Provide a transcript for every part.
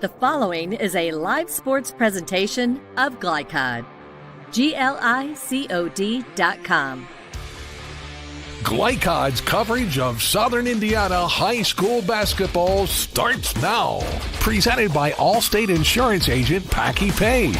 The following is a live sports presentation of Glycod. GLICOD.com. Glycod's coverage of Southern Indiana high school basketball starts now. Presented by Allstate Insurance Agent Packy Page.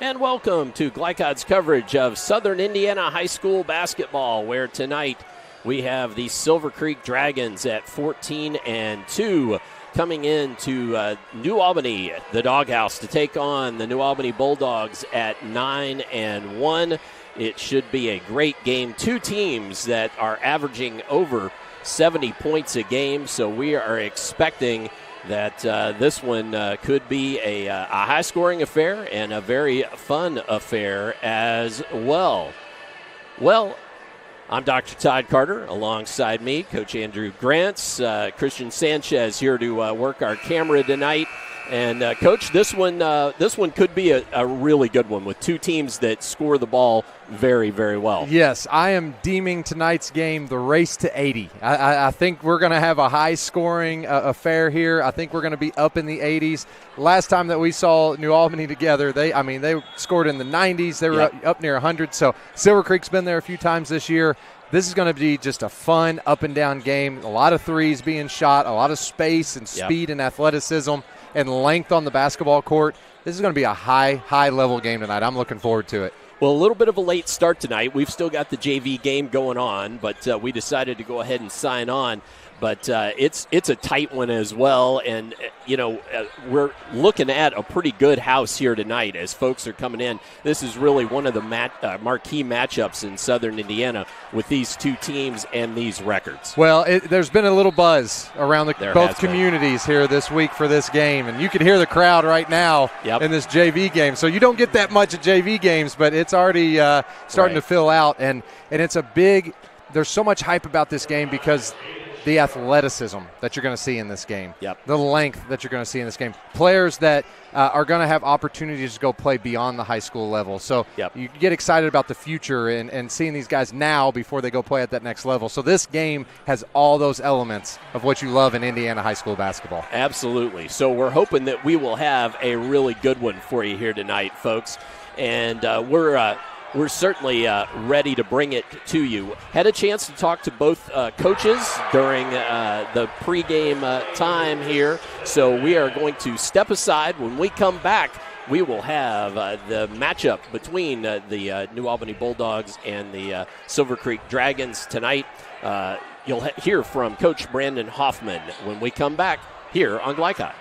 And welcome to Glycod's coverage of Southern Indiana high school basketball, where tonight we have the Silver Creek Dragons at 14-2 coming into New Albany, the Doghouse, to take on the New Albany Bulldogs at 9-1. It should be a great game. Two teams that are averaging over 70 points a game, so we are expecting that this one could be a high-scoring affair and a very fun affair as well. Well, I'm Dr. Todd Carter. Alongside me, Coach Andrew Grants, Christian Sanchez here to work our camera tonight. And Coach, this one could be a really good one with two teams that score the ball very, very well. Yes, I am deeming tonight's game the race to 80. I think we're going to have a high-scoring affair here. I think we're going to be up in the 80s. Last time that we saw New Albany together, they scored in the 90s. They were up near 100. So Silver Creek's been there a few times this year. This is going to be just a fun up-and-down game. A lot of threes being shot, a lot of space and speed and athleticism and length on the basketball court. This is going to be a high-level game tonight. I'm looking forward to it. Well, a little bit of a late start tonight. We've still got the JV game going on, but we decided to go ahead and sign on. But it's a tight one as well, and we're looking at a pretty good house here tonight as folks are coming in. This is really one of the marquee matchups in Southern Indiana with these two teams and these records. Well, there's been a little buzz around both communities here this week for this game, and you can hear the crowd right now in this JV game. So you don't get that much at JV games, but it's already starting to fill out, and it's a big. There's so much hype about this game because the athleticism that you're going to see in this game, the length that you're going to see in this game, players that are going to have opportunities to go play beyond the high school level. So you get excited about the future and seeing these guys now before they go play at that next level. So this game has all those elements of what you love in Indiana high school basketball. Absolutely. So we're hoping that we will have a really good one for you here tonight, folks. And we're certainly ready to bring it to you. Had a chance to talk to both coaches during the pregame time here, so we are going to step aside. When we come back, we will have the matchup between the New Albany Bulldogs and the Silver Creek Dragons tonight. You'll hear from Coach Brandon Hoffman when we come back here on Glycod.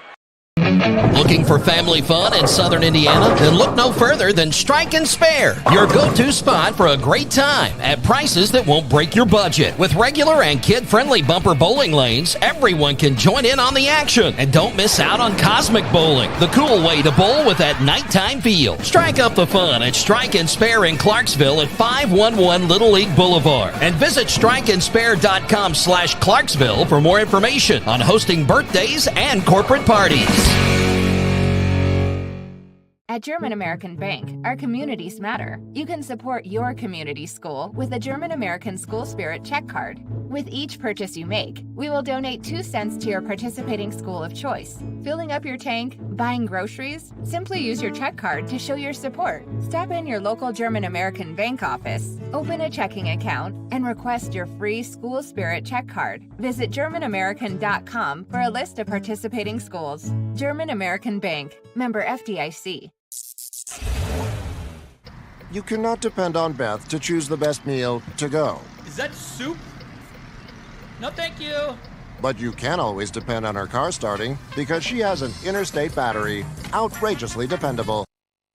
Looking for family fun in Southern Indiana? Then look no further than Strike and Spare, your go-to spot for a great time at prices that won't break your budget. With regular and kid-friendly bumper bowling lanes, everyone can join in on the action. And don't miss out on Cosmic Bowling, the cool way to bowl with that nighttime feel. Strike up the fun at Strike and Spare in Clarksville at 511 Little League Boulevard. And visit strikeandspare.com/Clarksville for more information on hosting birthdays and corporate parties. At German American Bank, our communities matter. You can support your community school with a German American School Spirit check card. With each purchase you make, we will donate 2 cents to your participating school of choice. Filling up your tank, buying groceries? Simply use your check card to show your support. Stop in your local German American Bank office, open a checking account, and request your free School Spirit check card. Visit GermanAmerican.com for a list of participating schools. German American Bank, member FDIC. You cannot depend on Beth to choose the best meal to go. Is that soup? No, thank you. But you can always depend on her car starting because she has an Interstate battery. Outrageously dependable.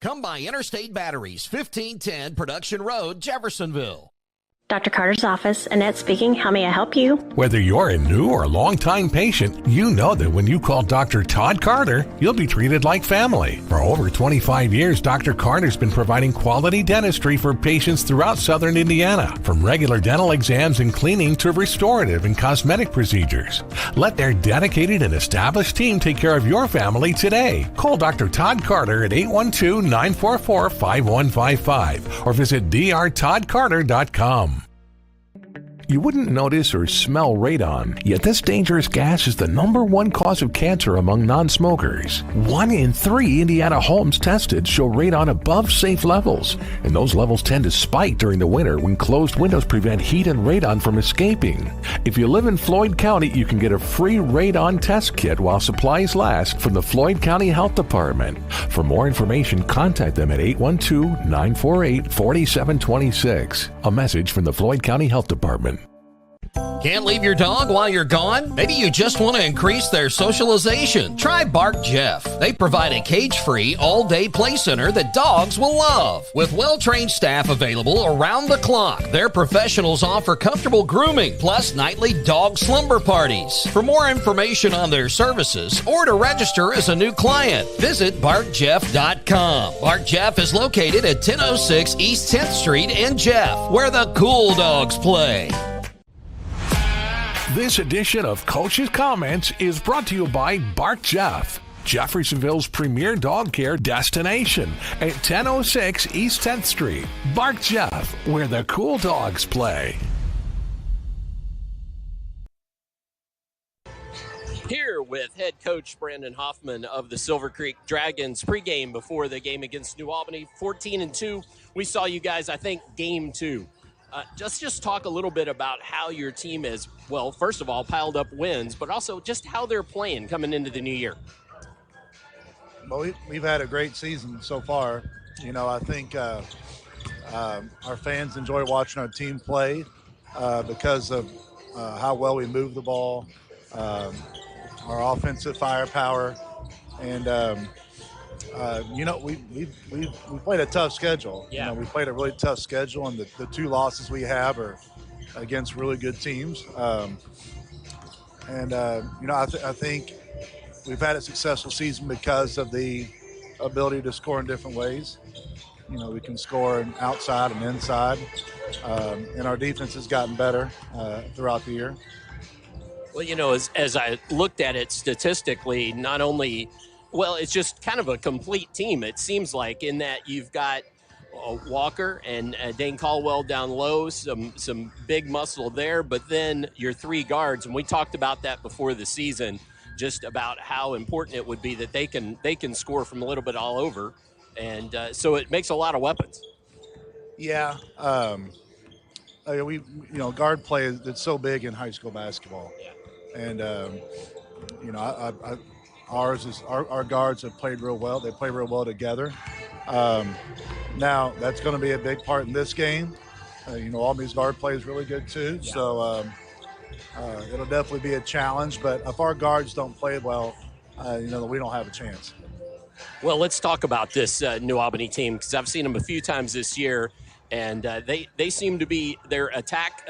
Come by Interstate Batteries, 1510 Production Road, Jeffersonville. Dr. Carter's office, Annette speaking. How may I help you? Whether you're a new or long-time patient, you know that when you call Dr. Todd Carter, you'll be treated like family. For over 25 years, Dr. Carter's been providing quality dentistry for patients throughout Southern Indiana, from regular dental exams and cleaning to restorative and cosmetic procedures. Let their dedicated and established team take care of your family today. Call Dr. Todd Carter at 812-944-5155 or visit drtoddcarter.com. You wouldn't notice or smell radon, yet this dangerous gas is the #1 cause of cancer among non-smokers. 1 in 3 Indiana homes tested show radon above safe levels, and those levels tend to spike during the winter when closed windows prevent heat and radon from escaping. If you live in Floyd County, you can get a free radon test kit while supplies last from the Floyd County Health Department. For more information, contact them at 812-948-4726. A message from the Floyd County Health Department. Can't leave your dog while you're gone? Maybe you just want to increase their socialization. Try Bark Jeff. They provide a cage-free, all-day play center that dogs will love. With well-trained staff available around the clock, their professionals offer comfortable grooming, plus nightly dog slumber parties. For more information on their services or to register as a new client, visit BarkJeff.com. Bark Jeff is located at 1006 East 10th Street in Jeff, where the cool dogs play. This edition of Coach's Comments is brought to you by Bark Jeff, Jeffersonville's premier dog care destination at 1006 East 10th Street. Bark Jeff, where the cool dogs play. Here with head coach Brandon Hoffman of the Silver Creek Dragons. Pregame before the game against New Albany, 14-2. We saw you guys, I think, game 2. Just talk a little bit about how your team is, well, first of all, piled up wins, but also just how they're playing coming into the new year. Well, we've had a great season so far. You know, I think our fans enjoy watching our team play because of how well we move the ball, our offensive firepower, and you know, we played a tough schedule. Yeah. You know, we played a really tough schedule, and the 2 losses we have are against really good teams. You know, I think we've had a successful season because of the ability to score in different ways. You know, we can score outside and inside, and our defense has gotten better throughout the year. Well, you know, as I looked at it statistically, not only – well, it's just kind of a complete team, it seems like, in that you've got Walker and Dane Caldwell down low, some big muscle there, but then your 3 guards, and we talked about that before the season, just about how important it would be that they can score from a little bit all over, and so it makes a lot of weapons. Yeah, guard play is so big in high school basketball, and you know, Our guards have played real well. They play real well together. Now, that's going to be a big part in this game. You know, Albany's guard play is really good too. Yeah. So it'll definitely be a challenge. But if our guards don't play well, you know, we don't have a chance. Well, let's talk about this New Albany team, because I've seen them a few times this year, and they seem to be their attack.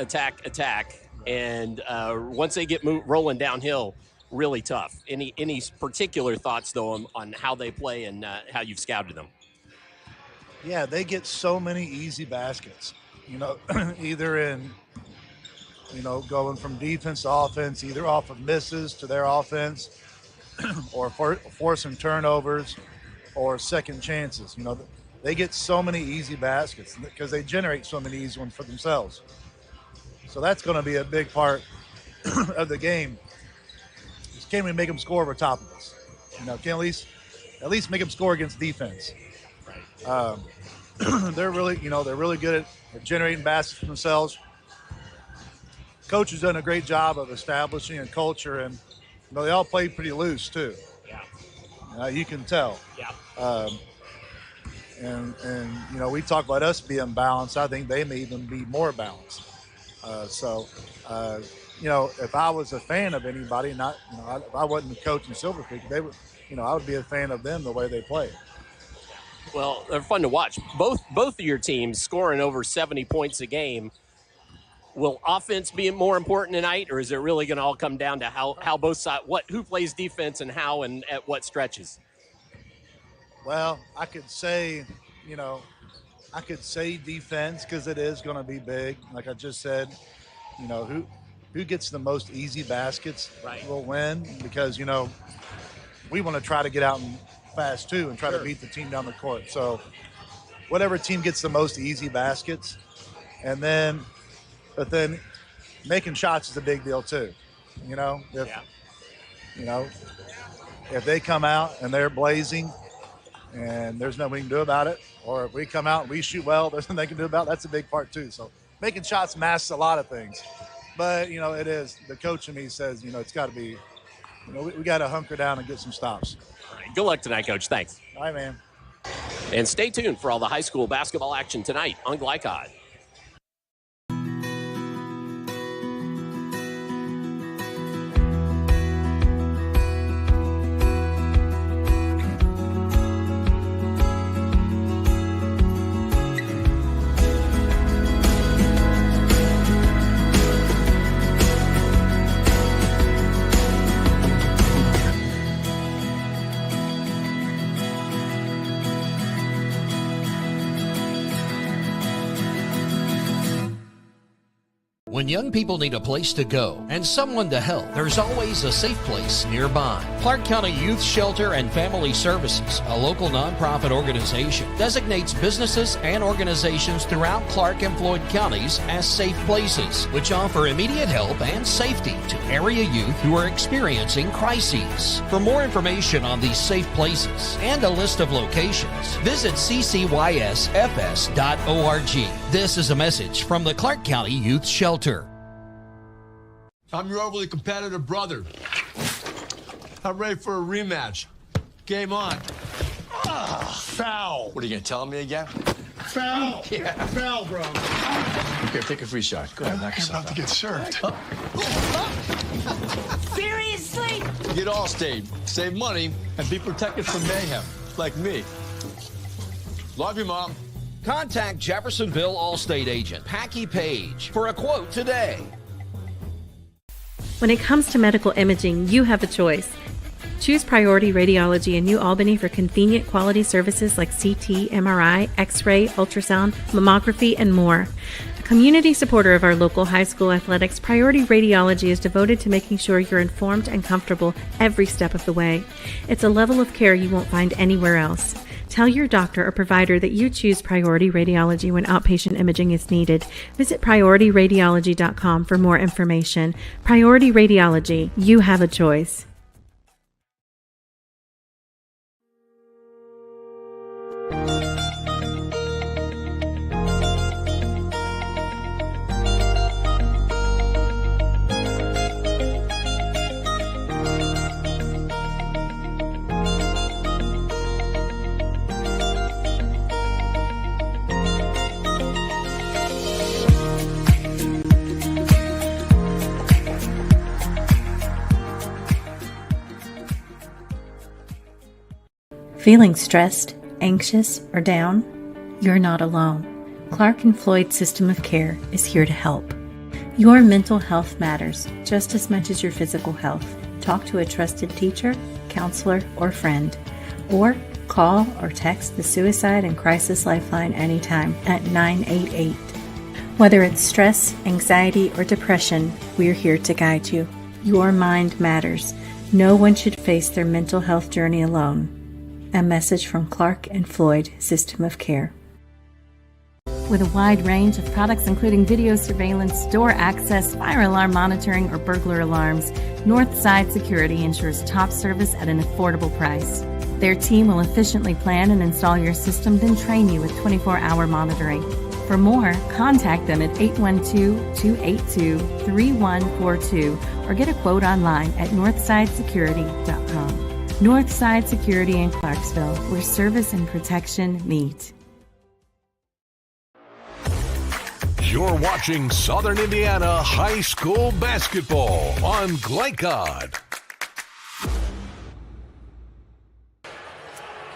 And once they get rolling downhill, really tough. Any particular thoughts, though, on how they play and how you've scouted them? Yeah, they get so many easy baskets, you know, either in, you know, going from defense to offense, either off of misses to their offense or forcing turnovers or second chances. You know, they get so many easy baskets because they generate so many easy ones for themselves. So that's going to be a big part of the game. Can we make them score over top of us? You know, can at least make them score against defense. Right. They're really good at generating baskets for themselves. Coach has done a great job of establishing a culture, and you know, they all play pretty loose too. Yeah. You can tell. Yeah. And you know, we talk about us being balanced. I think they may even be more balanced. You know, if I was a fan of anybody, if I wasn't coaching Silver Creek, they would, you know, I would be a fan of them the way they play. Well, they're fun to watch. Both of your teams scoring over 70 points a game. Will offense be more important tonight, or is it really going to all come down to how both sides, who plays defense and how and at what stretches? Well, I could say defense because it is going to be big. Like I just said, you know, who gets the most easy baskets will win, because, you know, we want to try to get out and fast too and try to beat the team down the court. So whatever team gets the most easy baskets, but then making shots is a big deal too. If they come out and they're blazing and there's nothing we can do about it, or if we come out and we shoot well, there's nothing they can do about it, that's a big part too. So making shots masks a lot of things. But, it is. The coach in me says, it's got to be, we got to hunker down and get some stops. All right, good luck tonight, Coach. Thanks. All right, man. And stay tuned for all the high school basketball action tonight on Glycod. When young people need a place to go and someone to help, there's always a safe place nearby. Clark County Youth Shelter and Family Services, a local nonprofit organization, designates businesses and organizations throughout Clark and Floyd counties as safe places, which offer immediate help and safety to area youth who are experiencing crises. For more information on these safe places and a list of locations, visit ccysfs.org. This is a message from the Clark County Youth Shelter. I'm your overly competitive brother. I'm ready for a rematch. Game on. Foul. What are you going to tell me again? Foul. Yeah. Foul, bro. Here, take a free shot. Go ahead, knock You're yourself about to get served. Seriously? Get Allstate, save money, and be protected from mayhem, like me. Love you, Mom. Contact Jeffersonville Allstate agent Packy Page for a quote today. When it comes to medical imaging, you have a choice. Choose Priority Radiology in New Albany for convenient quality services like CT, MRI, X-ray, ultrasound, mammography, and more. A community supporter of our local high school athletics, Priority Radiology is devoted to making sure you're informed and comfortable every step of the way. It's a level of care you won't find anywhere else. Tell your doctor or provider that you choose Priority Radiology when outpatient imaging is needed. Visit PriorityRadiology.com for more information. Priority Radiology, you have a choice. Feeling stressed, anxious, or down? You're not alone. Clark and Floyd System of Care is here to help. Your mental health matters just as much as your physical health. Talk to a trusted teacher, counselor, or friend. Or call or text the Suicide and Crisis Lifeline anytime at 988. Whether it's stress, anxiety, or depression, we're here to guide you. Your mind matters. No one should face their mental health journey alone. A message from Clark and Floyd System of Care. With a wide range of products including video surveillance, door access, fire alarm monitoring, or burglar alarms, Northside Security ensures top service at an affordable price. Their team will efficiently plan and install your system, then train you with 24-hour monitoring. For more, contact them at 812-282-3142 or get a quote online at northsidesecurity.com. Northside Security in Clarksville, where service and protection meet. You're watching Southern Indiana High School Basketball on Glycod.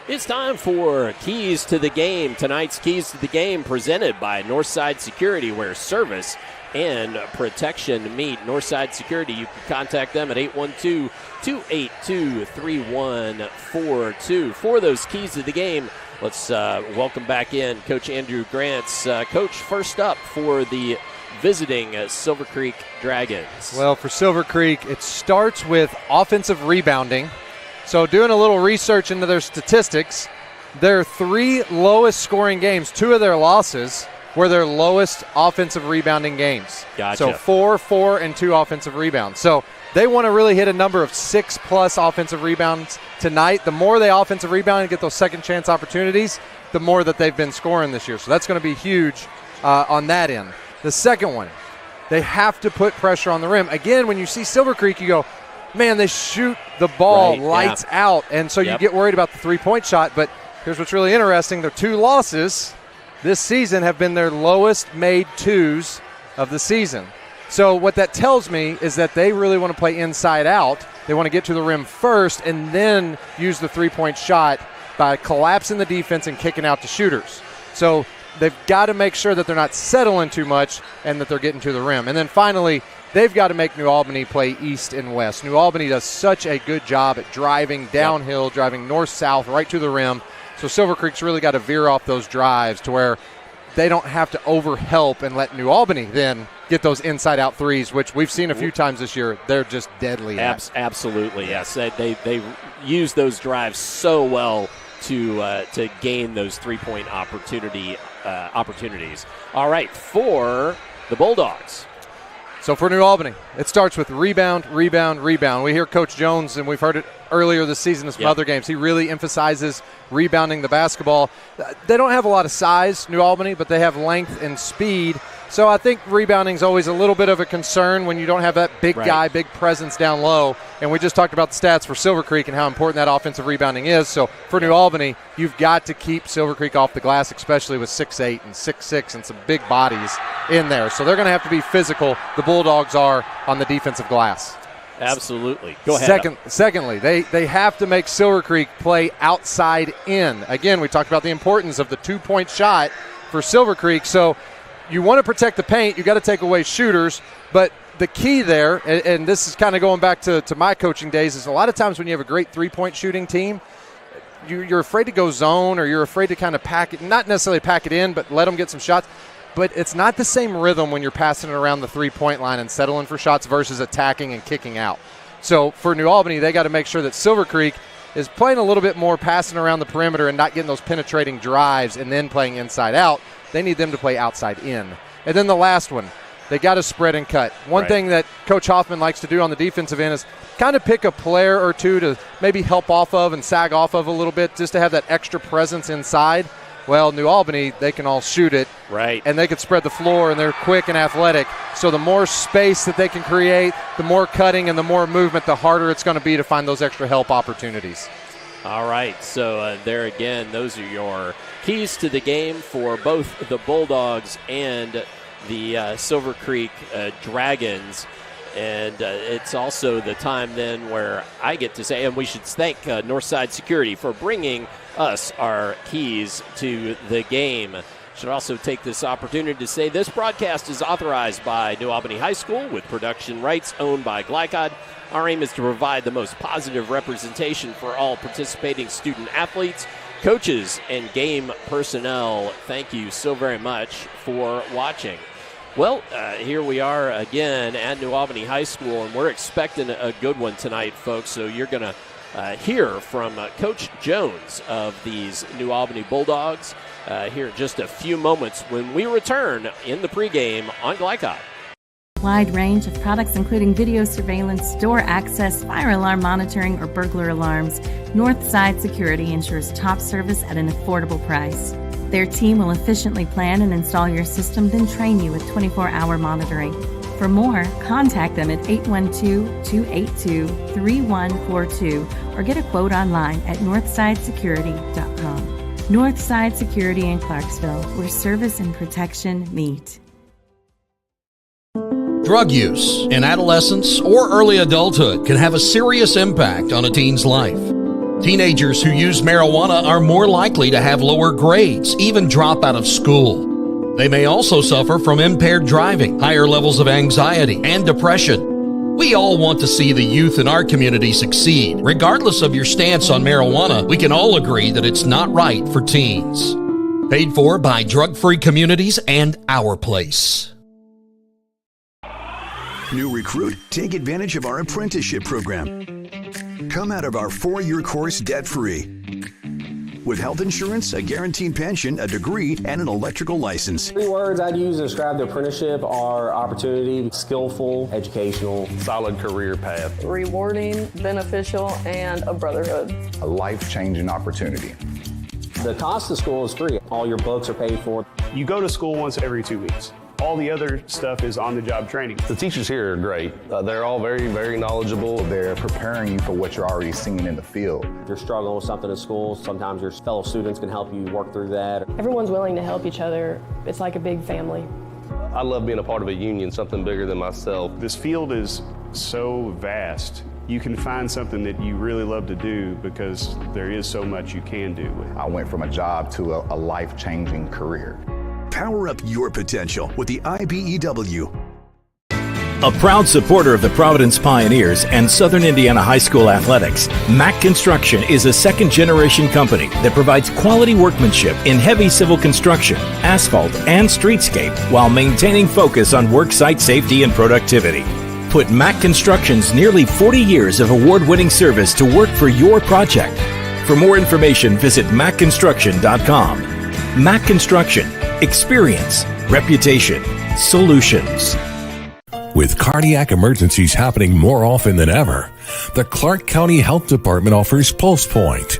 It's time for Keys to the Game. Tonight's Keys to the Game presented by Northside Security, where service and protection meet. Northside Security, you can contact them at 812-282-3142. For those keys to the game, let's welcome back in Coach Andrew Grants. Coach, first up for the visiting Silver Creek Dragons. Well, for Silver Creek, it starts with offensive rebounding. So doing a little research into their statistics, their three lowest scoring games, two of their losses, were their lowest offensive rebounding games. Gotcha. So 4, 4, and 2 offensive rebounds. So they want to really hit a number of 6-plus offensive rebounds tonight. The more they offensive rebound and get those second chance opportunities, the more that they've been scoring this year. So that's going to be huge on that end. The second one, they have to put pressure on the rim. Again, when you see Silver Creek, you go, man, they shoot the ball lights out. And so you get worried about the three-point shot. But here's what's really interesting. Their 2 losses this season have been their lowest made 2s of the season. So what that tells me is that they really want to play inside out. They want to get to the rim first and then use the three-point shot by collapsing the defense and kicking out the shooters. So they've got to make sure that they're not settling too much and that they're getting to the rim. And then finally, they've got to make New Albany play east and west. New Albany does such a good job at driving downhill, driving north-south right to the rim. So Silver Creek's really got to veer off those drives to where they don't have to overhelp and let New Albany then get those inside-out threes, which we've seen a few times this year. They're just deadly at. Absolutely, yes. They use those drives so well to gain those three-point opportunities. All right, for the Bulldogs. So for New Albany, it starts with rebound, rebound, rebound. We hear Coach Jones, and we've heard it earlier this season in some other games. He really emphasizes rebounding the basketball. They don't have a lot of size, New Albany, but they have length and speed. So I think rebounding is always a little bit of a concern when you don't have that big guy, big presence down low. And we just talked about the stats for Silver Creek and how important that offensive rebounding is. So for New Albany, you've got to keep Silver Creek off the glass, especially with 6'8" and 6'6" and some big bodies in there. So they're going to have to be physical. The Bulldogs are on the defensive glass. Absolutely. Go ahead. Secondly, they have to make Silver Creek play outside in. Again, we talked about the importance of the two-point shot for Silver Creek. So you want to protect the paint. You got to take away shooters. But the key there, and this is kind of going back to my coaching days, is a lot of times when you have a great three-point shooting team, you're afraid to go zone or you're afraid to kind of pack it, not necessarily pack it in, but let them get some shots. But it's not the same rhythm when you're passing it around the three-point line and settling for shots versus attacking and kicking out. So for New Albany, they got to make sure that Silver Creek is playing a little bit more passing around the perimeter and not getting those penetrating drives and then playing inside out. They need them to play outside in. And then the last one, they got to spread and cut. One thing that Coach Hoffman likes to do on the defensive end is kind of pick a player or two to maybe help off of and sag off of a little bit just to have that extra presence inside. Well, New Albany, they can all shoot it. Right. And they can spread the floor, and they're quick and athletic. So the more space that they can create, the more cutting and the more movement, the harder it's going to be to find those extra help opportunities. All right, so there again, those are your keys to the game for both the Bulldogs and the Silver Creek Dragons. And it's also the time then where I get to say, and we should thank Northside Security for bringing us our keys to the game. Should also take this opportunity to say this broadcast is authorized by New Albany High School with production rights owned by Glycod. Our aim is to provide the most positive representation for all participating student athletes, coaches, and game personnel. Thank you so very much for watching. Well, here we are again at New Albany High School, and we're expecting a good one tonight, folks. So you're going to hear from Coach Jones of these New Albany Bulldogs here in just a few moments when we return in the pregame on Glycod. Wide range of products including video surveillance, door access, fire alarm monitoring, or burglar alarms. Northside Security ensures top service at an affordable price. Their team will efficiently plan and install your system, then train you with 24-hour monitoring. For more, contact them at 812-282-3142 or get a quote online at northsidesecurity.com. Northside Security in Clarksville, where service and protection meet. Drug use in adolescence or early adulthood can have a serious impact on a teen's life. Teenagers who use marijuana are more likely to have lower grades, even drop out of school. They may also suffer from impaired driving, higher levels of anxiety, and depression. We all want to see the youth in our community succeed. Regardless of your stance on marijuana, we can all agree that it's not right for teens. Paid for by Drug Free Communities and Our Place. New recruit, take advantage of our apprenticeship program. Come out of our 4-year course debt-free. with health insurance, a guaranteed pension, a degree, and an electrical license. 3 words I'd use to describe the apprenticeship are opportunity, skillful, educational, solid career path, rewarding, beneficial, and a brotherhood. A life-changing opportunity. The cost of school is free. All your books are paid for. You go to school once every 2 weeks. All the other stuff is on-the-job training. The teachers here are great. They're all very, very knowledgeable. They're preparing you for what you're already seeing in the field. If you're struggling with something at school, sometimes your fellow students can help you work through that. Everyone's willing to help each other. It's like a big family. I love being a part of a union, something bigger than myself. This field is so vast. You can find something that you really love to do because there is so much you can do. I went from a job to a life-changing career. Power up your potential with the IBEW. A proud supporter of the Providence Pioneers and Southern Indiana High School athletics, Mack Construction is a second-generation company that provides quality workmanship in heavy civil construction, asphalt, and streetscape while maintaining focus on worksite safety and productivity. Put Mack Construction's nearly 40 years of award-winning service to work for your project. For more information, visit mackconstruction.com. Mack Construction. Experience, reputation, solutions. With cardiac emergencies happening more often than ever, the Clark County Health Department offers PulsePoint.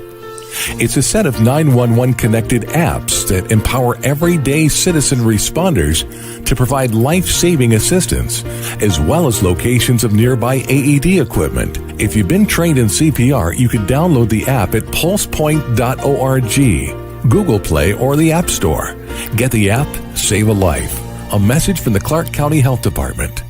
It's a set of 911 connected apps that empower everyday citizen responders to provide life-saving assistance, as well as locations of nearby AED equipment. If you've been trained in CPR, you can download the app at pulsepoint.org. Google Play, or the App Store. Get the app, save a life. A message from the Clark County Health Department.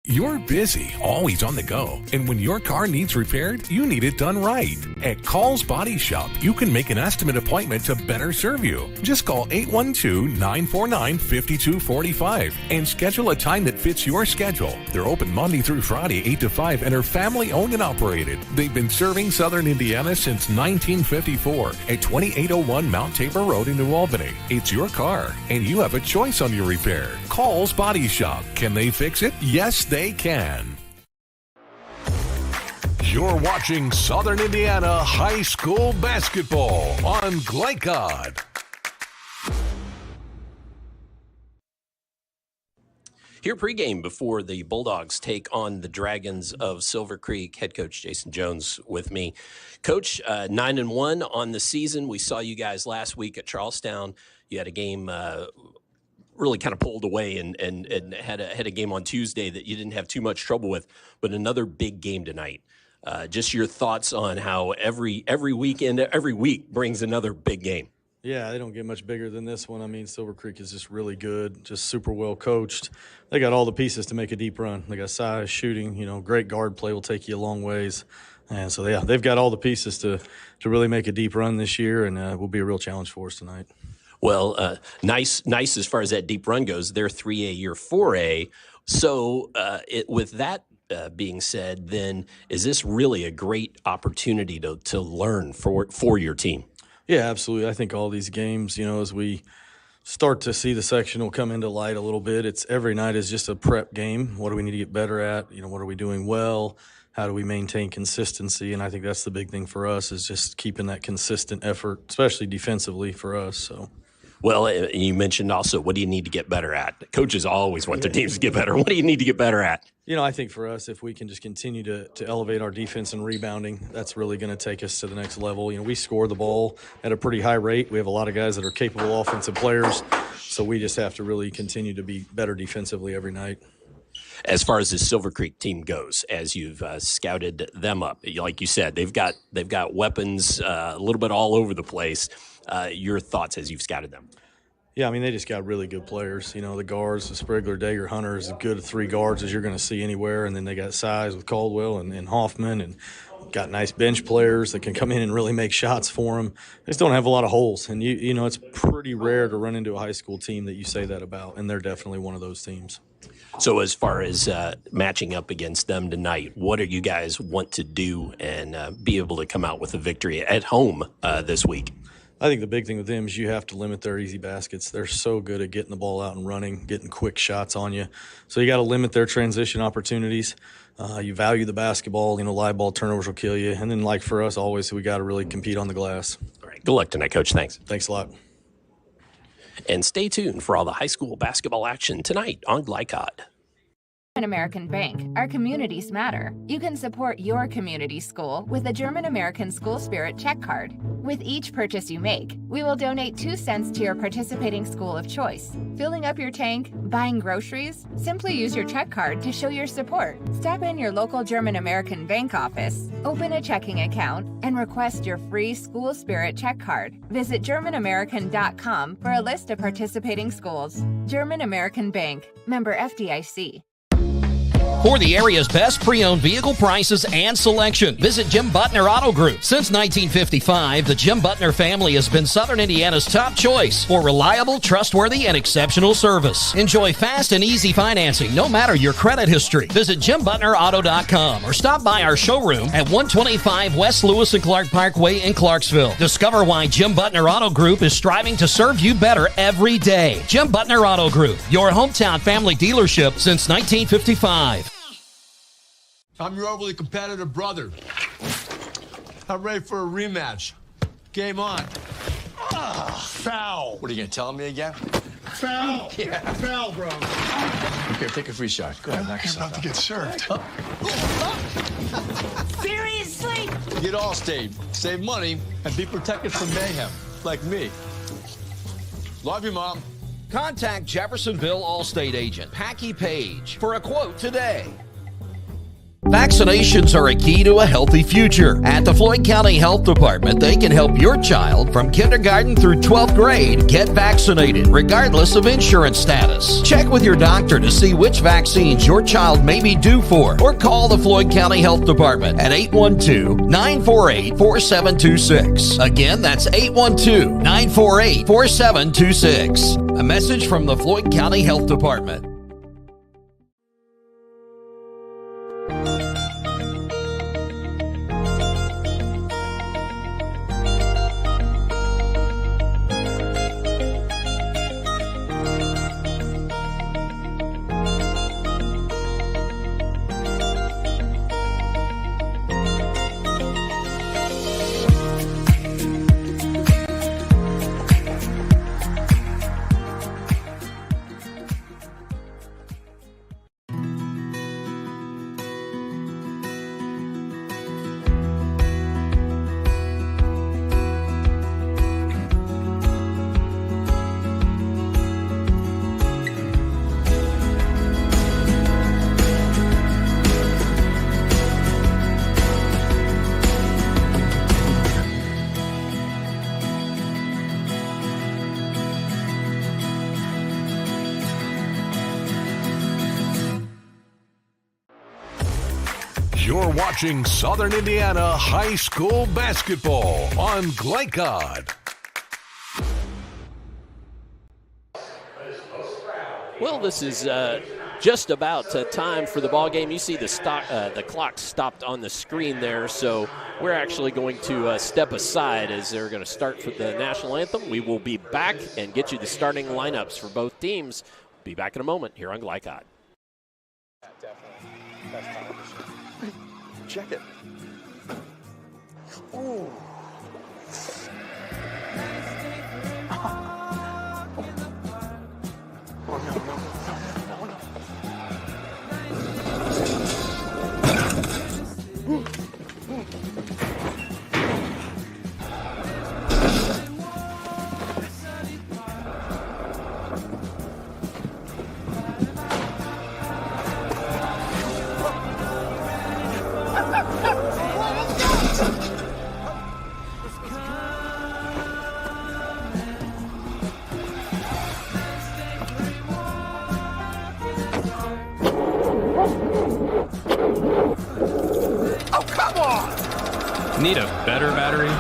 You're busy, always on the go, and when your car needs repaired, you need it done right. At Call's Body Shop, you can make an estimate appointment to better serve you. Just call 812-949-5245 and schedule a time that fits your schedule. They're open Monday through Friday, 8 to 5, and are family-owned and operated. They've been serving Southern Indiana since 1954 at 2801 Mount Tabor Road in New Albany. It's your car, and you have a choice on your repair. Call's Body Shop. Can they fix it? Yes, they can. You're watching Southern Indiana High School basketball on Glycod. Here pregame before the Bulldogs take on the Dragons of Silver Creek. Head coach Jason Jones with me. Coach, 9-1 on the season. We saw you guys last week at Charlestown. You had a game really kind of pulled away and had a game on Tuesday that you didn't have too much trouble with, but another big game tonight. Just your thoughts on how every weekend, every week brings another big game. Yeah, they don't get much bigger than this one. I mean, Silver Creek is just really good, just super well coached. They got all the pieces to make a deep run. They got size, shooting, great guard play will take you a long ways. And so, yeah, they've got all the pieces to really make a deep run this year, and will be a real challenge for us tonight. Well, nice as far as that deep run goes. They're 3A, you're 4A. So with that being said, then is this really a great opportunity to learn for your team? Yeah, absolutely. I think all these games, as we start to see the sectional come into light a little bit, it's every night is just a prep game. What do we need to get better at? What are we doing well? How do we maintain consistency? And I think that's the big thing for us is just keeping that consistent effort, especially defensively for us. So. Well, you mentioned also, what do you need to get better at? Coaches always want their teams to get better. What do you need to get better at? I think for us, if we can just continue to elevate our defense and rebounding, that's really going to take us to the next level. We score the ball at a pretty high rate. We have a lot of guys that are capable offensive players, so we just have to really continue to be better defensively every night. As far as the Silver Creek team goes, as you've scouted them up, like you said, they've got weapons a little bit all over the place. Your thoughts as you've scouted them? Yeah, I mean, they just got really good players. The guards, the Sprigler, Dager, Hunter is as good at 3 guards as you're going to see anywhere. And then they got size with Caldwell and Hoffman, and got nice bench players that can come in and really make shots for them. They just don't have a lot of holes. And, it's pretty rare to run into a high school team that you say that about, and they're definitely one of those teams. So as far as matching up against them tonight, what do you guys want to do and be able to come out with a victory at home this week? I think the big thing with them is you have to limit their easy baskets. They're so good at getting the ball out and running, getting quick shots on you. So you got to limit their transition opportunities. You value the basketball, live ball turnovers will kill you. And then, like for us always, we got to really compete on the glass. All right. Good luck tonight, Coach. Thanks. Thanks a lot. And stay tuned for all the high school basketball action tonight on Glycod. American Bank. Our communities matter. You can support your community school with a German American School Spirit check card. With each purchase you make, we will donate 2 cents to your participating school of choice. Filling up your tank, buying groceries? Simply use your check card to show your support. Stop in your local German American Bank office, open a checking account, and request your free School Spirit check card. Visit GermanAmerican.com for a list of participating schools. German American Bank. Member FDIC. For the area's best pre-owned vehicle prices and selection, visit Jim Butner Auto Group. Since 1955, the Jim Butner family has been Southern Indiana's top choice for reliable, trustworthy, and exceptional service. Enjoy fast and easy financing, no matter your credit history. Visit JimButnerAuto.com or stop by our showroom at 125 West Lewis and Clark Parkway in Clarksville. Discover why Jim Butner Auto Group is striving to serve you better every day. Jim Butner Auto Group, your hometown family dealership since 1955. I'm your overly competitive brother. I'm ready for a rematch. Game on. Foul. What are you going to tell me again? Foul. Yeah. Foul, bro. Here, take a free shot. Go ahead, knock yourself out. About to get served. Seriously? Get Allstate, save money, and be protected from mayhem, like me. Love you, Mom. Contact Jeffersonville Allstate agent Packy Page for a quote today. Vaccinations are a key to a healthy future. At the Floyd County Health Department, they can help your child from kindergarten through 12th grade get vaccinated, regardless of insurance status. Check with your doctor to see which vaccines your child may be due for, or call the Floyd County Health Department at 812-948-4726. Again, that's 812-948-4726. A message from the Floyd County Health Department. You're watching Southern Indiana High School Basketball on Glycod. Well, this is just about time for the ball game. You see the clock stopped on the screen there, so we're actually going to step aside as they're going to start for the national anthem. We will be back and get you the starting lineups for both teams. Be back in a moment here on Glycod. Yeah, definitely. Best competition. Check it. Ooh. Oh, no. Need a better battery?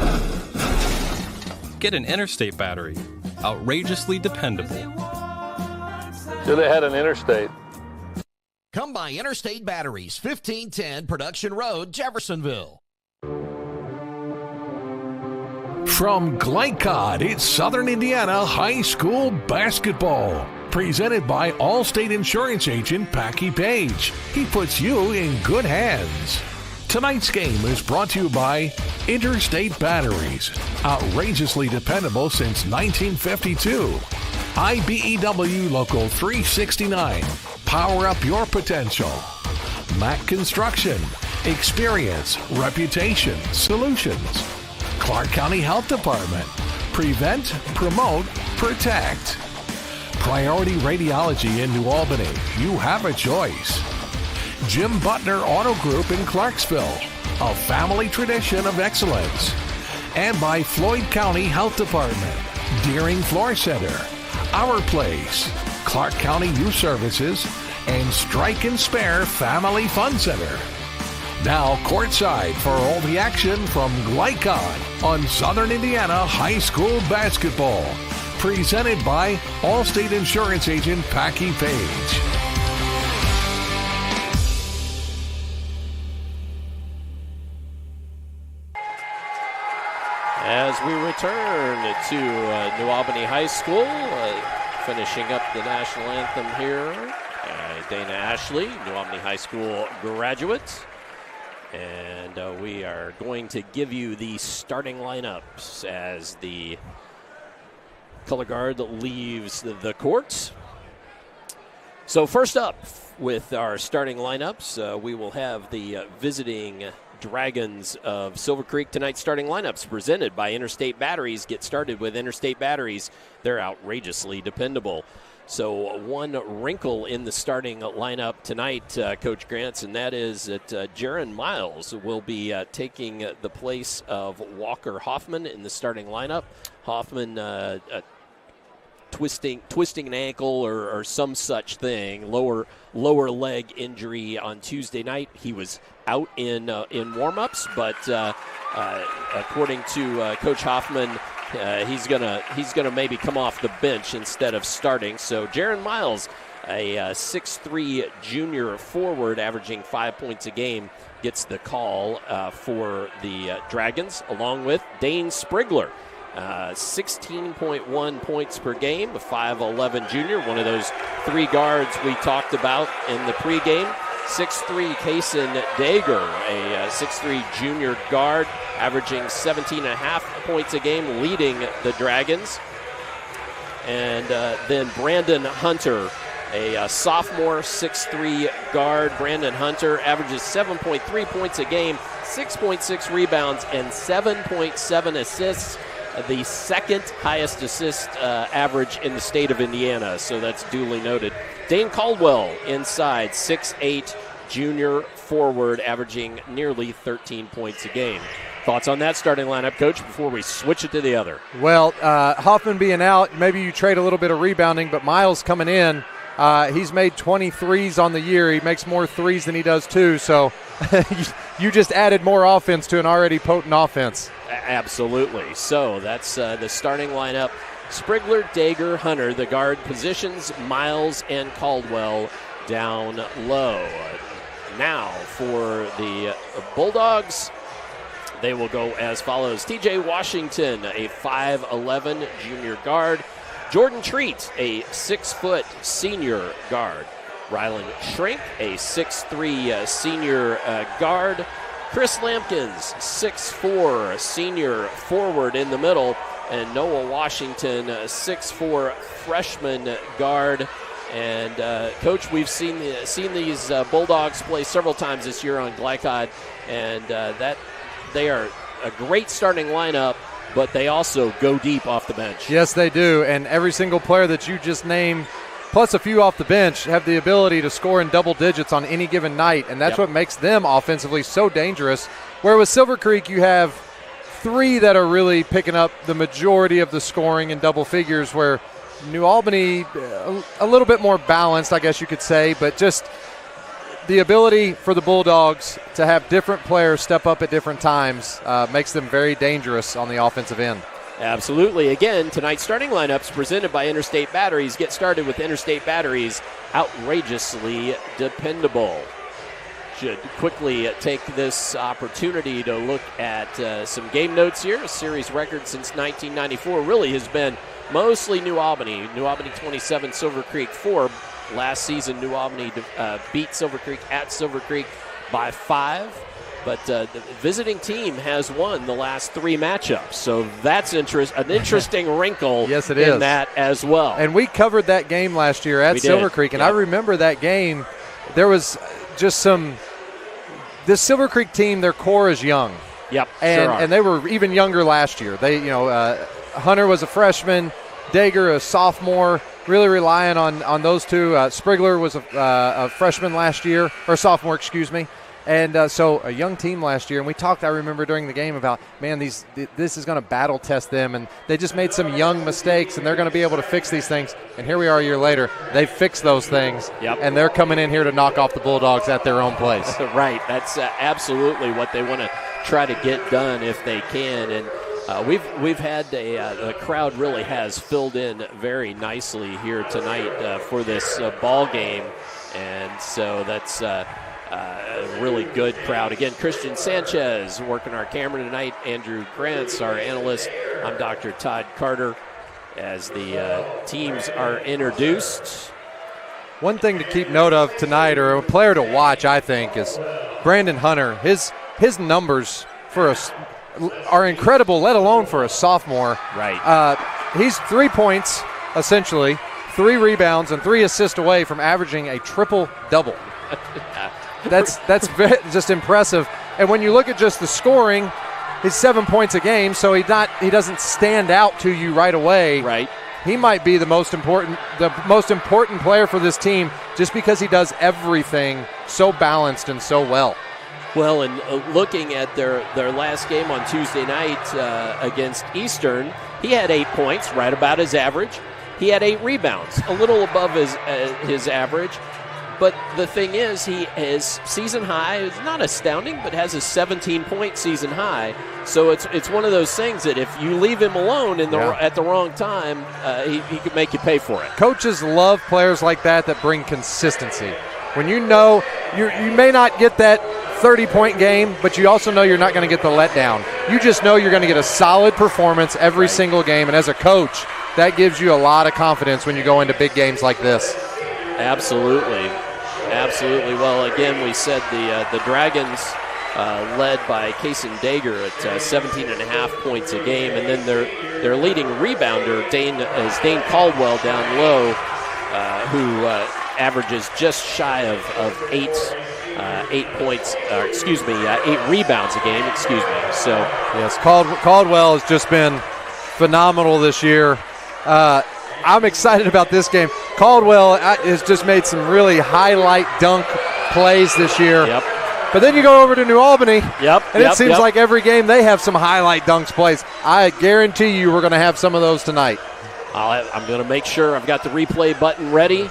Get an Interstate battery. Outrageously dependable. Should have had an Interstate. Come by Interstate Batteries, 1510 Production Road, Jeffersonville. From Glycod, it's Southern Indiana High School basketball. Presented by Allstate Insurance Agent Packy Page. He puts you in good hands. Tonight's game is brought to you by Interstate Batteries. Outrageously dependable since 1952. IBEW Local 369. Power up your potential. Mac Construction. Experience, reputation, solutions. Clark County Health Department. Prevent, promote, protect. Priority Radiology in New Albany. You have a choice. Jim Butner Auto Group in Clarksville. A family tradition of excellence. And by Floyd County Health Department. Deering Floor Center. Our Place. Clark County Youth Services. And Strike and Spare Family Fun Center. Now courtside for all the action from Glycod on Southern Indiana High School basketball. Presented by Allstate Insurance Agent Packy Page. As we return to New Albany High School, finishing up the national anthem here, Dana Ashley, New Albany High School graduate. And we are going to give you the starting lineups as the color guard leaves the court. So first up with our starting lineups, we will have the visiting Dragons of Silver Creek. Tonight's starting lineups presented by Interstate Batteries. Get started with Interstate Batteries. They're outrageously dependable. So one wrinkle in the starting lineup tonight, Coach Grants, and that is that Jaron Miles will be taking the place of Walker Hoffman in the starting lineup. Hoffman twisting an ankle or some such thing, lower leg injury on Tuesday night. He was out in warm-ups, but according to Coach Hoffman, he's gonna maybe come off the bench instead of starting. So Jaron Miles, a 6'3" junior forward, averaging 5 points a game, gets the call for the Dragons, along with Dane Sprigler. 16.1 points per game, a 5'11" junior, one of those three guards we talked about in the pregame. 6'3" Kaysen Dager, a 6'3" junior guard, averaging 17.5 points a game, leading the Dragons. And then Brandon Hunter, a sophomore 6'3" guard. Brandon Hunter averages 7.3 points a game, 6.6 rebounds, and 7.7 assists. The second highest assist average in the state of Indiana, so that's duly noted. Dane Caldwell inside, 6'8", junior forward, averaging nearly 13 points a game. Thoughts on that starting lineup, Coach, before we switch it to the other? Well, Hoffman being out, maybe you trade a little bit of rebounding, but Miles coming in, he's made 23s on the year. He makes more threes than he does two, so you just added more offense to an already potent offense. Absolutely. So that's the starting lineup. Sprigler, Dager, Hunter, the guard positions, Miles and Caldwell down low. Now for the Bulldogs, they will go as follows. TJ Washington, a 5'11" junior guard. Jordan Treat, a 6-foot senior guard. Rylan Shrink, a 6'3" senior guard. Chris Lampkins, 6'4", senior forward in the middle. And Noah Washington, 6'4", freshman guard. And, Coach, we've seen these Bulldogs play several times this year on Glycod, and that they are a great starting lineup, but they also go deep off the bench. Yes, they do, and every single player that you just named, plus a few off the bench, have the ability to score in double digits on any given night, and that's what makes them offensively so dangerous. Where with Silver Creek, you have three that are really picking up the majority of the scoring in double figures, where New Albany, a little bit more balanced, I guess you could say, but just the ability for the Bulldogs to have different players step up at different times makes them very dangerous on the offensive end. Absolutely. Again, tonight's starting lineups presented by Interstate Batteries. Get started with Interstate Batteries, outrageously dependable. should quickly take this opportunity to look at some game notes here. A series record since 1994 really has been mostly New Albany. New Albany 27, Silver Creek 4. Last season, New Albany beat Silver Creek at Silver Creek by 5. But the visiting team has won the last 3 matchups. So that's an interesting wrinkle yes, it in is. That as well. And we covered that game last year at Silver Creek. And I remember that game. There was just this Silver Creek team, their core is young. Yep, and they were even younger last year. They, Hunter was a freshman, Dager a sophomore, really relying on those two. Sprigler was a freshman last year, or sophomore, excuse me. And so a young team last year, and we talked, I remember, during the game about, man, this is going to battle test them, and they just made some young mistakes, and they're going to be able to fix these things. And here we are a year later. They've fixed those things, and they're coming in here to knock off the Bulldogs at their own place. Right. That's absolutely what they want to try to get done if they can. And we've had the crowd really has filled in very nicely here tonight for this ball game, and so that's a really good crowd. Again, Christian Sanchez working our camera tonight. Andrew Grants, our analyst. I'm Dr. Todd Carter. As the teams are introduced. One thing to keep note of tonight, or a player to watch, I think, is Brandon Hunter. His numbers are incredible, let alone for a sophomore. Right. He's 3 points, essentially, 3 rebounds, and 3 assists away from averaging a triple-double. That's very, just impressive. And when you look at just the scoring, he's 7 points a game, so he doesn't stand out to you right away. Right. He might be the most important player for this team just because he does everything so balanced and so well. Well, and looking at their last game on Tuesday night against Eastern, he had 8 points, right about his average. He had 8 rebounds, a little above his average. But the thing is, his season high is not astounding, but has a 17-point season high. So it's one of those things that if you leave him alone at the wrong time, he could make you pay for it. Coaches love players like that bring consistency. When you know you may not get that 30-point game, but you also know you're not going to get the letdown. You just know you're going to get a solid performance every single game. And as a coach, that gives you a lot of confidence when you go into big games like this. Absolutely. Absolutely. Well, again, we said the Dragons led by Kason Dager at 17.5 points a game, and then their leading rebounder is Dane Caldwell down low, who averages just shy of 8 points. 8 rebounds a game. Excuse me. So yes, Caldwell has just been phenomenal this year. I'm excited about this game. Caldwell has just made some really highlight dunk plays this year. Yep. But then you go over to New Albany, and it seems yep. like every game they have some highlight dunks plays. I guarantee you we're going to have some of those tonight. I'm going to make sure I've got the replay button ready,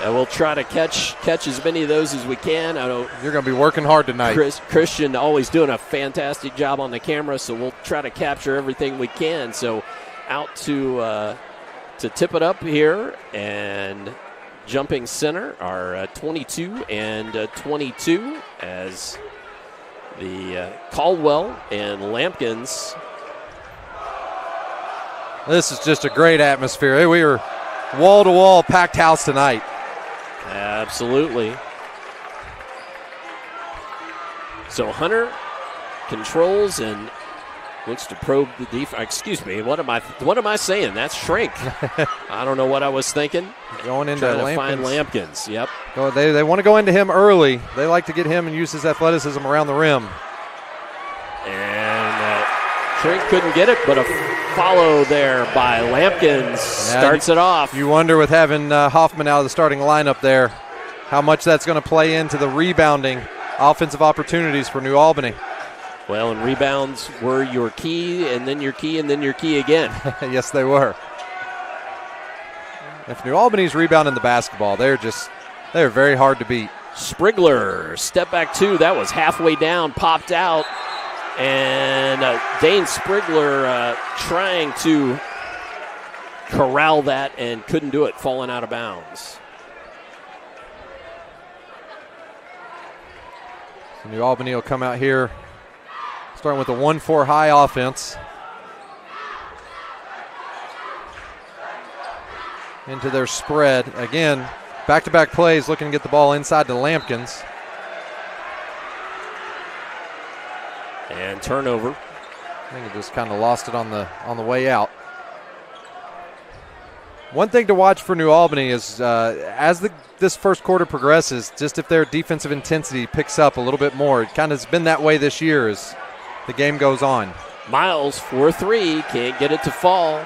and we'll try to catch as many of those as we can. I know you're going to be working hard tonight. Christian always doing a fantastic job on the camera, so we'll try to capture everything we can. So out to tip it up here, and jumping center are 22 and 22 as the Caldwell and Lampkins. This is just a great atmosphere. We were wall-to-wall packed house tonight. Absolutely. So Hunter controls and looks to probe the defense. Excuse me. What am I saying? That's shrink. I don't know what I was thinking. Going into Trying Lampkins. to find Lampkins. Yep. They want to go into him early. They like to get him and use his athleticism around the rim. And Shrink couldn't get it, but a follow there by Lampkins starts it off. You wonder with having Hoffman out of the starting lineup there, how much that's going to play into the rebounding offensive opportunities for New Albany. Well, and rebounds were your key, and then your key, and then your key again. Yes, they were. If New Albany's rebounding the basketball, they're very hard to beat. Sprigler, step back 2. That was halfway down, popped out. And Dane Sprigler trying to corral that and couldn't do it, falling out of bounds. So New Albany will come out here starting with a 1-4 high offense. Into their spread. Again, back-to-back plays looking to get the ball inside to Lampkins. And turnover. I think it just kind of lost it on the way out. One thing to watch for New Albany is as this first quarter progresses, just if their defensive intensity picks up a little bit more. It kind of has been that way this year as the game goes on. Miles, 4-3, can't get it to fall.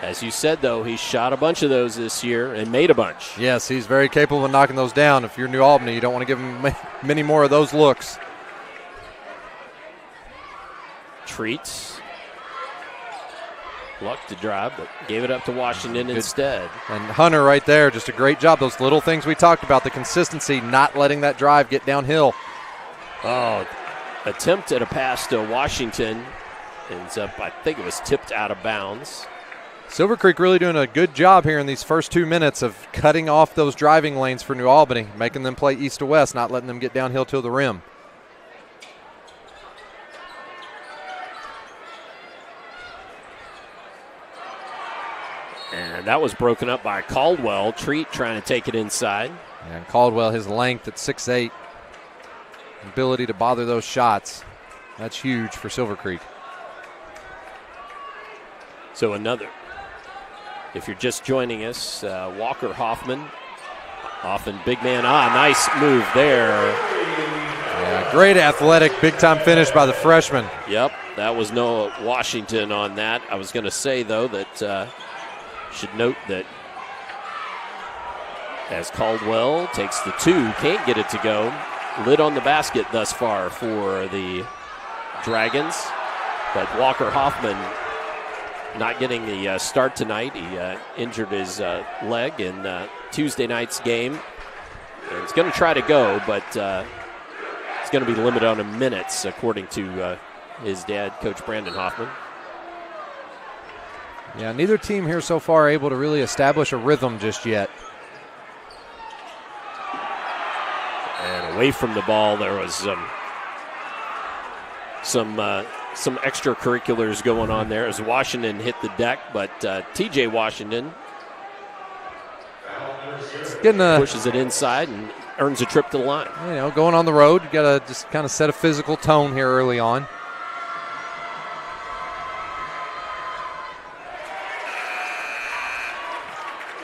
As you said, though, he shot a bunch of those this year and made a bunch. Yes, he's very capable of knocking those down. If you're New Albany, you don't want to give him many more of those looks. Treats. Luck to drive, but gave it up to Washington instead. And Hunter right there, just a great job. Those little things we talked about, the consistency, not letting that drive get downhill. Oh, attempt at a pass to Washington. Ends up, I think it was tipped out of bounds. Silver Creek really doing a good job here in these first 2 minutes of cutting off those driving lanes for New Albany, making them play east to west, not letting them get downhill to the rim. And that was broken up by Caldwell. Treat trying to take it inside. And Caldwell, his length at 6'8", ability to bother those shots. That's huge for Silver Creek. So another. If you're just joining us, Walker Hoffman, often big man. Nice move there. Yeah, great athletic, big-time finish by the freshman. Yep, that was Noah Washington on that. I was going to say, though, that should note that as Caldwell takes the 2, can't get it to go. Lid on the basket thus far for the Dragons. But Walker Hoffman not getting the start tonight. He injured his leg in Tuesday night's game. And he's going to try to go, but it's going to be limited on minutes, according to his dad, Coach Brandon Hoffman. Yeah, neither team here so far able to really establish a rhythm just yet. And away from the ball, there was some extracurriculars going on there as Washington hit the deck, but T.J. Washington pushes it inside and earns a trip to the line. You know, going on the road, you got to just kind of set a physical tone here early on.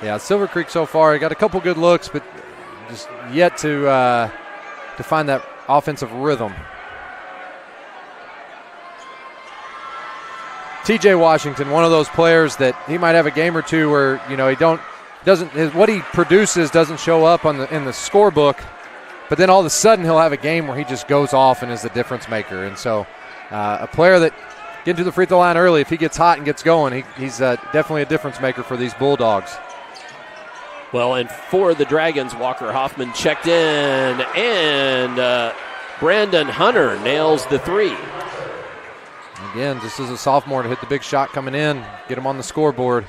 Yeah, Silver Creek so far got a couple good looks, but just yet to find that offensive rhythm. T.J. Washington, one of those players that he might have a game or two where what he produces doesn't show up in the scorebook, but then all of a sudden he'll have a game where he just goes off and is the difference maker. And so, a player that getting to the free throw line early, if he gets hot and gets going, he's definitely a difference maker for these Bulldogs. Well, and for the Dragons, Walker Hoffman checked in, and Brandon Hunter nails the 3. Again, just as a sophomore to hit the big shot coming in, get him on the scoreboard.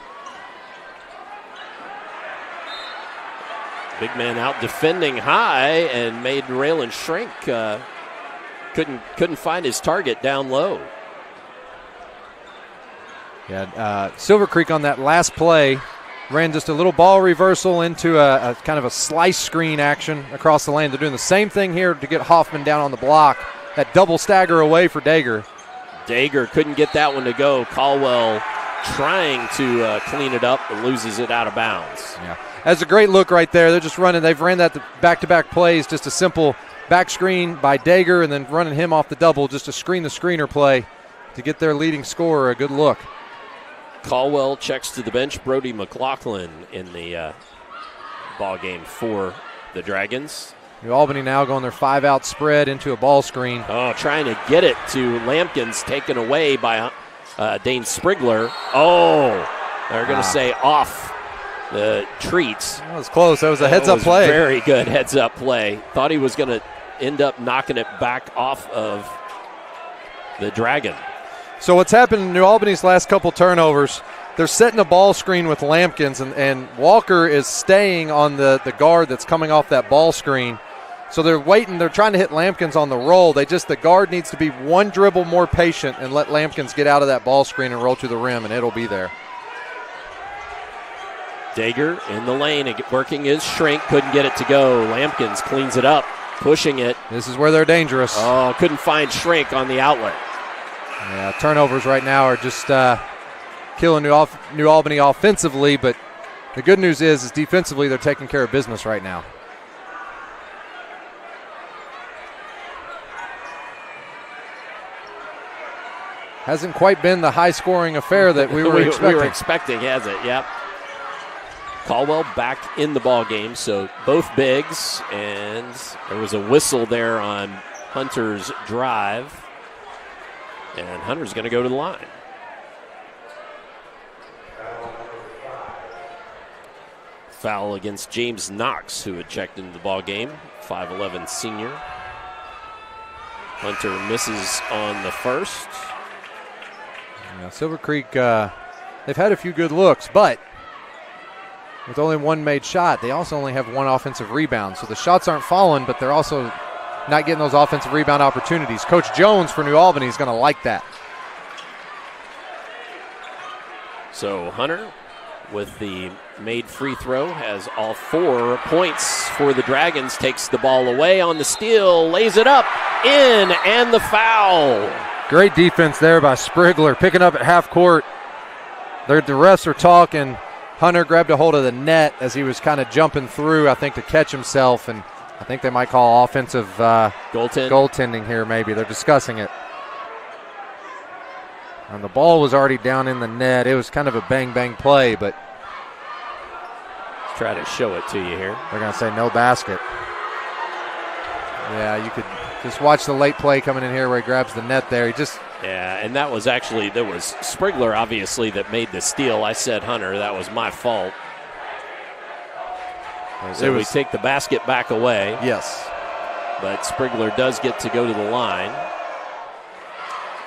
Big man out defending high and made Raylan shrink. Couldn't find his target down low. Yeah, Silver Creek on that last play ran just a little ball reversal into a kind of a slice screen action across the lane. They're doing the same thing here to get Hoffman down on the block. That double stagger away for Dager. Dager couldn't get that one to go. Caldwell trying to clean it up, but loses it out of bounds. Yeah, that's a great look right there. They're just running. They've ran that back-to-back plays, just a simple back screen by Dager and then running him off the double, just a screen the screener play to get their leading scorer a good look. Caldwell checks to the bench. Brody McLaughlin in the ball game for the Dragons. New Albany now going their 5-out spread into a ball screen. Oh, trying to get it to Lampkins, taken away by Dane Sprigler. Oh, they're going to say off the Treats. That was close. That was a heads-up play. Very good heads-up play. Thought he was going to end up knocking it back off of the Dragon. So what's happened in New Albany's last couple turnovers, they're setting a ball screen with Lampkins, and Walker is staying on the guard that's coming off that ball screen. So they're waiting. They're trying to hit Lampkins on the roll. The guard needs to be one dribble more patient and let Lampkins get out of that ball screen and roll to the rim, and it'll be there. Dager in the lane, working his shrink, couldn't get it to go. Lampkins cleans it up, pushing it. This is where they're dangerous. Oh, couldn't find Shrink on the outlet. Yeah, turnovers right now are just killing New Albany offensively, but the good news is defensively they're taking care of business right now. Hasn't quite been the high-scoring affair that we were expecting. We were expecting, has it? Yep. Caldwell back in the ball game, so both bigs, and there was a whistle there on Hunter's drive, and Hunter's going to go to the line. Foul against James Knox, who had checked into the ball game, 5'11" senior. Hunter misses on the first. Yeah, Silver Creek, they've had a few good looks, but with only one made shot, they also only have one offensive rebound. So the shots aren't falling, but they're also not getting those offensive rebound opportunities. Coach Jones for New Albany is going to like that. So Hunter, with the made free throw, has all 4 points for the Dragons, takes the ball away on the steal, lays it up, in, and the foul. Great defense there by Sprigler, picking up at half court. The refs are talking. Hunter grabbed a hold of the net as he was kind of jumping through, I think, to catch himself, and I think they might call offensive goaltending here maybe. They're discussing it. And the ball was already down in the net. It was kind of a bang-bang play, but let's try to show it to you here. They're going to say no basket. Yeah, you could just watch the late play coming in here where he grabs the net there. Yeah, and that was actually, there was Sprigler, obviously, that made the steal. I said Hunter. That was my fault. So we take the basket back away. Yes. But Sprigler does get to go to the line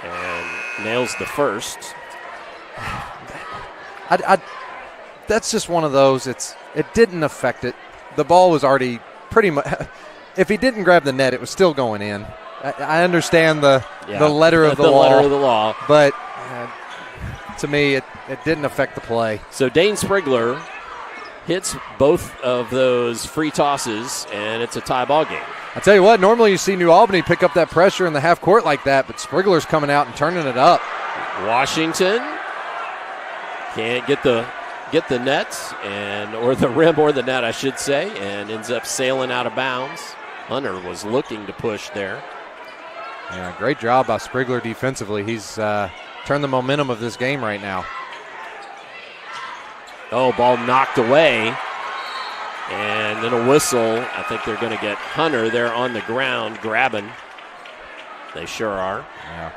and nails the first. That's just one of those. It didn't affect it. The ball was already pretty much. If he didn't grab the net, it was still going in. I understand the letter of the law. Letter of the law. But to me, it didn't affect the play. So Dane Sprigler hits both of those free tosses, and it's a tie ball game. I tell you what, normally you see New Albany pick up that pressure in the half court like that, but Sprigler's coming out and turning it up. Washington can't get the net, or the rim or the net, I should say, and ends up sailing out of bounds. Hunter was looking to push there. Yeah, great job by Sprigler defensively. He's turned the momentum of this game right now. Oh, ball knocked away. And then a whistle. I think they're going to get Hunter there on the ground grabbing. They sure are. Yeah.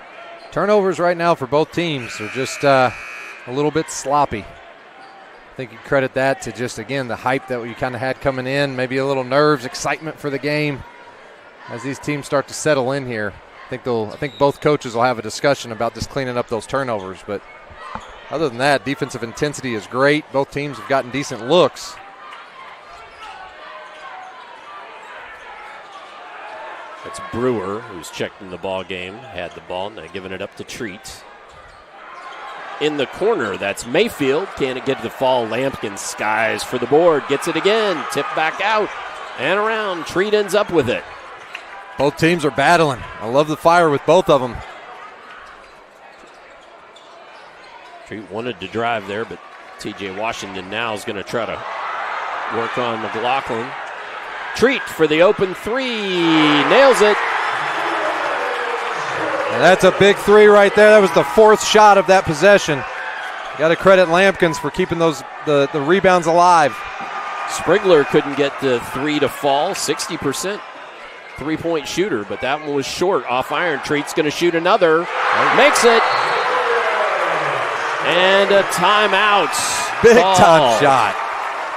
Turnovers right now for both teams are just a little bit sloppy. I think you credit that to just, again, the hype that we kind of had coming in, maybe a little nerves, excitement for the game. As these teams start to settle in here, I think both coaches will have a discussion about just cleaning up those turnovers. But other than that, defensive intensity is great. Both teams have gotten decent looks. That's Brewer, who's checked in the ball game, had the ball, now giving it up to Treat. In the corner, that's Mayfield. Can it get to the fall? Lampkin skies for the board. Gets it again. Tip back out and around. Treat ends up with it. Both teams are battling. I love the fire with both of them. Treat wanted to drive there, but T.J. Washington now is going to try to work on McLaughlin. Treat for the open three. Nails it. And that's a big three right there. That was the fourth shot of that possession. Got to credit Lampkins for keeping the rebounds alive. Sprigler couldn't get the three to fall. 60% three-point shooter, but that one was short. Off iron. Treat's going to shoot another. Makes it. And a timeout. Big time shot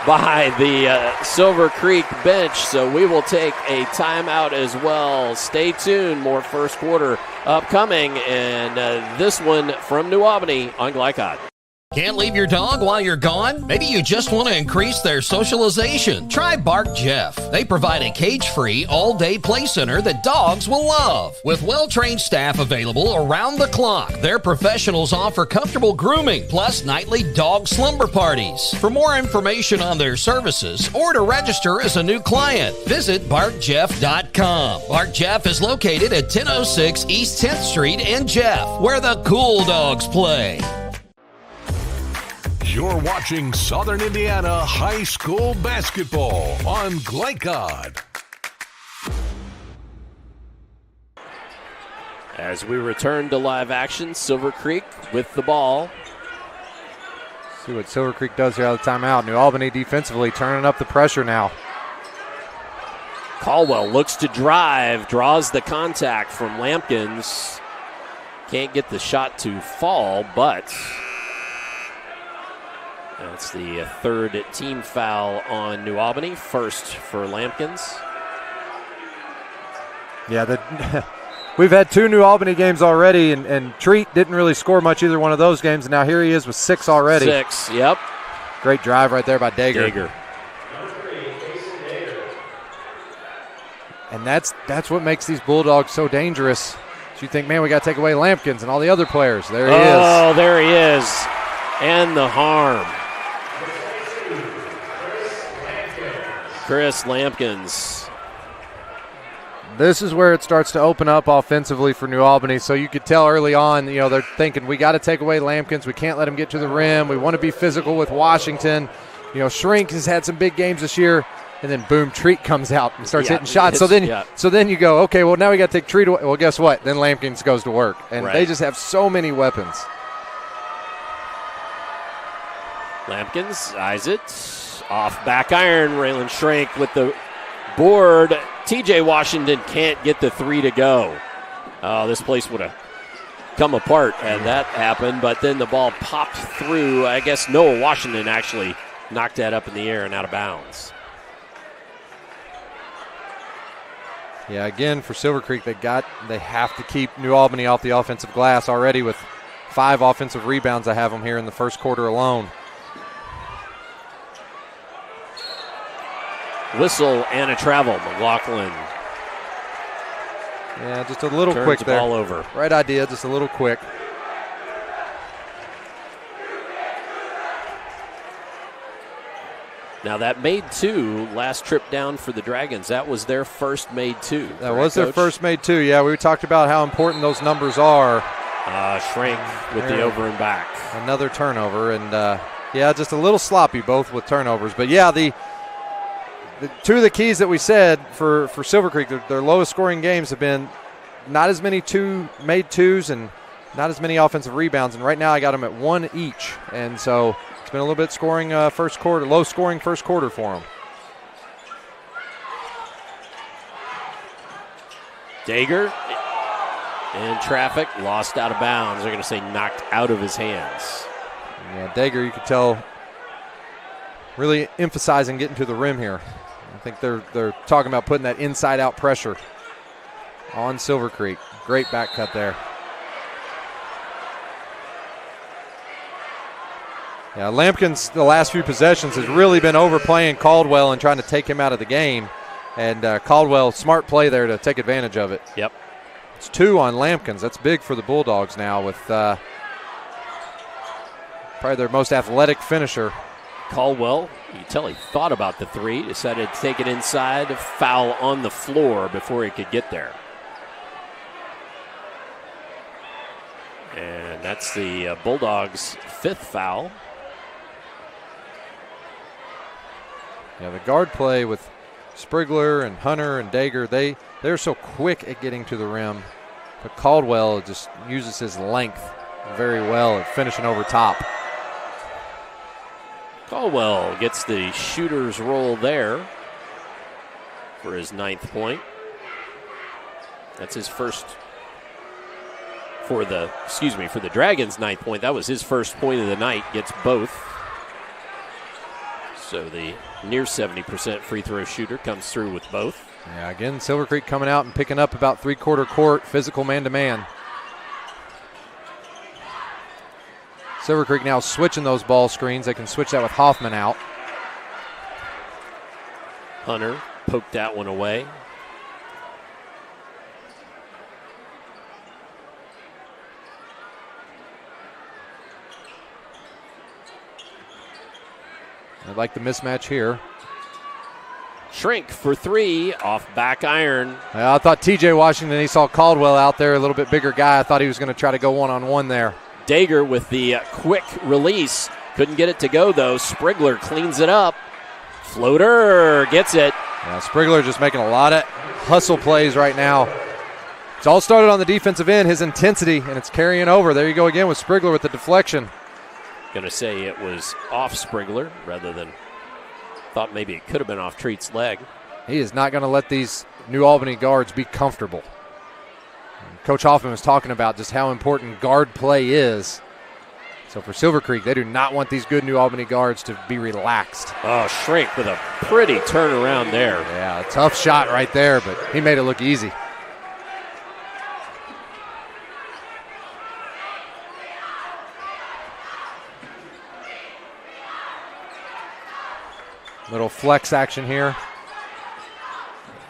by the Silver Creek bench, so we will take a timeout as well. Stay tuned, more first quarter upcoming, and this one from New Albany on Glycod. Can't leave your dog while you're gone? Maybe you just want to increase their socialization. Try Bark Jeff. They provide a cage-free, all-day play center that dogs will love. With well-trained staff available around the clock, their professionals offer comfortable grooming, plus nightly dog slumber parties. For more information on their services or to register as a new client, visit BarkJeff.com. Bark Jeff is located at 1006 East 10th Street in Jeff, where the cool dogs play. You're watching Southern Indiana High School basketball on Glycod. As we return to live action, Silver Creek with the ball. See what Silver Creek does here out of the timeout. New Albany defensively turning up the pressure now. Caldwell looks to drive, draws the contact from Lampkins. Can't get the shot to fall, but that's the third team foul on New Albany, first for Lampkins. Yeah, we've had 2 New Albany games already, and Treat didn't really score much either one of those games, and now here he is with 6 already. 6, yep. Great drive right there by Dager. And that's what makes these Bulldogs so dangerous. So you think, man, we got to take away Lampkins and all the other players. There he is. Oh, there he is. And the harm. Chris Lampkins. This is where it starts to open up offensively for New Albany. So you could tell early on, they're thinking, we got to take away Lampkins. We can't let him get to the rim. We want to be physical with Washington. Shrink has had some big games this year. And then, boom, Treat comes out and starts hitting shots. So then you go, okay, well, now we got to take Treat away. Well, guess what? Then Lampkins goes to work. And They just have so many weapons. Lampkins eyes it. Off back iron. Raylan Schrank with the board. TJ Washington can't get the 3 to go. Oh, this place would have come apart had that happened. But then the ball popped through. I guess Noah Washington actually knocked that up in the air and out of bounds. Yeah, again, for Silver Creek, they have to keep New Albany off the offensive glass already with 5 offensive rebounds. I have them here in the first quarter alone. Whistle and a travel. McLaughlin. Yeah, just a little turns quick the there. Ball over. Right idea, just a little quick. Now that made 2 last trip down for the Dragons. That was their first made 2. That was their first made 2. Yeah, we talked about how important those numbers are. Schrank with the over and back. Another turnover, and just a little sloppy both with turnovers. But yeah, the 2 of the keys that we said for Silver Creek, their lowest scoring games have been not as many made 2s and not as many offensive rebounds. And right now I got them at 1 each. And so it's been a little bit scoring first quarter, low scoring first quarter for them. Dager in traffic, lost out of bounds. They're going to say knocked out of his hands. Yeah, Dager, you could tell, really emphasizing getting to the rim here. I think they're talking about putting that inside-out pressure on Silver Creek. Great back cut there. Yeah, Lampkins, the last few possessions, has really been overplaying Caldwell and trying to take him out of the game. And Caldwell, smart play there to take advantage of it. Yep. It's 2 on Lampkins. That's big for the Bulldogs now with probably their most athletic finisher. Caldwell, you can tell he thought about the 3, decided to take it inside, foul on the floor before he could get there. And that's the Bulldogs' 5th foul. Yeah, the guard play with Sprigler and Hunter and Dager, they're so quick at getting to the rim. But Caldwell just uses his length very well at finishing over top. Caldwell gets the shooter's roll there for his 9th point. That's his first for the Dragons' 9th point. That was his first point of the night. Gets both. So the near 70% free throw shooter comes through with both. Yeah, again, Silver Creek coming out and picking up about 3/4 court, physical man-to-man. Silver Creek now switching those ball screens. They can switch that with Hoffman out. Hunter poked that one away. I like the mismatch here. Shrink for three off back iron. I thought TJ Washington, he saw Caldwell out there, a little bit bigger guy. I thought he was going to try to go one-on-one there. Dager with the quick release. Couldn't get it to go, though. Sprigler cleans it up. Floater gets it. Yeah, Sprigler just making a lot of hustle plays right now. It's all started on the defensive end, his intensity, and it's carrying over. There you go again with Sprigler with the deflection. Going to say it was off Sprigler rather than thought maybe it could have been off Treat's leg. He is not going to let these New Albany guards be comfortable. Coach Hoffman was talking about just how important guard play is. So for Silver Creek, they do not want these good New Albany guards to be relaxed. Oh, Shrink with a pretty turnaround there. Yeah, a tough shot right there, but he made it look easy. Little flex action here.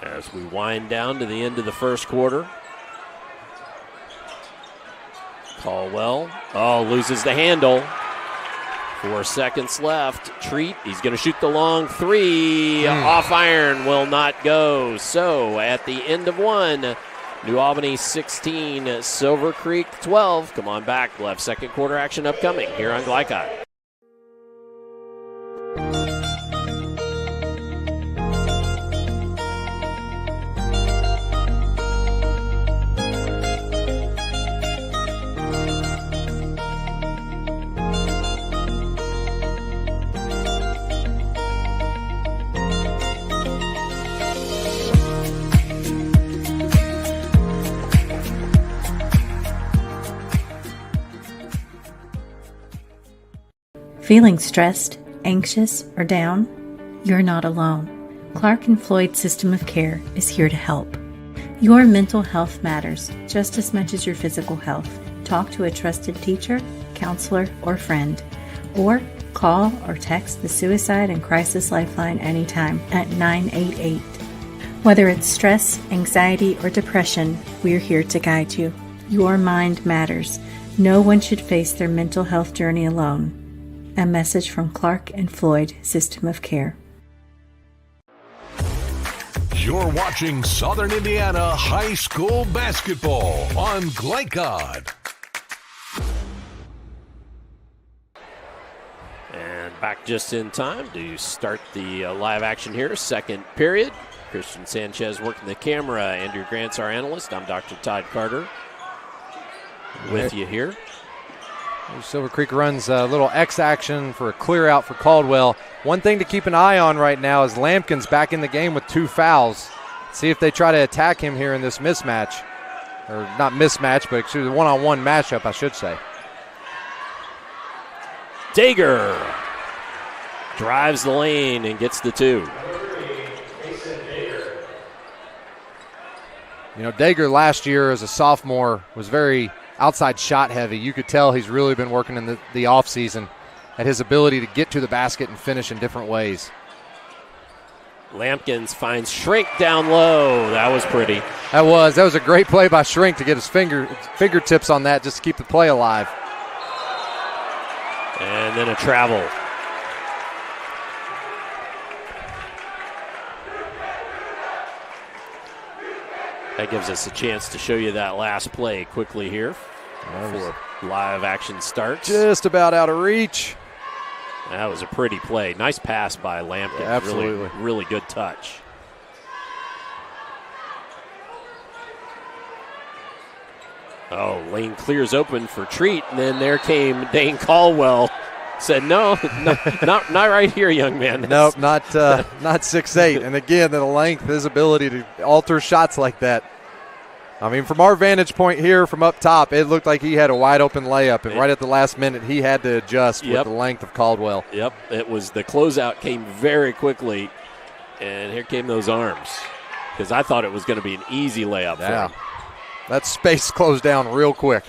As we wind down to the end of the first quarter. Caldwell, loses the handle. 4 seconds left. Treat, he's going to shoot the long three. Off iron, will not go. So at the end of one, New Albany 16, Silver Creek 12. Come on back. We'll have second quarter action upcoming here on Glycod. Feeling stressed, anxious, or down? You're not alone. Clark and Floyd System of Care is here to help. Your mental health matters just as much as your physical health. Talk to a trusted teacher, counselor, or friend. Or call or text the Suicide and Crisis Lifeline anytime at 988. Whether it's stress, anxiety, or depression, we're here to guide you. Your mind matters. No one should face their mental health journey alone. A message from Clark and Floyd System of Care. You're watching Southern Indiana High School basketball on Glycod. And back just in time to start the live action here, second period. Christian Sanchez working the camera. Andrew Grant's our analyst. I'm Dr. Todd Carter with you here. Silver Creek runs a little X action for a clear out for Caldwell. One thing to keep an eye on right now is Lampkin's back in the game with 2 fouls. See if they try to attack him here in this mismatch. Or not mismatch, but excuse me, one-on-one matchup, I should say. Dager drives the lane and gets the 2. You know, Dager last year as a sophomore was very outside shot heavy. You could tell he's really been working in the offseason at his ability to get to the basket and finish in different ways. Lampkins finds Shrink down low. That was pretty. That was a great play by Shrink to get his fingertips on that just to keep the play alive. And then a travel. That gives us a chance to show you that last play quickly here before live action starts. Just about out of reach. That was a pretty play. Nice pass by Lampkin. Yeah, absolutely. Really good touch. Oh, lane clears open for Treat, and then there came Dane Caldwell. Said, no, not right here, young man. Nope, not 6'8". And again, the length, his ability to alter shots like that. I mean, from our vantage point here from up top, it looked like he had a wide open layup, and right at the last minute, he had to adjust with the length of Caldwell. Yep, it was the closeout came very quickly, and here came those arms. Because I thought it was going to be an easy layup for him. That space closed down real quick.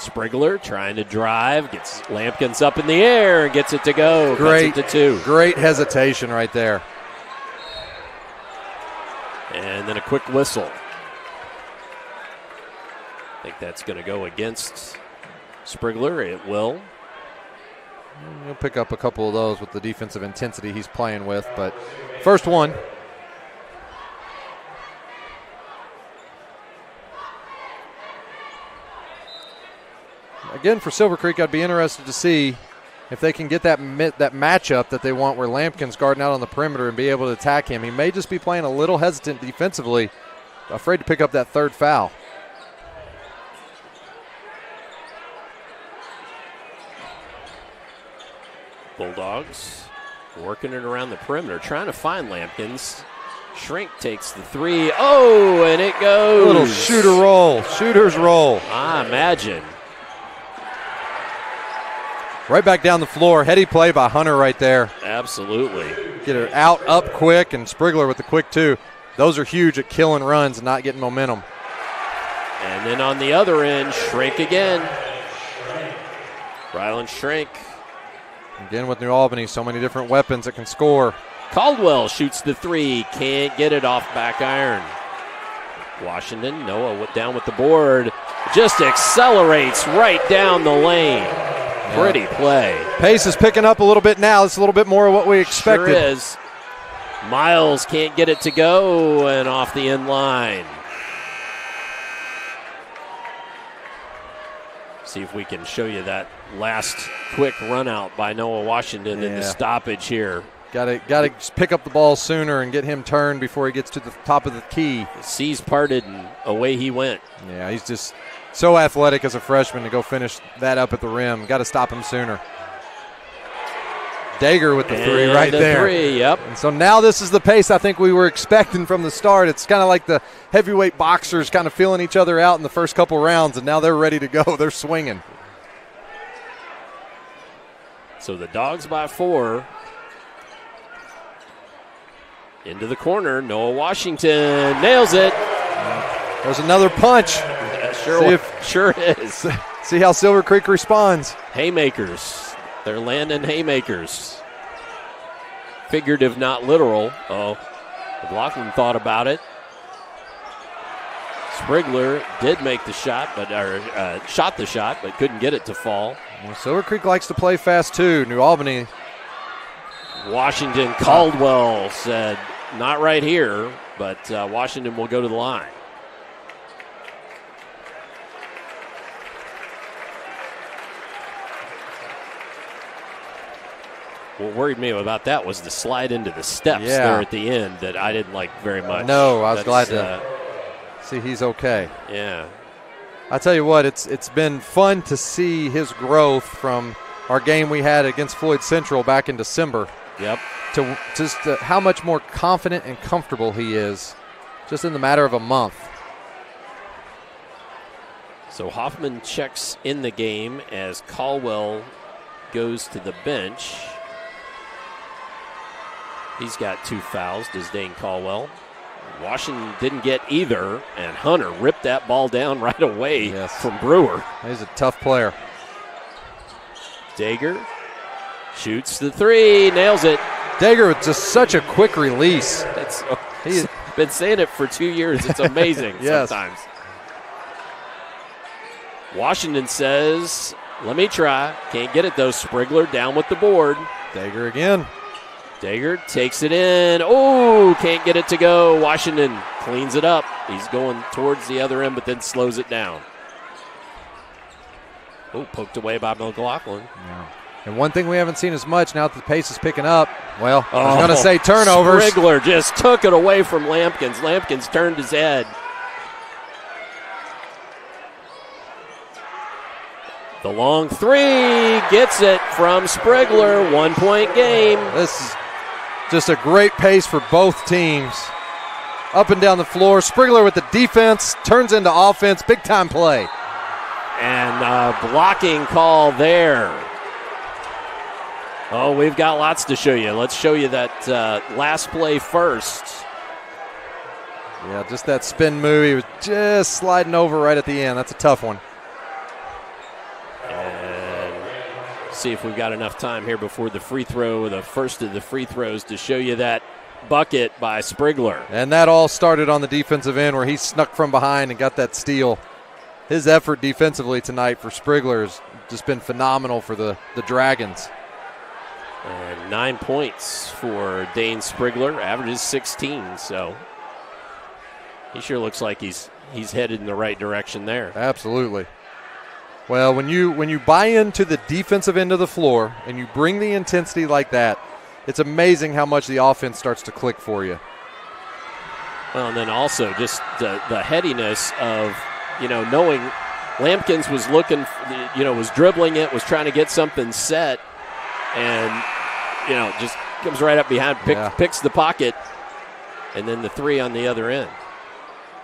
Sprigler trying to drive, gets Lampkins up in the air and gets it to go. Great, cuts it to 2. Great hesitation right there. And then a quick whistle. I think that's going to go against Sprigler. It will. He'll pick up a couple of those with the defensive intensity he's playing with, but first one. Again, for Silver Creek, I'd be interested to see if they can get that matchup that they want where Lampkin's guarding out on the perimeter and be able to attack him. He may just be playing a little hesitant defensively, afraid to pick up that third foul. Bulldogs working it around the perimeter, trying to find Lampkins. Shrink takes the 3. Oh, and it goes. A little shooter's roll. I imagine. Right back down the floor. Heady play by Hunter right there. Absolutely. Get her out, up quick, and Sprigler with the quick 2. Those are huge at killing runs and not getting momentum. And then on the other end, Shrink again. Ryland Shrink. Again with New Albany, so many different weapons that can score. Caldwell shoots the 3, can't get it off back iron. Washington, Noah down with the board, just accelerates right down the lane. Yeah. Pretty play. Pace is picking up a little bit now. It's a little bit more of what we expected. Sure is. Miles can't get it to go and off the end line. See if we can show you that last quick run out by Noah Washington in the stoppage here. Got to pick up the ball sooner and get him turned before he gets to the top of the key. The seas parted and away he went. Yeah, he's just so athletic as a freshman to go finish that up at the rim. Got to stop him sooner. Dager with the 3 right there. 3, yep. And so now this is the pace I think we were expecting from the start. It's kind of like the heavyweight boxers kind of feeling each other out in the first couple rounds, and now they're ready to go. They're swinging. So the Dogs by 4. Into the corner, Noah Washington nails it. There's another punch. Yeah, sure is. See how Silver Creek responds. Haymakers. They're landing haymakers. Figurative, not literal. Oh, McLaughlin thought about it. Sprigler did make the shot, shot the shot, but couldn't get it to fall. Well, Silver Creek likes to play fast too. New Albany. Washington, Caldwell said, not right here, but Washington will go to the line. What worried me about that was the slide into the steps there at the end that I didn't like very much. No, I was glad to see he's okay. Yeah. I tell you what, it's been fun to see his growth from our game we had against Floyd Central back in December. Yep. To just how much more confident and comfortable he is just in the matter of a month. So Hoffman checks in the game as Caldwell goes to the bench. He's got 2 fouls, does Dane Caldwell. Washington didn't get either, and Hunter ripped that ball down right away from Brewer. He's a tough player. Dager shoots the 3, nails it. Dager with just such a quick release. He's been saying it for 2 years. It's amazing sometimes. Washington says, let me try. Can't get it though. Sprigler down with the board. Dager again. Dager takes it in. Oh, can't get it to go. Washington cleans it up. He's going towards the other end, but then slows it down. Oh, poked away by McLaughlin. Yeah. And one thing we haven't seen as much now that the pace is picking up, well, I was going to say turnovers. Sprigler just took it away from Lampkins. Lampkins turned his head. The long 3 gets it from Sprigler. 1-point game. This is just a great pace for both teams. Up and down the floor. Sprigler with the defense turns into offense. Big time play. And blocking call there. Oh, we've got lots to show you. Let's show you that last play first. Yeah, just that spin move. He was just sliding over right at the end. That's a tough one. See if we've got enough time here before the free throw, the first of the free throws, to show you that bucket by Sprigler. And that all started on the defensive end where he snuck from behind and got that steal. His effort defensively tonight for Sprigler has just been phenomenal for the Dragons. And 9 points for Dane Sprigler, averages 16, so he sure looks like he's headed in the right direction there. Absolutely. Well, when you buy into the defensive end of the floor and you bring the intensity like that, it's amazing how much the offense starts to click for you. Well, and then also just the headiness of, knowing Lampkins was looking, was dribbling it, was trying to get something set, and, just comes right up behind, picks the pocket, and then the three on the other end.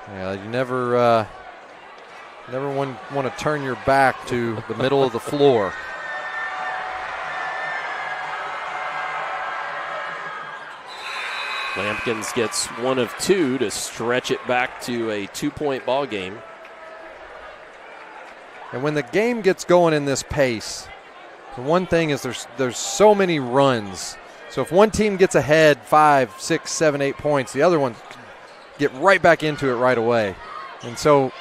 Yeah, you never want to turn your back to the middle of the floor. Lampkins gets 1 of 2 to stretch it back to a 2-point ball game. And when the game gets going in this pace, the one thing is there's so many runs. So if one team gets ahead 5, 6, 7, 8 points, the other one get right back into it right away. And so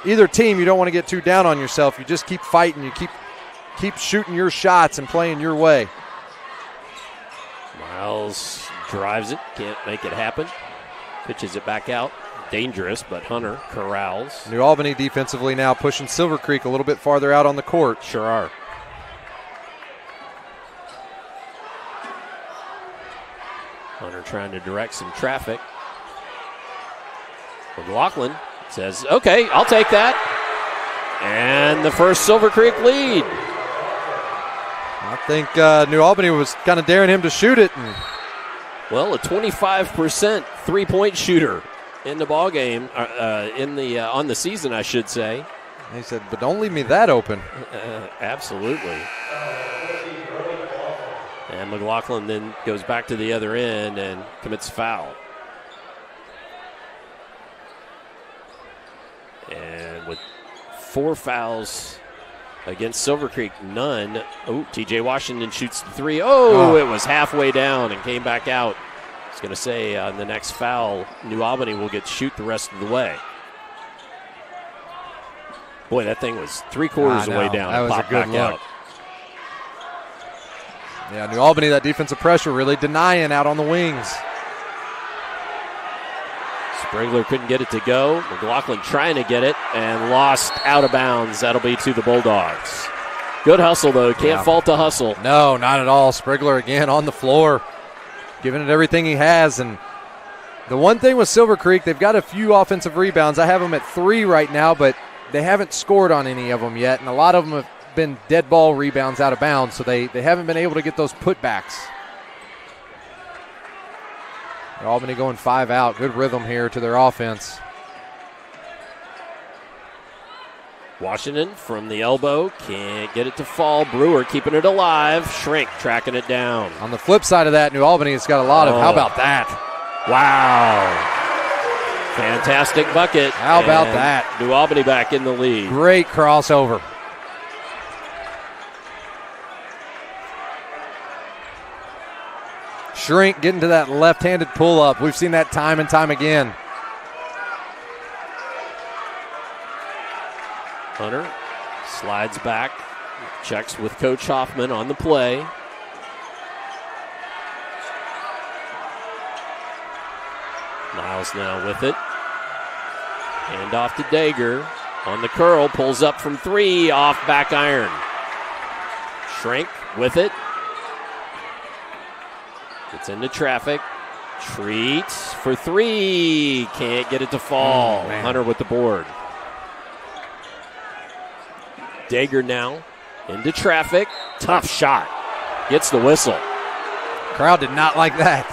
either team, you don't want to get too down on yourself. You just keep fighting. You keep shooting your shots and playing your way. Miles drives it, can't make it happen. Pitches it back out. Dangerous, but Hunter corrals. New Albany defensively now pushing Silver Creek a little bit farther out on the court. Sure are. Hunter trying to direct some traffic. McLaughlin says, okay, I'll take that. And the first Silver Creek lead. I think New Albany was kind of daring him to shoot it. Well, a 25% three-point shooter in the ball game, on the season, I should say. He said, but don't leave me that open. Absolutely. And McLaughlin then goes back to the other end and commits foul. And with 4 fouls against Silver Creek, none. Oh, TJ Washington shoots the 3. It was halfway down and came back out. I was going to say on the next foul, New Albany will get to shoot the rest of the way. Boy, that thing was 3/4 of the way down. That was popped a good back look. out. Yeah, New Albany, that defensive pressure really denying out on the wings. Sprigler couldn't get it to go. McLaughlin trying to get it and lost out of bounds. That'll be to the Bulldogs. Good hustle, though. Can't fault the hustle. No, not at all. Sprigler again on the floor, giving it everything he has. And the one thing with Silver Creek, they've got a few offensive rebounds. I have them at 3 right now, but they haven't scored on any of them yet. And a lot of them have been dead ball rebounds out of bounds, so they haven't been able to get those putbacks. Albany going 5 out. Good rhythm here to their offense. Washington from the elbow. Can't get it to fall. Brewer keeping it alive. Shrink tracking it down. On the flip side of that, New Albany has got a lot of, how about that? Wow. Fantastic bucket. How about that? New Albany back in the lead. Great crossover. Shrink getting to that left-handed pull-up. We've seen that time and time again. Hunter slides back, checks with Coach Hoffman on the play. Miles now with it. Hand off to Dager. On the curl, pulls up from 3, off back iron. Shrink with it. Gets into traffic. Treats for 3. Can't get it to fall. Hunter with the board. Dager now into traffic. Tough shot. Gets the whistle. Crowd did not like that.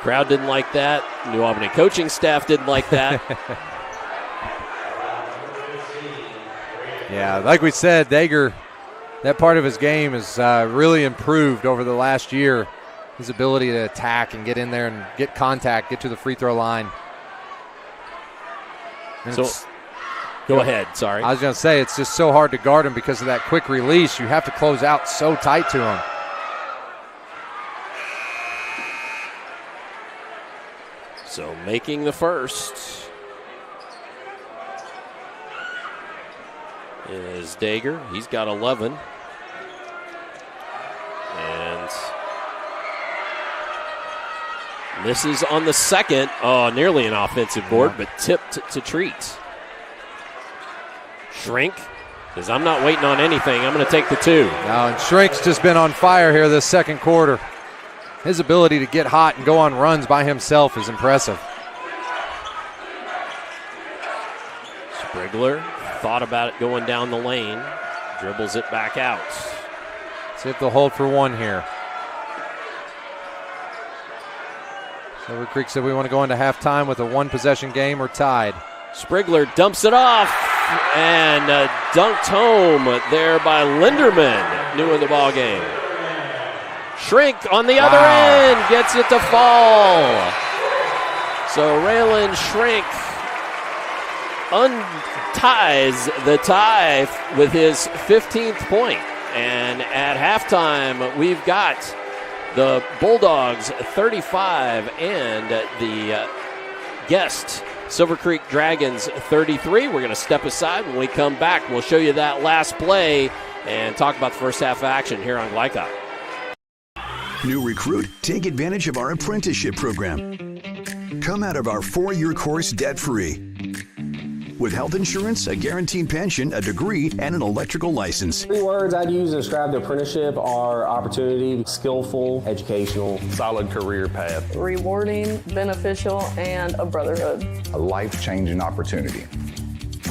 Crowd didn't like that. New Albany coaching staff didn't like that. Yeah, like we said, Dager, that part of his game has really improved over the last year. His ability to attack and get in there and get contact, get to the free throw line. And So Go ahead, sorry. I was going to say, it's just so hard to guard him because of that quick release. You have to close out so tight to him. So making the first is Dager. He's got 11. And misses on the second. Oh, nearly an offensive board, but tipped to Treat. Shrink says, I'm not waiting on anything. I'm going to take the 2. Now, and Shrink's just been on fire here this second quarter. His ability to get hot and go on runs by himself is impressive. Sprigler thought about it going down the lane, dribbles it back out. See if they'll hold for one here. Silver Creek said we want to go into halftime with a one-possession game or tied. Sprigler dumps it off and dunked home there by Linderman, new in the ball game. Shrink on the other end gets it to fall. So Raylan Shrink unties the tie with his 15th point. And at halftime, we've got the Bulldogs 35 and the guest Silver Creek Dragons 33. We're going to step aside. When we come back, we'll show you that last play and talk about the first half action here on Glycod. New recruit, take advantage of our apprenticeship program. Come out of our 4-year course debt-free. With health insurance, a guaranteed pension, a degree, and an electrical license. 3 words I'd use to describe the apprenticeship are opportunity, skillful, educational, solid career path, rewarding, beneficial, and a brotherhood. A life-changing opportunity.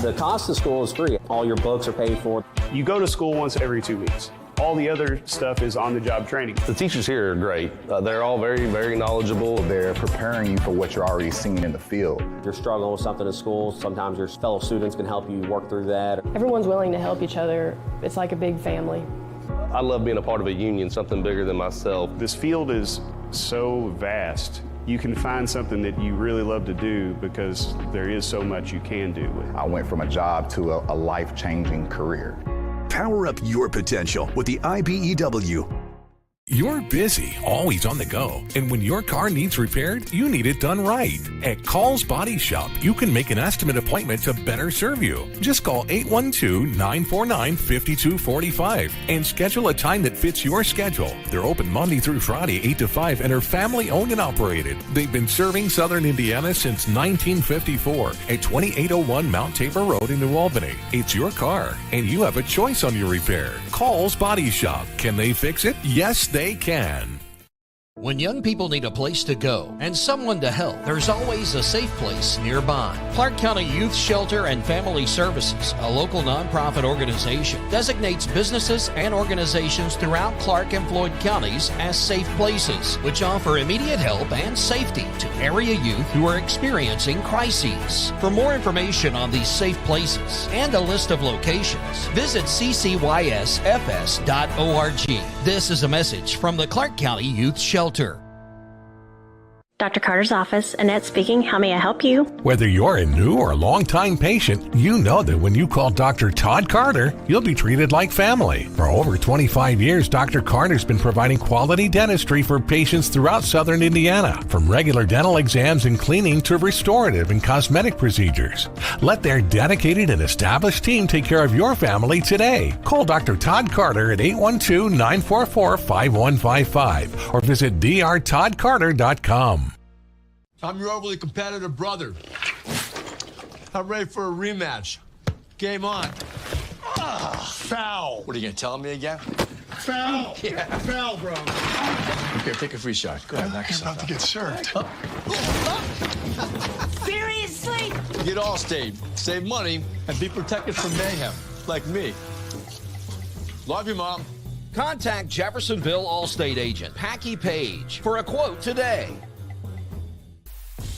The cost of school is free. All your books are paid for. You go to school once every 2 weeks. All the other stuff is on-the-job training. The teachers here are great. They're all very, very knowledgeable. They're preparing you for what you're already seeing in the field. If you're struggling with something in school, sometimes your fellow students can help you work through that. Everyone's willing to help each other. It's like a big family. I love being a part of a union, something bigger than myself. This field is so vast. You can find something that you really love to do because there is so much you can do with it. I went from a job to a life-changing career. Power up your potential with the IBEW. You're busy, always on the go, and when your car needs repaired, you need it done right. At Call's Body Shop, you can make an estimate appointment to better serve you. Just call 812-949-5245 and schedule a time that fits your schedule. They're open Monday through Friday, 8 to 5, and are family-owned and operated. They've been serving Southern Indiana since 1954 at 2801 Mount Tabor Road in New Albany. It's your car, and you have a choice on your repair. Call's Body Shop. Can they fix it? Yes, they can. When young people need a place to go and someone to help, there's always a safe place nearby. Clark County Youth Shelter and Family Services, a local nonprofit organization, designates businesses and organizations throughout Clark and Floyd counties as safe places, which offer immediate help and safety to area youth who are experiencing crises. For more information on these safe places and a list of locations, visit ccysfs.org. This is a message from the Clark County Youth Shelter. Dr. Carter's office, Annette speaking. How may I help you? Whether you're a new or long-time patient, you know that when you call Dr. Todd Carter, you'll be treated like family. For over 25 years, Dr. Carter's been providing quality dentistry for patients throughout Southern Indiana, from regular dental exams and cleaning to restorative and cosmetic procedures. Let their dedicated and established team take care of your family today. Call Dr. Todd Carter at 812-944-5155 or visit drtoddcarter.com. I'm your overly competitive brother. I'm ready for a rematch. Game on. Foul. What are you going to tell me again? Foul. Yeah. Foul, bro. Okay, take a free shot. Go ahead, knock yourself out. Get served. Seriously? Get Allstate, save money, and be protected from mayhem, like me. Love you, Mom. Contact Jeffersonville Allstate agent Packy Page for a quote today.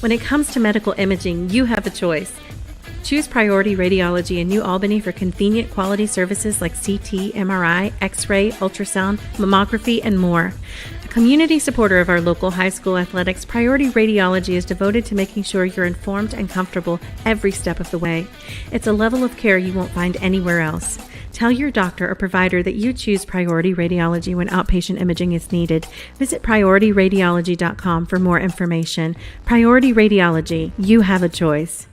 When it comes to medical imaging, you have a choice. Choose Priority Radiology in New Albany for convenient quality services like CT, MRI, X-ray, ultrasound, mammography, and more. Community supporter of our local high school athletics, Priority Radiology is devoted to making sure you're informed and comfortable every step of the way. It's a level of care you won't find anywhere else. Tell your doctor or provider that you choose Priority Radiology when outpatient imaging is needed. Visit PriorityRadiology.com for more information. Priority Radiology, you have a choice.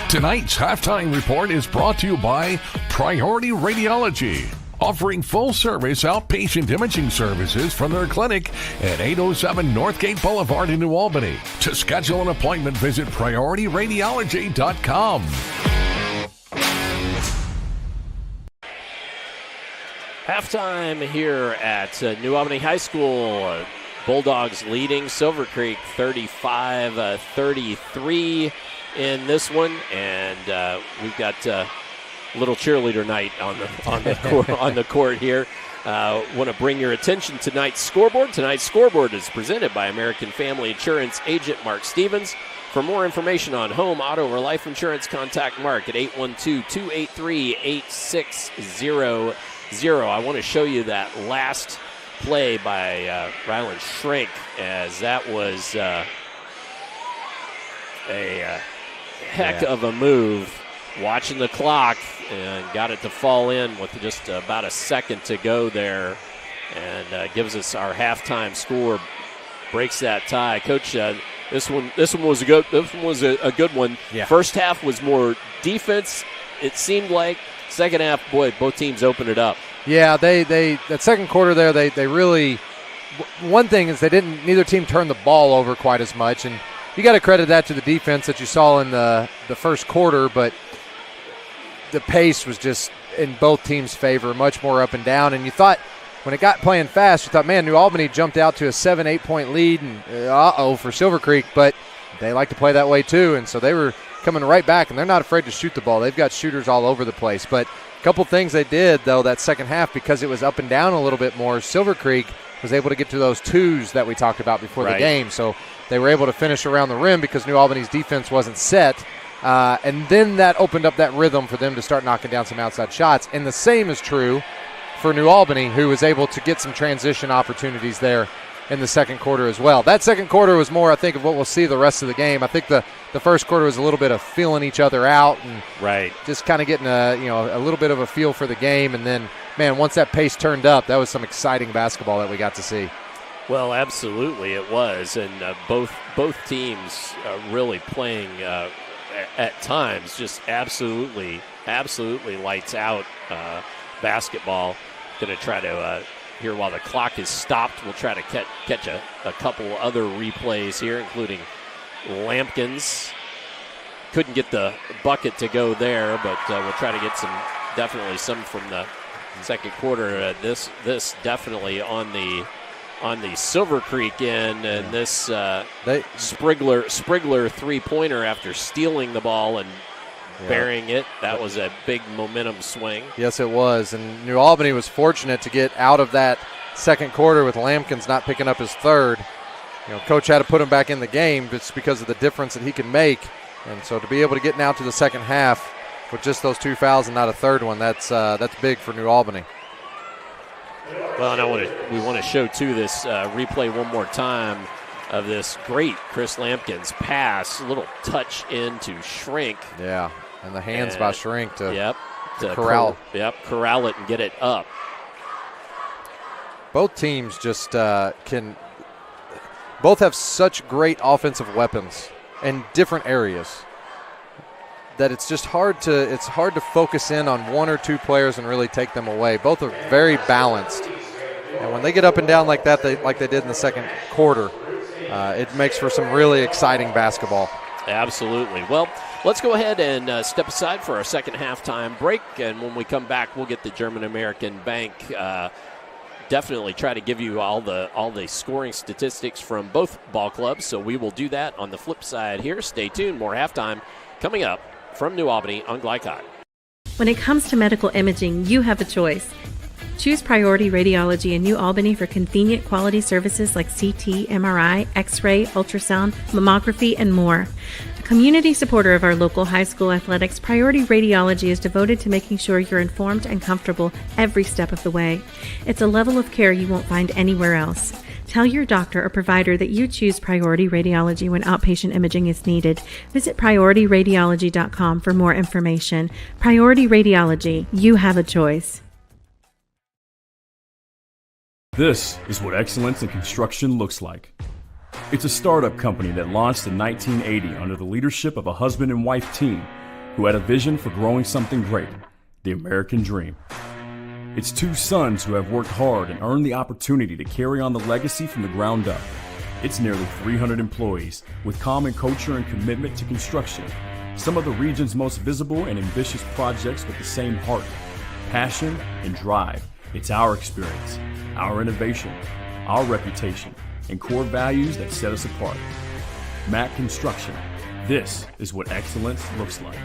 Tonight's halftime report is brought to you by Priority Radiology, offering full-service outpatient imaging services from their clinic at 807 Northgate Boulevard in New Albany. To schedule an appointment, visit PriorityRadiology.com. Halftime here at New Albany High School. Bulldogs leading Silver Creek 35-33 in this one, and we've got little cheerleader night on the court here. Want to bring your attention to tonight's scoreboard. Tonight's scoreboard is presented by American Family Insurance agent Mark Stevens. For more information on home, auto, or life insurance, contact Mark at 812-283-8600. I want to show you that last play by Rylan Shrink, as that was a heck of a move. Watching the clock and got it to fall in with just about a second to go there, and gives us our halftime score. Breaks that tie, Coach. This one was a good one. Yeah. First half was more defense. It seemed like. Second half, boy, both teams opened it up. Yeah, they that second quarter there, they really. One thing is neither team turned the ball over quite as much, and you got to credit that to the defense that you saw in the first quarter, but the pace was just in both teams' favor, much more up and down. And you thought, when it got playing fast, you thought, man, New Albany jumped out to a 7-8 point lead, and for Silver Creek, but they like to play that way too, and so they were coming right back, and they're not afraid to shoot the ball. They've got shooters all over the place. But a couple things they did, though, that second half, because it was up and down a little bit more, Silver Creek was able to get to those twos that we talked about before the game. So they were able to finish around the rim because New Albany's defense wasn't set. And then that opened up that rhythm for them to start knocking down some outside shots. And the same is true for New Albany, who was able to get some transition opportunities there in the second quarter as well. That second quarter was more, I think, of what we'll see the rest of the game. I think the first quarter was a little bit of feeling each other out and just kind of getting a little bit of a feel for the game. And then, man, once that pace turned up, that was some exciting basketball that we got to see. Well, absolutely it was, and both teams really playing at times just absolutely lights out basketball. Going to try to here while the clock is stopped, we'll try to catch a couple other replays here, including Lampkins. Couldn't get the bucket to go there, but we'll try to get definitely some from the second quarter. This definitely on the Silver Creek end, and this Sprigler three-pointer after stealing the ball and burying it. That was a big momentum swing. Yes, it was, and New Albany was fortunate to get out of that second quarter with Lampkins not picking up his third. Coach had to put him back in the game just because of the difference that he can make, and so to be able to get now to the second half with just those two fouls and not a third one, that's big for New Albany. Well, and we want to show, too, this replay one more time of this great Chris Lampkins pass, a little touch into Shrink. Yeah, and the hands by Shrink to corral. Corral it and get it up. Both teams just both have such great offensive weapons in different areas that it's just hard to focus in on one or two players and really take them away. Both are very balanced, and when they get up and down like that, like they did in the second quarter, it makes for some really exciting basketball. Absolutely. Well, let's go ahead and step aside for our second halftime break, and when we come back, we'll get the German American Bank. Definitely try to give you all the scoring statistics from both ball clubs, so we will do that on the flip side here. Stay tuned. More halftime coming up from New Albany on Glycod. When it comes to medical imaging, you have a choice. Choose Priority Radiology in New Albany for convenient quality services like CT, MRI, X-ray, ultrasound, mammography, and more. A Community supporter of our local high school athletics, Priority Radiology is devoted to making sure you're informed and comfortable every step of the way. It's a level of care you won't find anywhere else. Tell your doctor or provider that you choose Priority Radiology when outpatient imaging is needed. Visit PriorityRadiology.com for more information. Priority Radiology, you have a choice. This is what excellence in construction looks like. It's a startup company that launched in 1980 under the leadership of a husband and wife team who had a vision for growing something great, the American dream. It's two sons who have worked hard and earned the opportunity to carry on the legacy from the ground up. It's nearly 300 employees with common culture and commitment to construction. Some of the region's most visible and ambitious projects with the same heart, passion, and drive. It's our experience, our innovation, our reputation, and core values that set us apart. Mack Construction. This is what excellence looks like.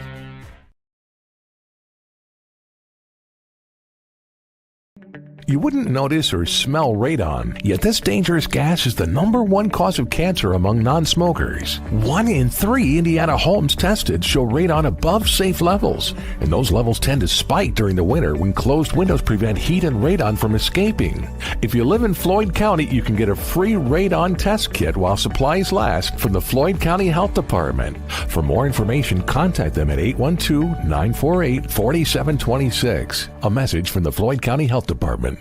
You wouldn't notice or smell radon, yet this dangerous gas is the #1 cause of cancer among non-smokers. 1 in 3 Indiana homes tested show radon above safe levels, and those levels tend to spike during the winter when closed windows prevent heat and radon from escaping. If you live in Floyd County, you can get a free radon test kit while supplies last from the Floyd County Health Department. For more information, contact them at 812-948-4726. A message from the Floyd County Health Department.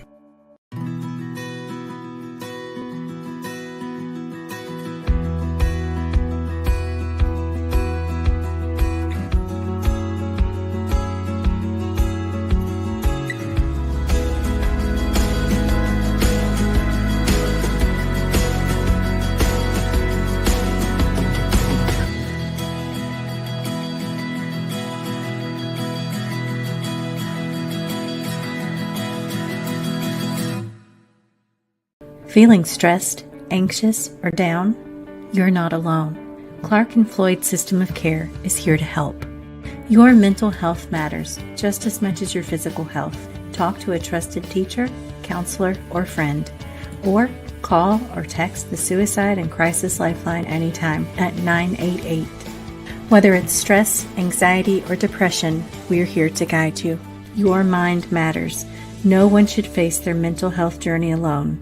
Feeling stressed, anxious, or down? You're not alone. Clark & Floyd System of Care is here to help. Your mental health matters just as much as your physical health. Talk to a trusted teacher, counselor, or friend. Or call or text the Suicide and Crisis Lifeline anytime at 988. Whether it's stress, anxiety, or depression, we're here to guide you. Your mind matters. No one should face their mental health journey alone.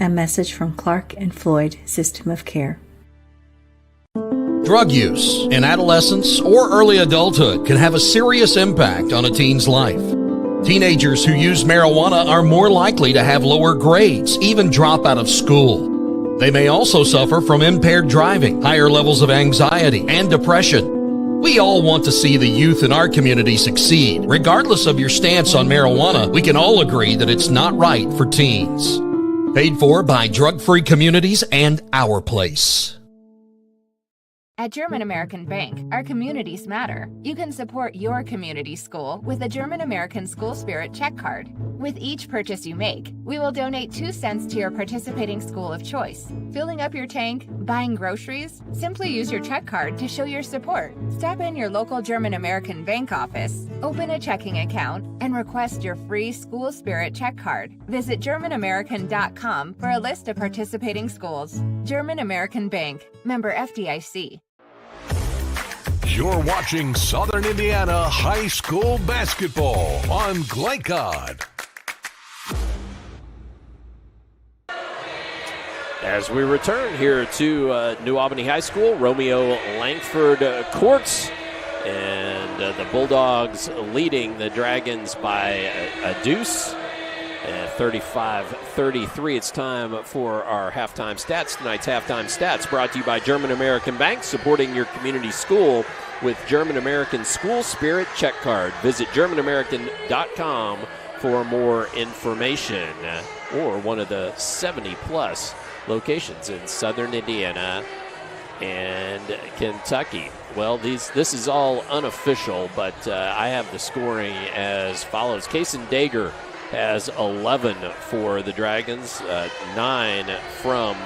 A message from Clark & Floyd System of Care. Drug use in adolescence or early adulthood can have a serious impact on a teen's life. Teenagers who use marijuana are more likely to have lower grades, even drop out of school. They may also suffer from impaired driving, higher levels of anxiety, and depression. We all want to see the youth in our community succeed. Regardless of your stance on marijuana, we can all agree that it's not right for teens. Paid for by Drug-Free Communities and Our Place. At German American Bank, our communities matter. You can support your community school with a German American School Spirit check card. With each purchase you make, we will donate 2 cents to your participating school of choice. Filling up your tank, buying groceries? Simply use your check card to show your support. Stop in your local German American Bank office, open a checking account, and request your free School Spirit check card. Visit GermanAmerican.com for a list of participating schools. German American Bank, member FDIC. You're watching Southern Indiana High School Basketball on Glycod. As we return here to New Albany High School, Romeo Langford courts, and the Bulldogs leading the Dragons by a deuce. 35-33. It's time for our halftime stats. Tonight's halftime stats brought to you by German American Bank, supporting your community school with German American School Spirit check card. Visit GermanAmerican.com for more information, or one of the 70-plus locations in Southern Indiana and Kentucky. Well, this is all unofficial, but I have the scoring as follows. Kaysen Dager has 11 for the Dragons, 9 from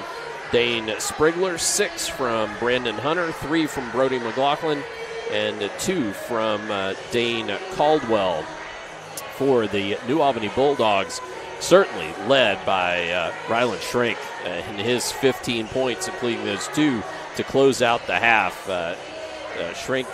Dane Sprigler, 6 from Brandon Hunter, 3 from Brody McLaughlin, and 2 from Dane Caldwell. For the New Albany Bulldogs, certainly led by Ryland Shrink and his 15 points, including those 2 to close out the half. Shrink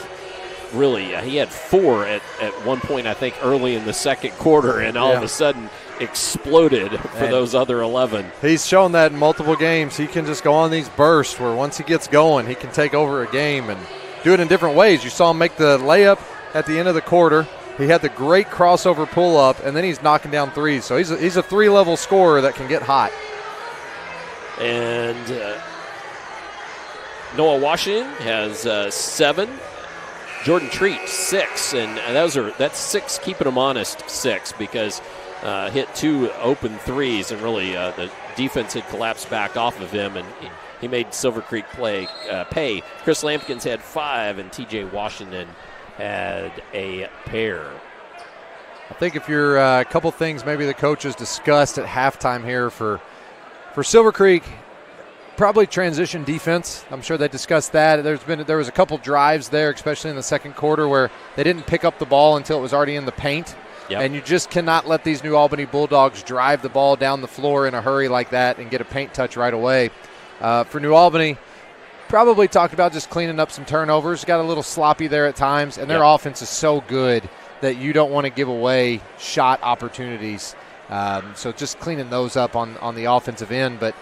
really, he had 4 at one point, I think, early in the second quarter, and all of a sudden exploded for those other 11. He's shown that in multiple games. He can just go on these bursts where once he gets going, he can take over a game and do it in different ways. You saw him make the layup at the end of the quarter. He had the great crossover pull-up, and then he's knocking down threes. So he's a 3-level scorer that can get hot. And Noah Washington has 7. Jordan Treat, 6. And that's 6, keeping him honest, 6, because hit 2 open threes, and really the defense had collapsed back off of him, and he made Silver Creek pay. Chris Lampkins had 5, and TJ Washington had a pair. I think if you're a couple things maybe the coaches discussed at halftime here for Silver Creek, probably transition defense. I'm sure they discussed that. There was a couple drives there, especially in the second quarter, where they didn't pick up the ball until it was already in the paint. Yep. And you just cannot let these New Albany Bulldogs drive the ball down the floor in a hurry like that and get a paint touch right away. For New Albany, probably talked about just cleaning up some turnovers. Got a little sloppy there at times, and their offense is so good that you don't want to give away shot opportunities. So just cleaning those up on the offensive end. But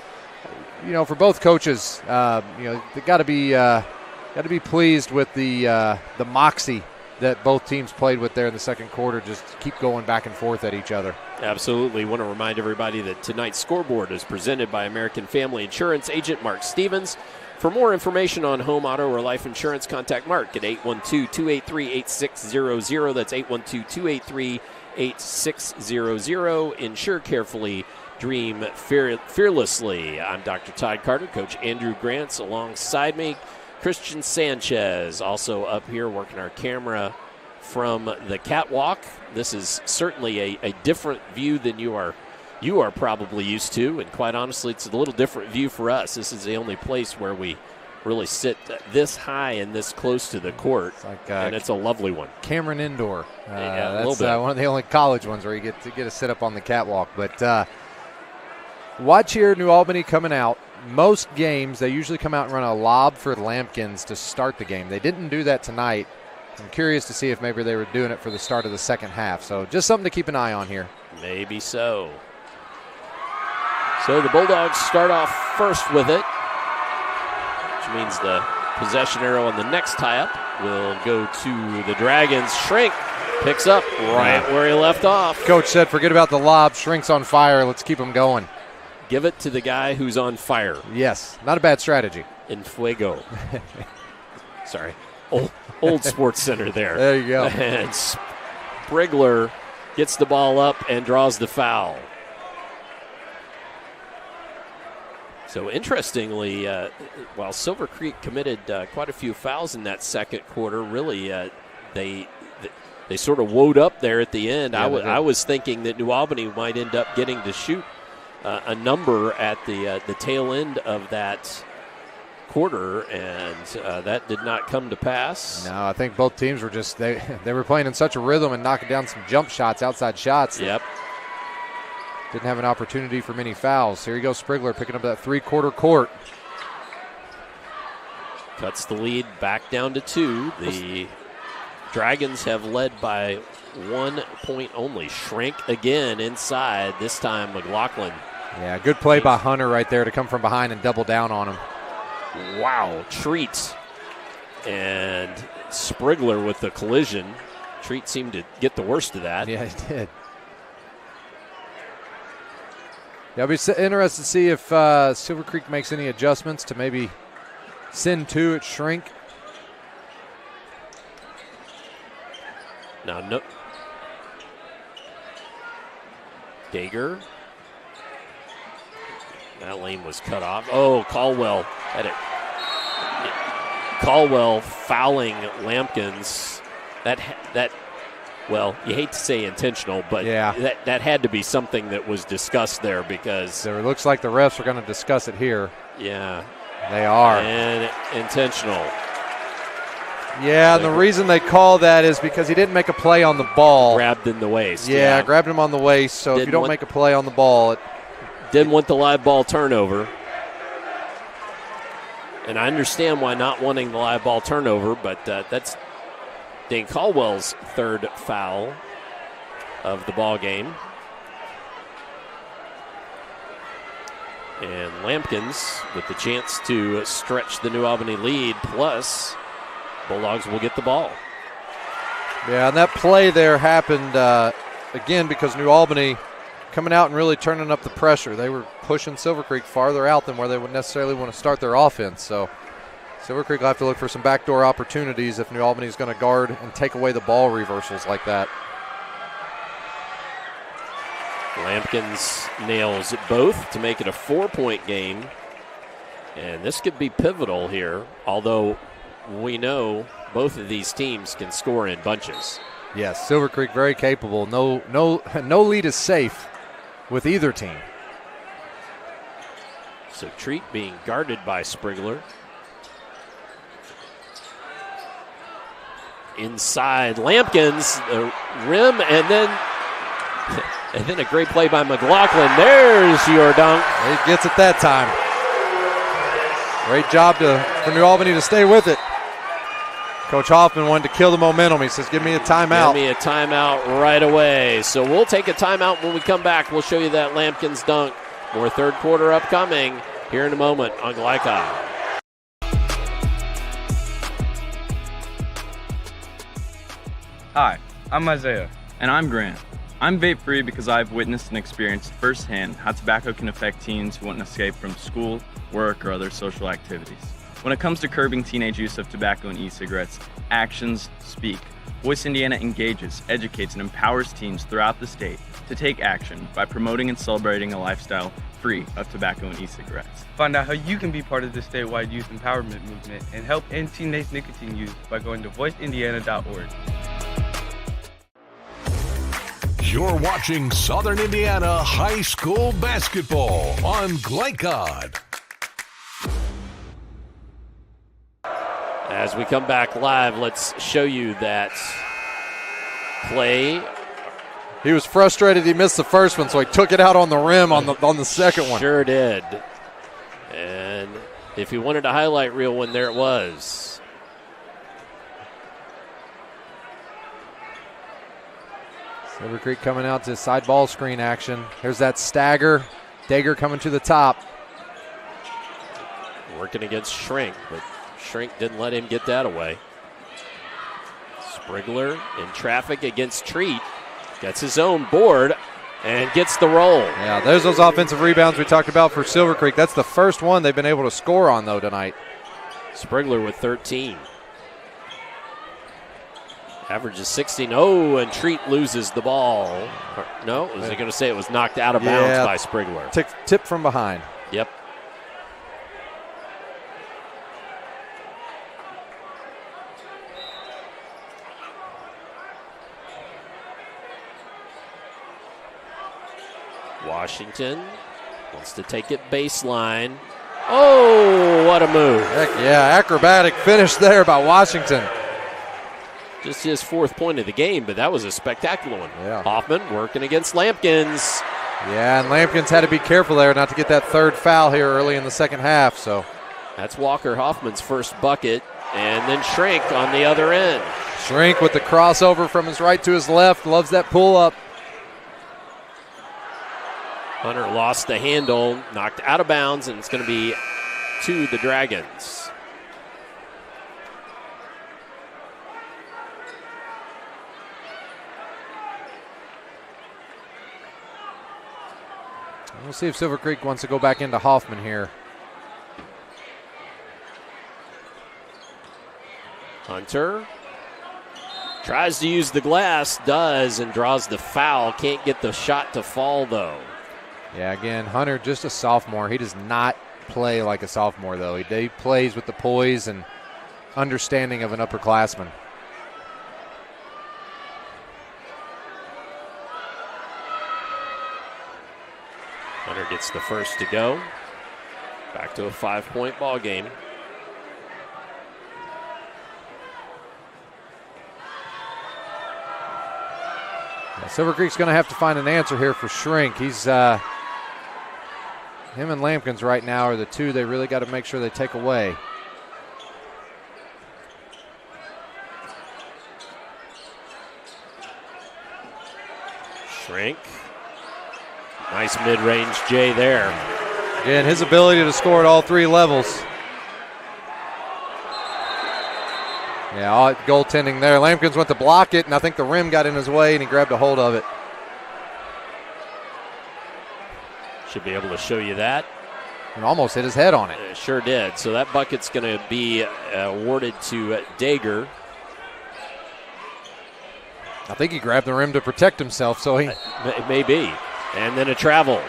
for both coaches, they got to be pleased with the moxie that both teams played with there in the second quarter. Just keep going back and forth at each other. Absolutely. Want to remind everybody that tonight's scoreboard is presented by American Family Insurance agent Mark Stevens. For more information on home, auto, or life insurance, contact Mark at 812-283-8600. That's 812-283-8600. Insure carefully, dream fearlessly. I'm Dr. Todd Carter, Coach Andrew Grants alongside me. Christian Sanchez also up here working our camera from the catwalk. This is certainly a different view than you are probably used to, and quite honestly, it's a little different view for us. This is the only place where we really sit this high and this close to the court, and it's a lovely one. Cameron Indoor. Yeah, a that's little bit. one of the only college ones where you get to sit up on the catwalk. But watch here, New Albany coming out. Most games, they usually come out and run a lob for Lampkins to start the game. They didn't do that tonight. I'm curious to see if maybe they were doing it for the start of the second half. So just something to keep an eye on here. Maybe so. So the Bulldogs start off first with it, which means the possession arrow on the next tie-up will go to the Dragons. Shrink picks up right where he left off. Coach said, forget about the lob. Shrink's on fire. Let's keep him going. Give it to the guy who's on fire. Yes, not a bad strategy. In fuego. Sorry. Old Sports Center there. There you go. And Sprigler gets the ball up and draws the foul. So interestingly, while Silver Creek committed quite a few fouls in that second quarter, really they sort of woed up there at the end. Yeah, I was thinking that New Albany might end up getting to shoot a number at the tail end of that quarter, and that did not come to pass. No, I think both teams were just they were playing in such a rhythm and knocking down some jump shots, outside shots. Yep. Didn't have an opportunity for many fouls. Here you go, Sprigler picking up that three-quarter court. Cuts the lead back down to 2. The Dragons have led by 1 point only. Shrink again inside, this time McLaughlin. Yeah, good play by Hunter right there to come from behind and double down on him. Wow, Treat and Sprigler with the collision. Treat seemed to get the worst of that. Yeah, he did. Yeah, I'll be interested to see if Silver Creek makes any adjustments to maybe send 2 at Shrink. Now, no. Dager. That lane was cut off. Oh, Caldwell had it. Caldwell fouling Lampkins. Well, you hate to say intentional, but yeah. that had to be something that was discussed there, because it looks like the refs are going to discuss it here. Yeah. They are. And intentional. Yeah, and the reason they call that is because he didn't make a play on the ball. Grabbed in the waist. Yeah, grabbed him on the waist, so if you don't make a play on the ball. Didn't want the live ball turnover. And I understand why not wanting the live ball turnover, but that's Dane Caldwell's third foul of the ball game. And Lampkins with the chance to stretch the New Albany lead, plus Bulldogs will get the ball. Yeah, and that play there happened, again, because New Albany coming out and really turning up the pressure. They were pushing Silver Creek farther out than where they would necessarily want to start their offense. So Silver Creek will have to look for some backdoor opportunities if New Albany is going to guard and take away the ball reversals like that. Lampkins nails both to make it a 4-point game. And this could be pivotal here, although we know both of these teams can score in bunches. Yes, Silver Creek very capable. No lead is safe with either team. So Treat being guarded by Sprigler. Inside Lampkins, the rim, and then a great play by McLaughlin. There's your dunk. He gets it that time. Great job for New Albany to stay with it. Coach Hoffman wanted to kill the momentum. He says, give me a timeout. Give me a timeout right away. So we'll take a timeout. When we come back, we'll show you that Lampkins dunk. More third quarter upcoming here in a moment on Glycod. Hi, I'm Isaiah. And I'm Grant. I'm vape-free because I've witnessed and experienced firsthand how tobacco can affect teens who want to escape from school, work, or other social activities. When it comes to curbing teenage use of tobacco and e-cigarettes, actions speak. Voice Indiana engages, educates, and empowers teens throughout the state to take action by promoting and celebrating a lifestyle free of tobacco and e-cigarettes. Find out how you can be part of the statewide youth empowerment movement and help end teenage nicotine use by going to voiceindiana.org. You're watching Southern Indiana High School Basketball on Glycod. As we come back live, let's show you that play. He was frustrated he missed the first one, so he took it out on the rim on the second one. Sure did. And if he wanted a highlight reel one, there it was. Silver Creek coming out to side ball screen action. Here's that stagger. Dager coming to the top. Working against Shrink, but Shrink didn't let him get that away. Sprigler in traffic against Treat. Gets his own board and gets the roll. Yeah, there's those offensive rebounds we talked about for Silver Creek. That's the first one they've been able to score on, though, tonight. Sprigler with 13. Averages 16. Oh, and Treat loses the ball. No, was he going to say it was knocked out of bounds by Sprigler? Tip from behind. Yep. Washington wants to take it baseline. Oh, what a move. Heck yeah, acrobatic finish there by Washington. Just his fourth point of the game, but that was a spectacular one. Yeah. Hoffman working against Lampkins. Yeah, and Lampkins had to be careful there not to get that third foul here early in the second half. So that's Walker Hoffman's first bucket, and then Shrink on the other end. Shrink with the crossover from his right to his left. Loves that pull-up. Hunter lost the handle, knocked out of bounds, and it's going to be to the Dragons. We'll see if Silver Creek wants to go back into Hoffman here. Hunter tries to use the glass, does, and draws the foul. Can't get the shot to fall, though. Yeah, again, Hunter, just a sophomore. He does not play like a sophomore, though. He plays with the poise and understanding of an upperclassman. Hunter gets the first to go. Back to a 5-point ball game. Silver Creek's going to have to find an answer here for Shrink. He's him and Lampkins right now are the two they really got to make sure they take away. Shrink. Nice mid-range J there. Again, his ability to score at all three levels. Yeah, goaltending there. Lampkins went to block it, and I think the rim got in his way, and he grabbed a hold of it. Should be able to show you that. And almost hit his head on it. It sure did. So that bucket's going to be awarded to Dager. I think he grabbed the rim to protect himself, so he... It may be. And then a travel.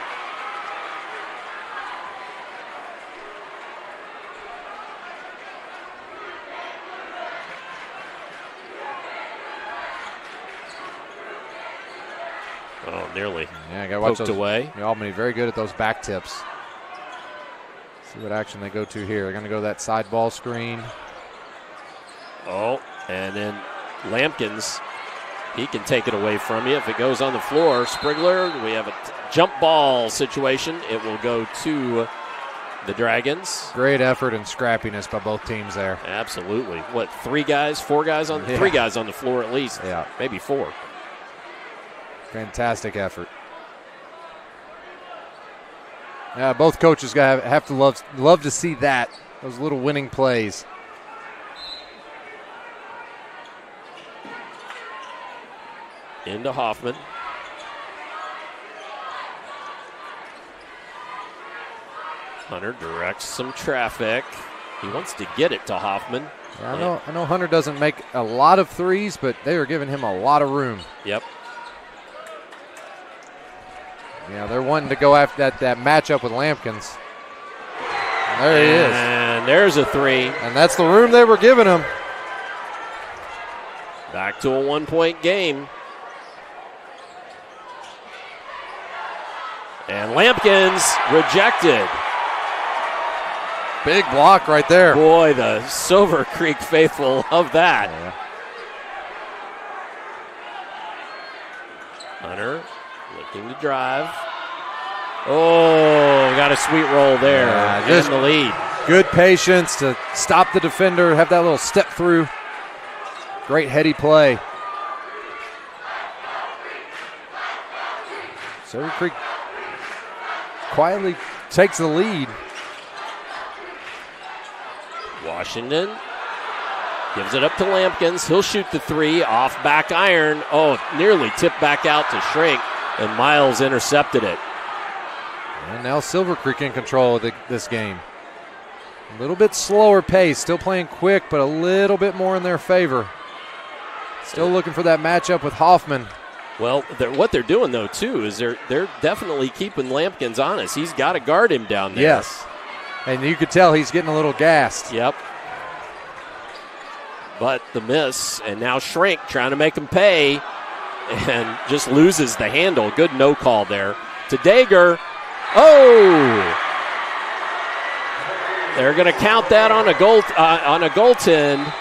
Oh, nearly. Yeah, I got to watch those. Away. Albany very good at those back tips. See what action they go to here. They're going to go that side ball screen. Oh, and then Lampkins, he can take it away from you if it goes on the floor. Sprigler, we have a jump ball situation. It will go to the Dragons. Great effort and scrappiness by both teams there. Absolutely. What, 3 guys, 4 guys on? Yeah. 3 guys on the floor at least. Yeah, maybe 4. Fantastic effort. Yeah, both coaches have to love to see that, those little winning plays. Into Hoffman. Hunter directs some traffic. He wants to get it to Hoffman. Yeah, I know Hunter doesn't make a lot of threes, but they are giving him a lot of room. Yep. Yeah, they're wanting to go after that matchup with Lampkins. And there he is. And there's a 3. And that's the room they were giving him. Back to a 1-point game. And Lampkins rejected. Big block right there. Boy, the Silver Creek faithful of that. Yeah. Hunter looking to drive. Oh, got a sweet roll there. Yeah, just in the lead. Good patience to stop the defender, have that little step through. Great heady play. Silver Creek quietly takes the lead. Washington gives it up to Lampkins. He'll shoot the 3 off back iron. Oh, nearly tipped back out to Shrink, and Miles intercepted it. And now Silver Creek in control of this game. A little bit slower pace, still playing quick, but a little bit more in their favor. Still looking for that matchup with Hoffman. Well, what they're doing, though, too, is they're definitely keeping Lampkins honest. He's got to guard him down there. Yes. And you could tell he's getting a little gassed. Yep. But the miss, and now Shrink trying to make him pay, and just loses the handle. Good no call there to Dager. Oh! They're going to count that on a goaltend.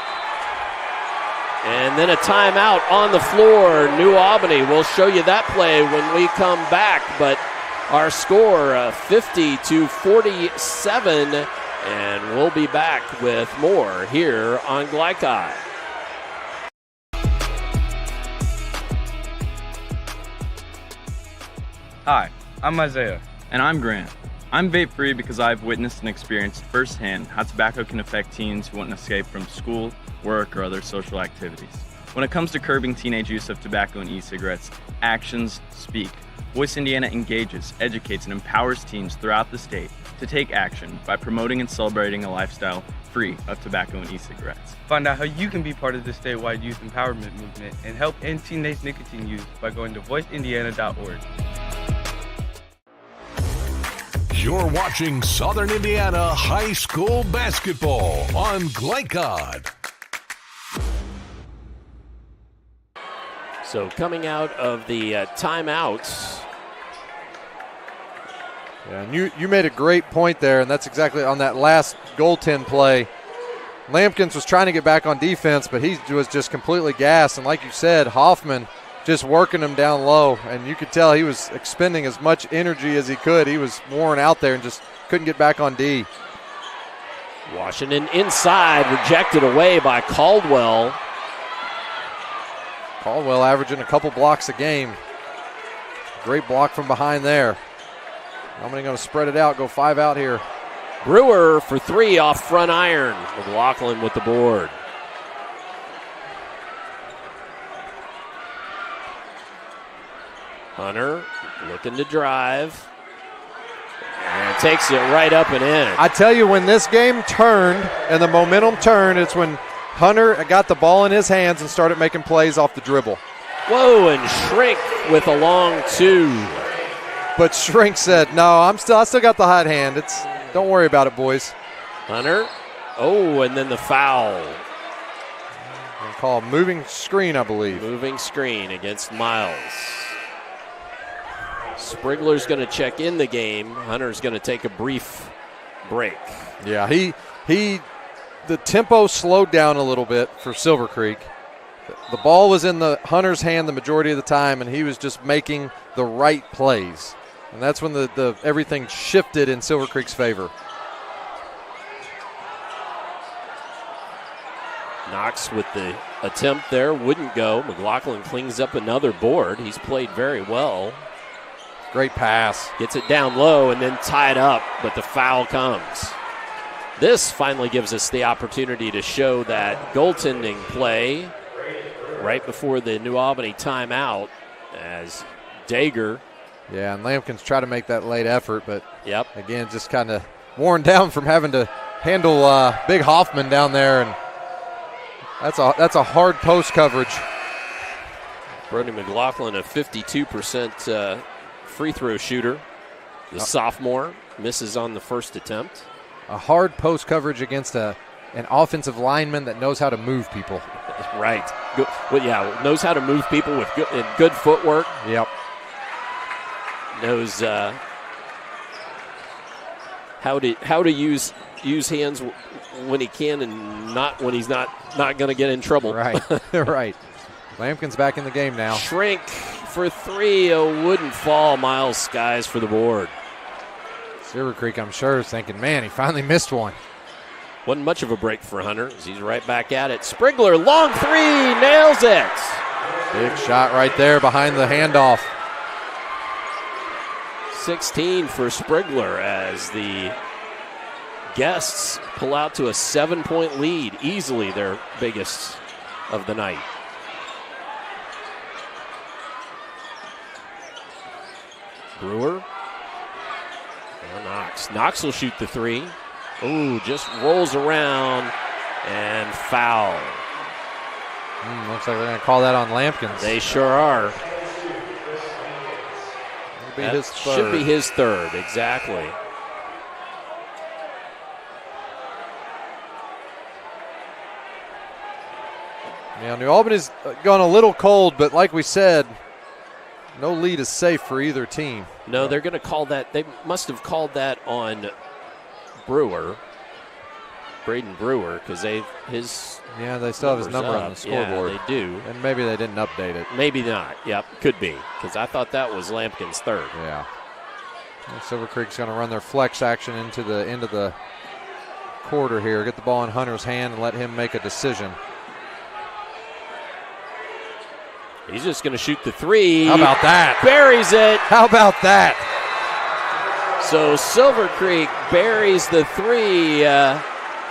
And then a timeout on the floor. New Albany. We'll show you that play when we come back. But our score 50-47, and we'll be back with more here on Glycod. Hi, I'm Isaiah. And I'm Grant. I'm vape-free because I've witnessed and experienced firsthand how tobacco can affect teens who want to escape from school, work, or other social activities. When it comes to curbing teenage use of tobacco and e-cigarettes, actions speak. Voice Indiana engages, educates, and empowers teens throughout the state to take action by promoting and celebrating a lifestyle free of tobacco and e-cigarettes. Find out how you can be part of the statewide youth empowerment movement and help end teenage nicotine use by going to voiceindiana.org. You're watching Southern Indiana High School Basketball on Glycod. So coming out of the timeouts. Yeah, and you made a great point there, and that's exactly on that last goaltend play. Lampkins was trying to get back on defense, but he was just completely gassed. And like you said, Hoffman just working him down low, and you could tell he was expending as much energy as he could. He was worn out there and just couldn't get back on D. Washington inside, rejected away by Caldwell. Caldwell averaging a couple blocks a game. Great block from behind there. Albany going to spread it out, go 5 out here. Brewer for 3 off front iron. McLaughlin with the board. Hunter looking to drive. And takes it right up and in. I tell you, when this game turned and the momentum turned, it's when Hunter got the ball in his hands and started making plays off the dribble. Whoa, and Shrink with a long 2. But Shrink said, no, I still got the hot hand. Don't worry about it, boys. Hunter. Oh, and then the foul. I'll call a moving screen, I believe. Moving screen against Miles. Sprigler's going to check in the game. Hunter's going to take a brief break. Yeah, the tempo slowed down a little bit for Silver Creek. The ball was in the Hunter's hand the majority of the time, and he was just making the right plays. And that's when the everything shifted in Silver Creek's favor. Knox with the attempt there, wouldn't go. McLaughlin cleans up another board. He's played very well. Great pass. Gets it down low and then tied up, but the foul comes. This finally gives us the opportunity to show that goaltending play right before the New Albany timeout as Dager. Yeah, and Lampkins try to make that late effort, but yep, again, just kind of worn down from having to handle Big Hoffman down there, and that's a hard post coverage. Brody McLaughlin, a 52% free throw shooter. The sophomore misses on the first attempt. A hard post coverage against an offensive lineman that knows how to move people. Right. Well, yeah, knows how to move people with good footwork. Yep. Knows how to use hands when he can and not when he's not going to get in trouble. Right. Right. Lampkin's back in the game now. Shrink for 3. A wouldn't fall. Miles Skies for the board. Silver Creek, I'm sure, is thinking, man, he finally missed one. Wasn't much of a break for Hunter as he's right back at it. Sprigler, long 3, nails it. Big shot right there behind the handoff. 16 for Sprigler as the guests pull out to a 7-point lead, easily their biggest of the night. Brewer. Knox will shoot the 3. Ooh, just rolls around and foul. Looks like they're going to call that on Lampkins. They sure are. Should be his third, exactly. Yeah, New Albany's gone a little cold, but like we said, no lead is safe for either team. No, they're going to call that. They must have called that on Brewer, Braden Brewer, because they still have his number on the scoreboard. Yeah, they do. And maybe they didn't update it. Maybe not. Yep, could be, because I thought that was Lampkin's third. Yeah. Well, Silver Creek's going to run their flex action into the end of the quarter here. Get the ball in Hunter's hand and let him make a decision. He's just going to shoot the 3. How about that? Buries it. How about that? So Silver Creek buries the 3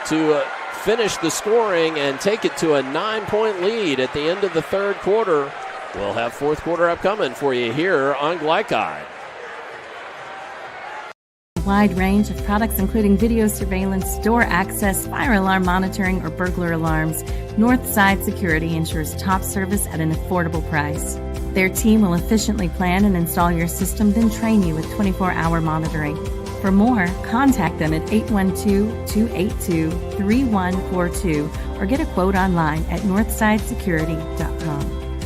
to finish the scoring and take it to a 9-point lead at the end of the third quarter. We'll have fourth quarter upcoming for you here on Glycod. A wide range of products including video surveillance, door access, fire alarm monitoring, or burglar alarms. Northside Security ensures top service at an affordable price. Their team will efficiently plan and install your system, then train you with 24-hour monitoring. For more, contact them at 812-282-3142 or get a quote online at northsidesecurity.com.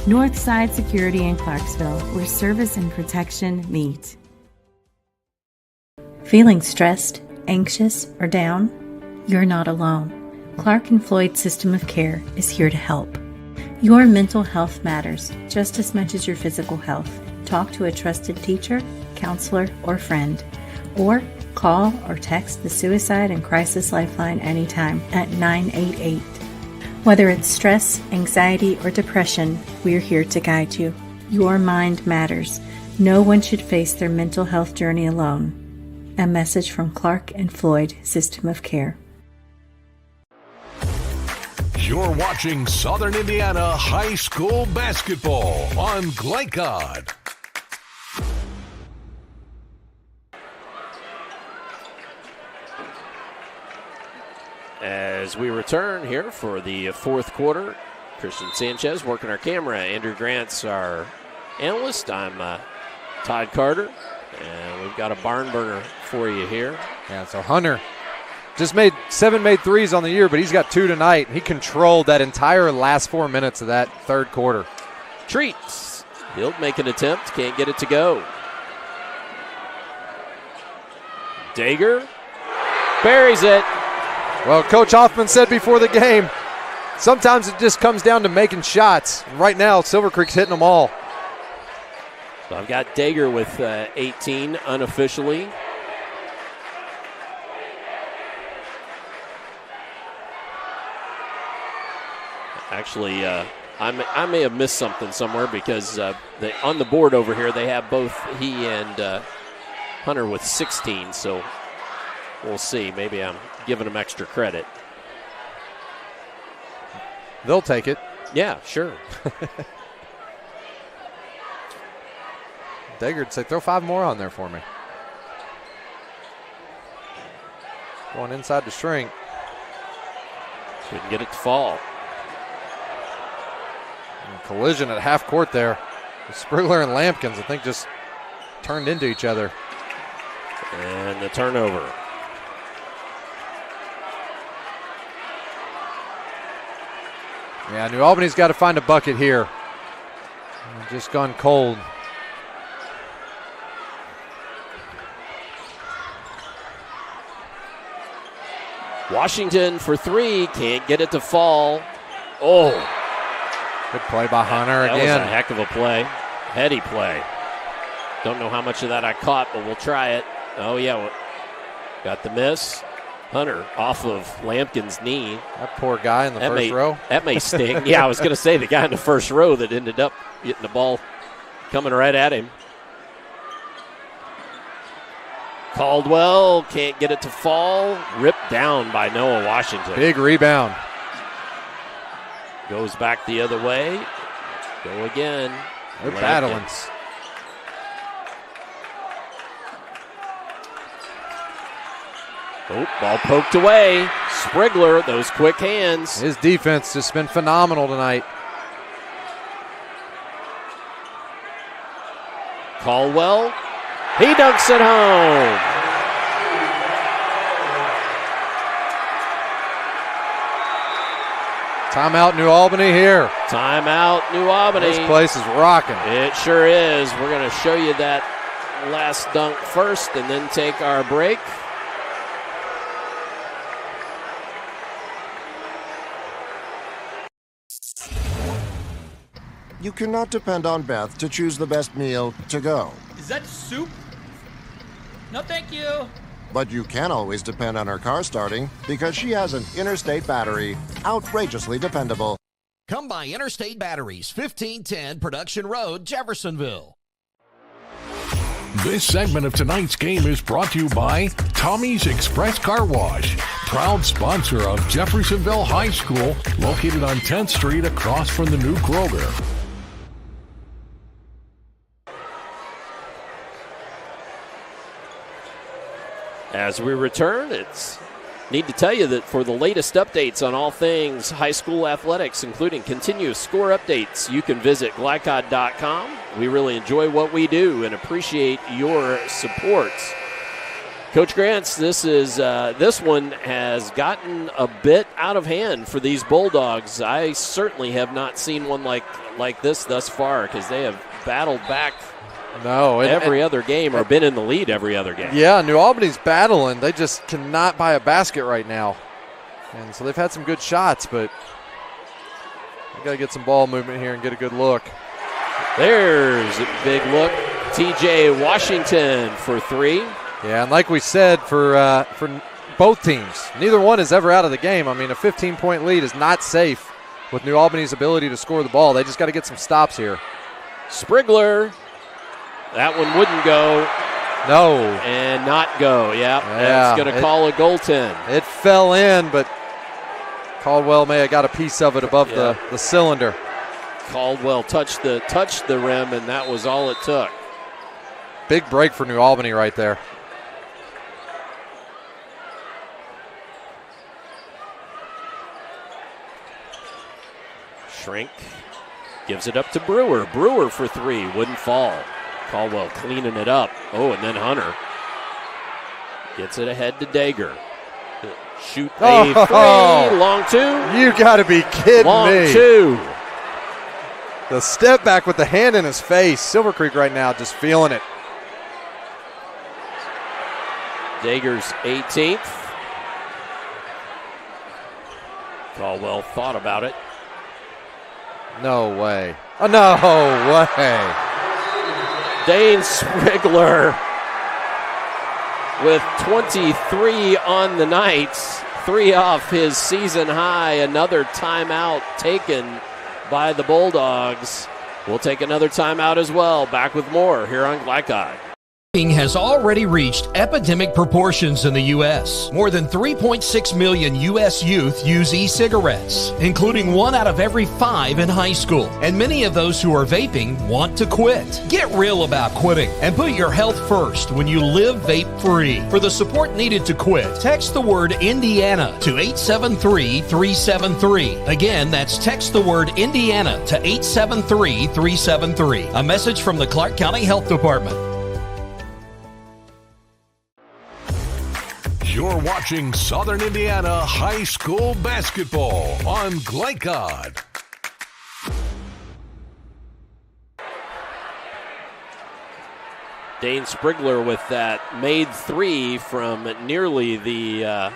Northside Security in Clarksville, where service and protection meet. Feeling stressed, anxious, or down? You're not alone. Clark & Floyd System of Care is here to help. Your mental health matters just as much as your physical health. Talk to a trusted teacher, counselor, or friend. Or call or text the Suicide and Crisis Lifeline anytime at 988. Whether it's stress, anxiety, or depression, we're here to guide you. Your mind matters. No one should face their mental health journey alone. A message from Clark and Floyd System of Care. You're watching Southern Indiana High School Basketball on Glycod. As we return here for the fourth quarter, Christian Sanchez working our camera. Andrew Grant's our analyst. I'm Todd Carter, and we've got a barn burner for you here. Yeah, so Hunter just made 7 made threes on the year, but he's got 2 tonight. He controlled that entire last 4 minutes of that third quarter. Treats. He'll make an attempt. Can't get it to go. Dager buries it. Well, Coach Hoffman said before the game, sometimes it just comes down to making shots. Right now, Silver Creek's hitting them all. So I've got Dager with 18 unofficially. Actually, I may have missed something somewhere because on the board over here they have both he and Hunter with 16. So we'll see. Maybe I'm giving them extra credit. They'll take it. Yeah, sure. Dager'd say, throw 5 more on there for me. Going inside to Shrink. Couldn't get it to fall. And collision at half court there. Sprigler and Lampkins, I think, just turned into each other. And the turnover. Yeah, New Albany's got to find a bucket here. Just gone cold. Washington for 3, can't get it to fall. Oh. Good play by Hunter again. That was a heck of a play. Heady play. Don't know how much of that I caught, but we'll try it. Oh, yeah. Got the miss. Hunter off of Lampkin's knee. That poor guy in the first row. That may sting. Yeah, I was going to say the guy in the first row that ended up getting the ball coming right at him. Caldwell can't get it to fall. Ripped down by Noah Washington. Big rebound. Goes back the other way. Go again. They're battling. Oh, ball poked away. Sprigler, those quick hands. His defense has been phenomenal tonight. Caldwell, he dunks it home. Timeout New Albany here. Timeout New Albany. This place is rocking. It sure is. We're going to show you that last dunk first and then take our break. You cannot depend on Beth to choose the best meal to go. Is that soup? No, thank you. But you can always depend on her car starting because she has an Interstate battery. Outrageously dependable. Come by Interstate Batteries, 1510 Production Road, Jeffersonville. This segment of tonight's game is brought to you by Tommy's Express Car Wash, proud sponsor of Jeffersonville High School, located on 10th Street across from the new Kroger. As we return, need to tell you that for the latest updates on all things high school athletics, including continuous score updates, you can visit glycod.com. We really enjoy what we do and appreciate your support. Coach Grants, this one has gotten a bit out of hand for these Bulldogs. I certainly have not seen one like this thus far because they have battled back every other game or been in the lead every other game. Yeah, New Albany's battling. They just cannot buy a basket right now. And so they've had some good shots, but they got to get some ball movement here and get a good look. There's a big look. TJ Washington for 3. Yeah, and like we said, for both teams, neither one is ever out of the game. I mean, a 15-point lead is not safe with New Albany's ability to score the ball. They just got to get some stops here. Sprigler. That one wouldn't go. No. And not go. Yeah. Yeah. It's going to call a goaltend. It fell in, but Caldwell may have got a piece of it above the cylinder. Caldwell touched the rim, and that was all it took. Big break for New Albany right there. Shrink gives it up to Brewer. Brewer for three. Wouldn't fall. Caldwell cleaning it up. Oh, and then Hunter gets it ahead to Dager. Shoot a three. Long two. You got to be kidding Long me. two. The step back with the hand in his face. Silver Creek right now just feeling it. Dager's 18th. Caldwell thought about it. No way. Oh, no way. Dane Sprigler with 23 on the night. 3 off his season high. Another timeout taken by the Bulldogs. We'll take another timeout as well. Back with more here on Glycod. Has already reached epidemic proportions in the U.S. More than 3.6 million U.S. youth use e-cigarettes, including 1 out of every 5 in high school. And many of those who are vaping want to quit. Get real about quitting and put your health first when you live vape-free. For the support needed to quit, text the word Indiana to 873-373. Again, that's text the word Indiana to 873-373. A message from the Clark County Health Department. You're watching Southern Indiana High School Basketball on Glycod. Dane Sprigler with that made three from nearly the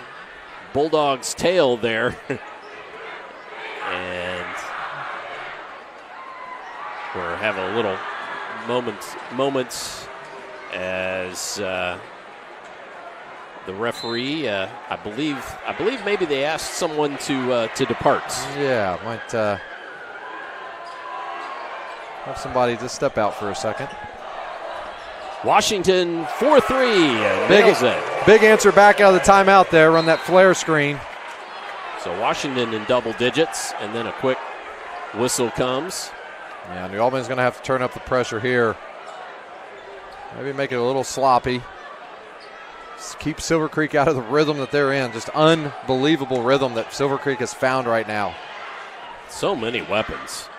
Bulldogs' tail there. And we're having a little moments as the referee, I believe maybe they asked someone to depart. Yeah, might have somebody just step out for a second. Washington 4-3. Nails it. Big answer back out of the timeout there. Run that flare screen. So Washington in double digits, and then a quick whistle comes. Yeah, New Albany's going to have to turn up the pressure here. Maybe make it a little sloppy. Just keep Silver Creek out of the rhythm that they're in. Just unbelievable rhythm that Silver Creek has found right now. So many weapons.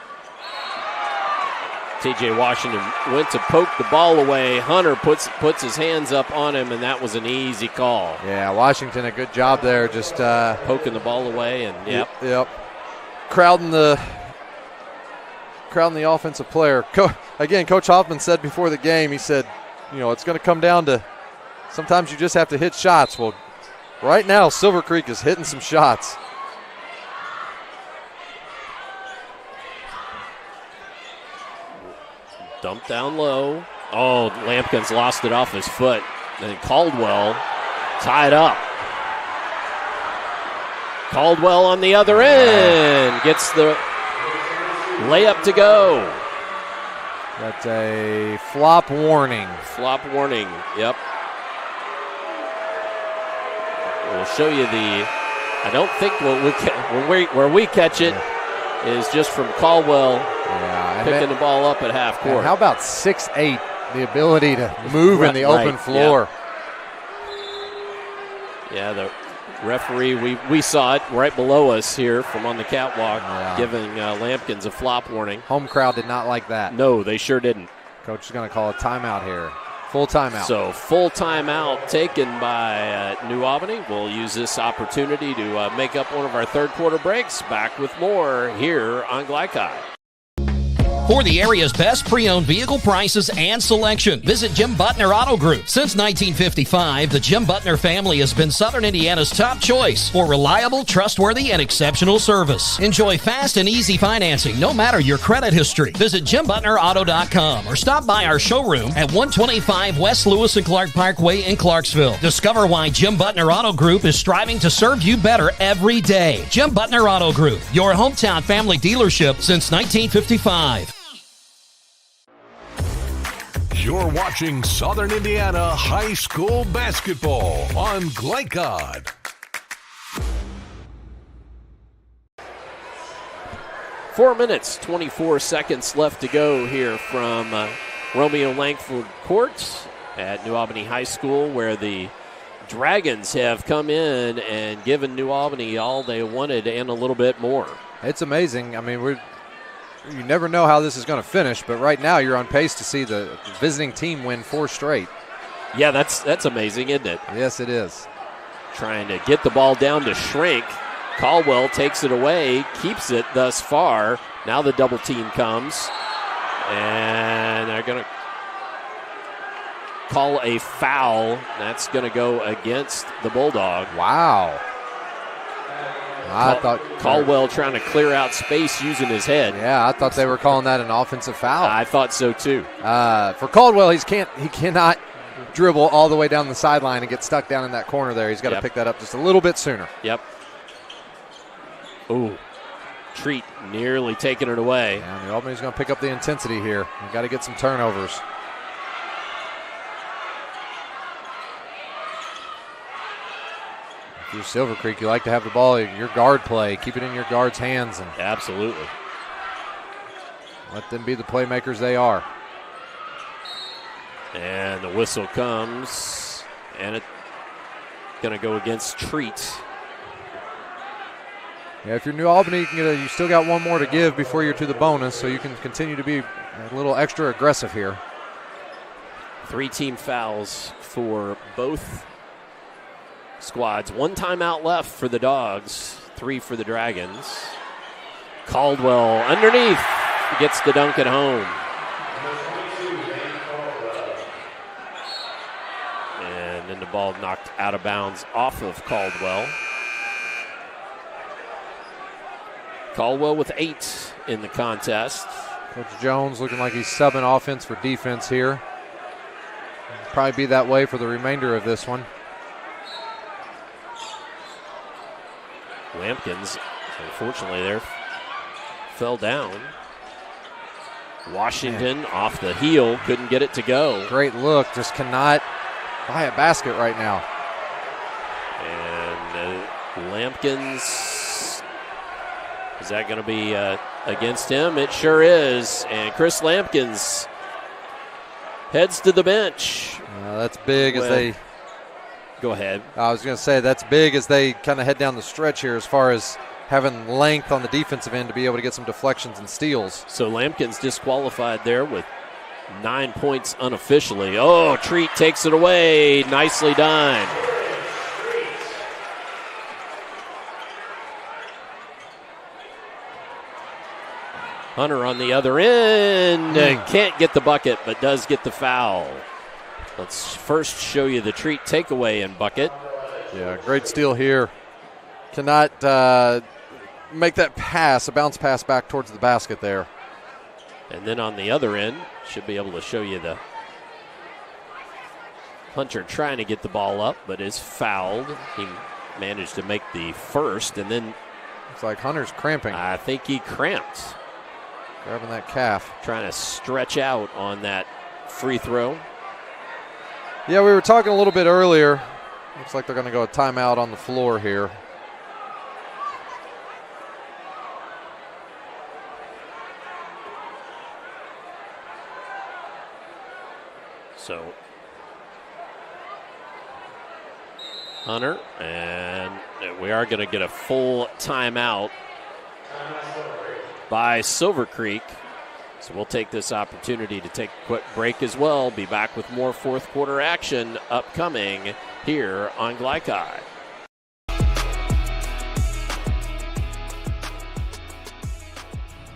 TJ Washington went to poke the ball away. Hunter puts his hands up on him, and that was an easy call. Yeah, Washington, a good job there. Just poking the ball away, and yep. Crowding the offensive player. Again, Coach Hoffman said before the game, he said, it's going to come down to sometimes you just have to hit shots. Well, right now, Silver Creek is hitting some shots. Dumped down low. Oh, Lampkins lost it off his foot. And Caldwell tied up. Caldwell on the other end gets the layup to go. That's a flop warning. Flop warning, yep. We'll show you I don't think where we catch it is just from Caldwell picking the ball up at half court. How about 6'8", the ability to move in the open floor? Yeah, the referee, we saw it right below us here from on the catwalk, giving Lampkins a flop warning. Home crowd did not like that. No, they sure didn't. Coach is going to call a timeout here. Full timeout. So full timeout taken by New Albany. We'll use this opportunity to make up one of our third quarter breaks. Back with more here on Glycod. For the area's best pre-owned vehicle prices and selection, visit Jim Butner Auto Group. Since 1955, the Jim Butner family has been Southern Indiana's top choice for reliable, trustworthy, and exceptional service. Enjoy fast and easy financing, no matter your credit history. Visit JimButnerAuto.com or stop by our showroom at 125 West Lewis and Clark Parkway in Clarksville. Discover why Jim Butner Auto Group is striving to serve you better every day. Jim Butner Auto Group, your hometown family dealership since 1955. You're watching Southern Indiana High School Basketball on Glycod. Four minutes, 24 seconds left to go here from Romeo Langford Court at New Albany High School, where the Dragons have come in and given New Albany all they wanted and a little bit more. It's amazing. I mean, you never know how this is going to finish, but right now you're on pace to see the visiting team win 4 straight. Yeah, that's amazing, isn't it? Yes, it is. Trying to get the ball down to Shrink. Caldwell takes it away, keeps it thus far. Now the double team comes, and they're going to call a foul. That's going to go against the Bulldog. Wow. I thought Caldwell trying to clear out space using his head. Yeah, I thought they were calling that an offensive foul. I thought so too. For Caldwell, he cannot dribble all the way down the sideline and get stuck down in that corner there. He's got to pick that up just a little bit sooner. Yep. Ooh, Treat nearly taking it away. Yeah, New Albany's going to pick up the intensity here. You've got to get some turnovers. If you're Silver Creek, you like to have the ball in your guard play. Keep it in your guard's hands. And absolutely. Let them be the playmakers they are. And the whistle comes, and it's going to go against Treat. Yeah, if you're New Albany, you still got one more to give before you're to the bonus, so you can continue to be a little extra aggressive here. 3 team fouls for both squads. 1 timeout left for the Dogs, 3 for the Dragons. Caldwell underneath gets the dunk at home. And then the ball knocked out of bounds off of Caldwell. Caldwell with 8 in the contest. Coach Jones looking like he's subbing offense for defense here. Probably be that way for the remainder of this one. Lampkins, unfortunately, there fell down. Washington off the heel, couldn't get it to go. Great look, just cannot buy a basket right now. And Lampkins, is that going to be against him? It sure is. And Chris Lampkins heads to the bench. That's big as they... Go ahead. I was going to say that's big as they kind of head down the stretch here as far as having length on the defensive end to be able to get some deflections and steals. So Lampkins disqualified there with 9 points unofficially. Oh, Treat takes it away. Nicely done. Hunter on the other end. Can't get the bucket, but does get the foul. Let's first show you the Treat takeaway and bucket. Yeah, great steal here. Cannot make that pass, a bounce pass back towards the basket there. And then on the other end, should be able to show you the Hunter trying to get the ball up, but is fouled. He managed to make the first, and then it's like Hunter's cramping. I think he cramped. Grabbing that calf. Trying to stretch out on that free throw. Yeah, we were talking a little bit earlier. Looks like they're going to go a timeout on the floor here. So Hunter, and we are going to get a full timeout by Silver Creek. So we'll take this opportunity to take a quick break as well. Be back with more fourth quarter action upcoming here on Glycod.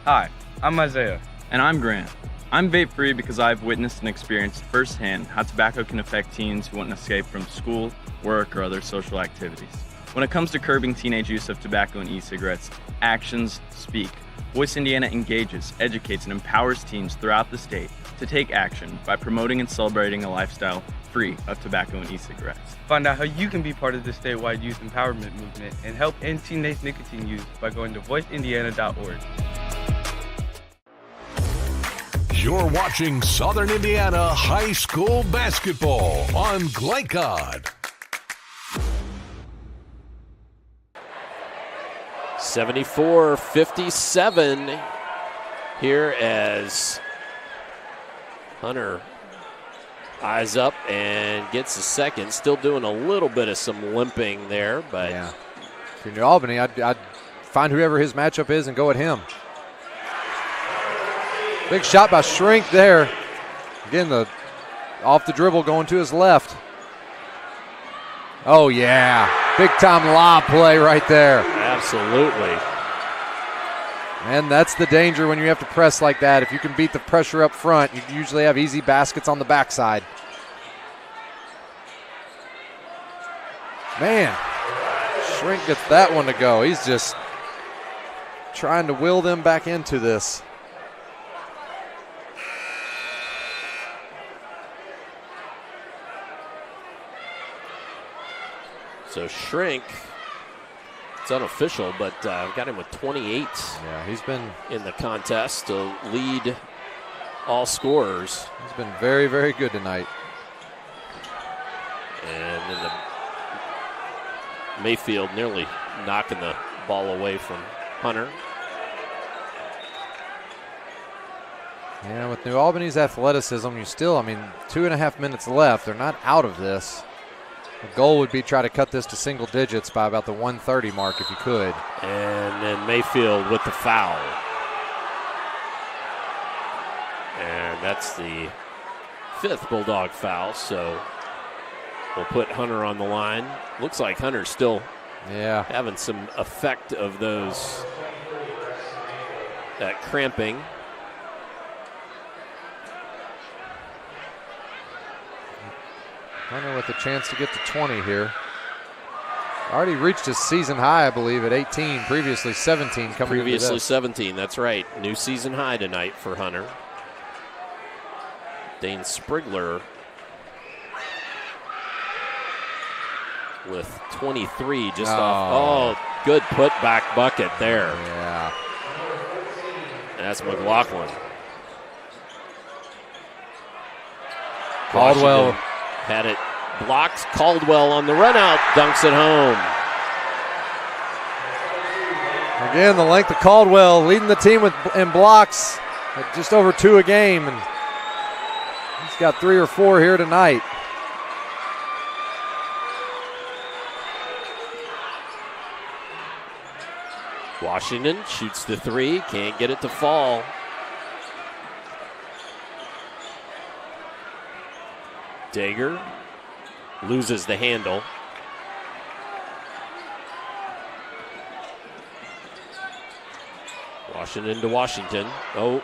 Hi, I'm Isaiah. And I'm Grant. I'm vape-free because I've witnessed and experienced firsthand how tobacco can affect teens who want an escape from school, work, or other social activities. When it comes to curbing teenage use of tobacco and e-cigarettes, actions speak. Voice Indiana engages, educates, and empowers teens throughout the state to take action by promoting and celebrating a lifestyle free of tobacco and e-cigarettes. Find out how you can be part of the statewide youth empowerment movement and help end teenage nicotine use by going to voiceindiana.org. You're watching Southern Indiana High School basketball on Glycod. 74-57 here as Hunter eyes up and gets a second. Still doing a little bit of some limping there, but yeah. If you're New Albany, I'd find whoever his matchup is and go at him. Big shot by Shrink there. Again, off the dribble going to his left. Oh, yeah. Big-time lob play right there. Absolutely. And that's the danger when you have to press like that. If you can beat the pressure up front, you usually have easy baskets on the backside. Man, Shrink gets that one to go. He's just trying to will them back into this. So Shrink, it's unofficial, but I've got him with 28. Yeah, he's been in the contest to lead all scorers. He's been very, very good tonight. And then Mayfield nearly knocking the ball away from Hunter. Yeah, with New Albany's athleticism, you still, 2.5 minutes left. They're not out of this. The goal would be try to cut this to single digits by about the 1:30 mark if you could. And then Mayfield with the foul. And that's the 5th Bulldog foul, so we'll put Hunter on the line. Looks like Hunter's still having some effect of that cramping. Hunter with a chance to get to 20 here. Already reached his season high, I believe, at 18. Previously 17 coming into this. Previously 17, that's right. New season high tonight for Hunter. Dane Sprigler with 23 just off. Oh, good putback bucket there. Yeah. That's McLaughlin. Caldwell Washington had it blocked. Caldwell on the run out, dunks it home. Again, the length of Caldwell leading the team in blocks at just over 2 a game, and he's got 3 or 4 here tonight. Washington shoots the 3, can't get it to fall. Dager loses the handle. Washington to Washington. Oh,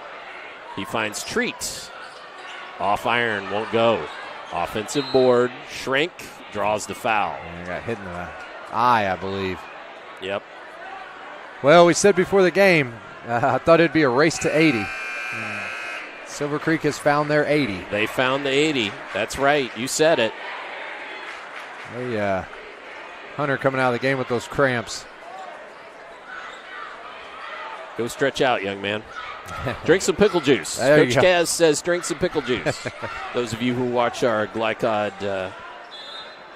he finds Treat. Off iron, won't go. Offensive board. Shrink draws the foul. He got hit in the eye, I believe. Yep. Well, we said before the game, I thought it'd be a race to 80. Silver Creek has found their 80. They found the 80. That's right. You said it. Hunter coming out of the game with those cramps. Go stretch out, young man. Drink some pickle juice. There Coach Kaz says drink some pickle juice. Those of you who watch our Glycod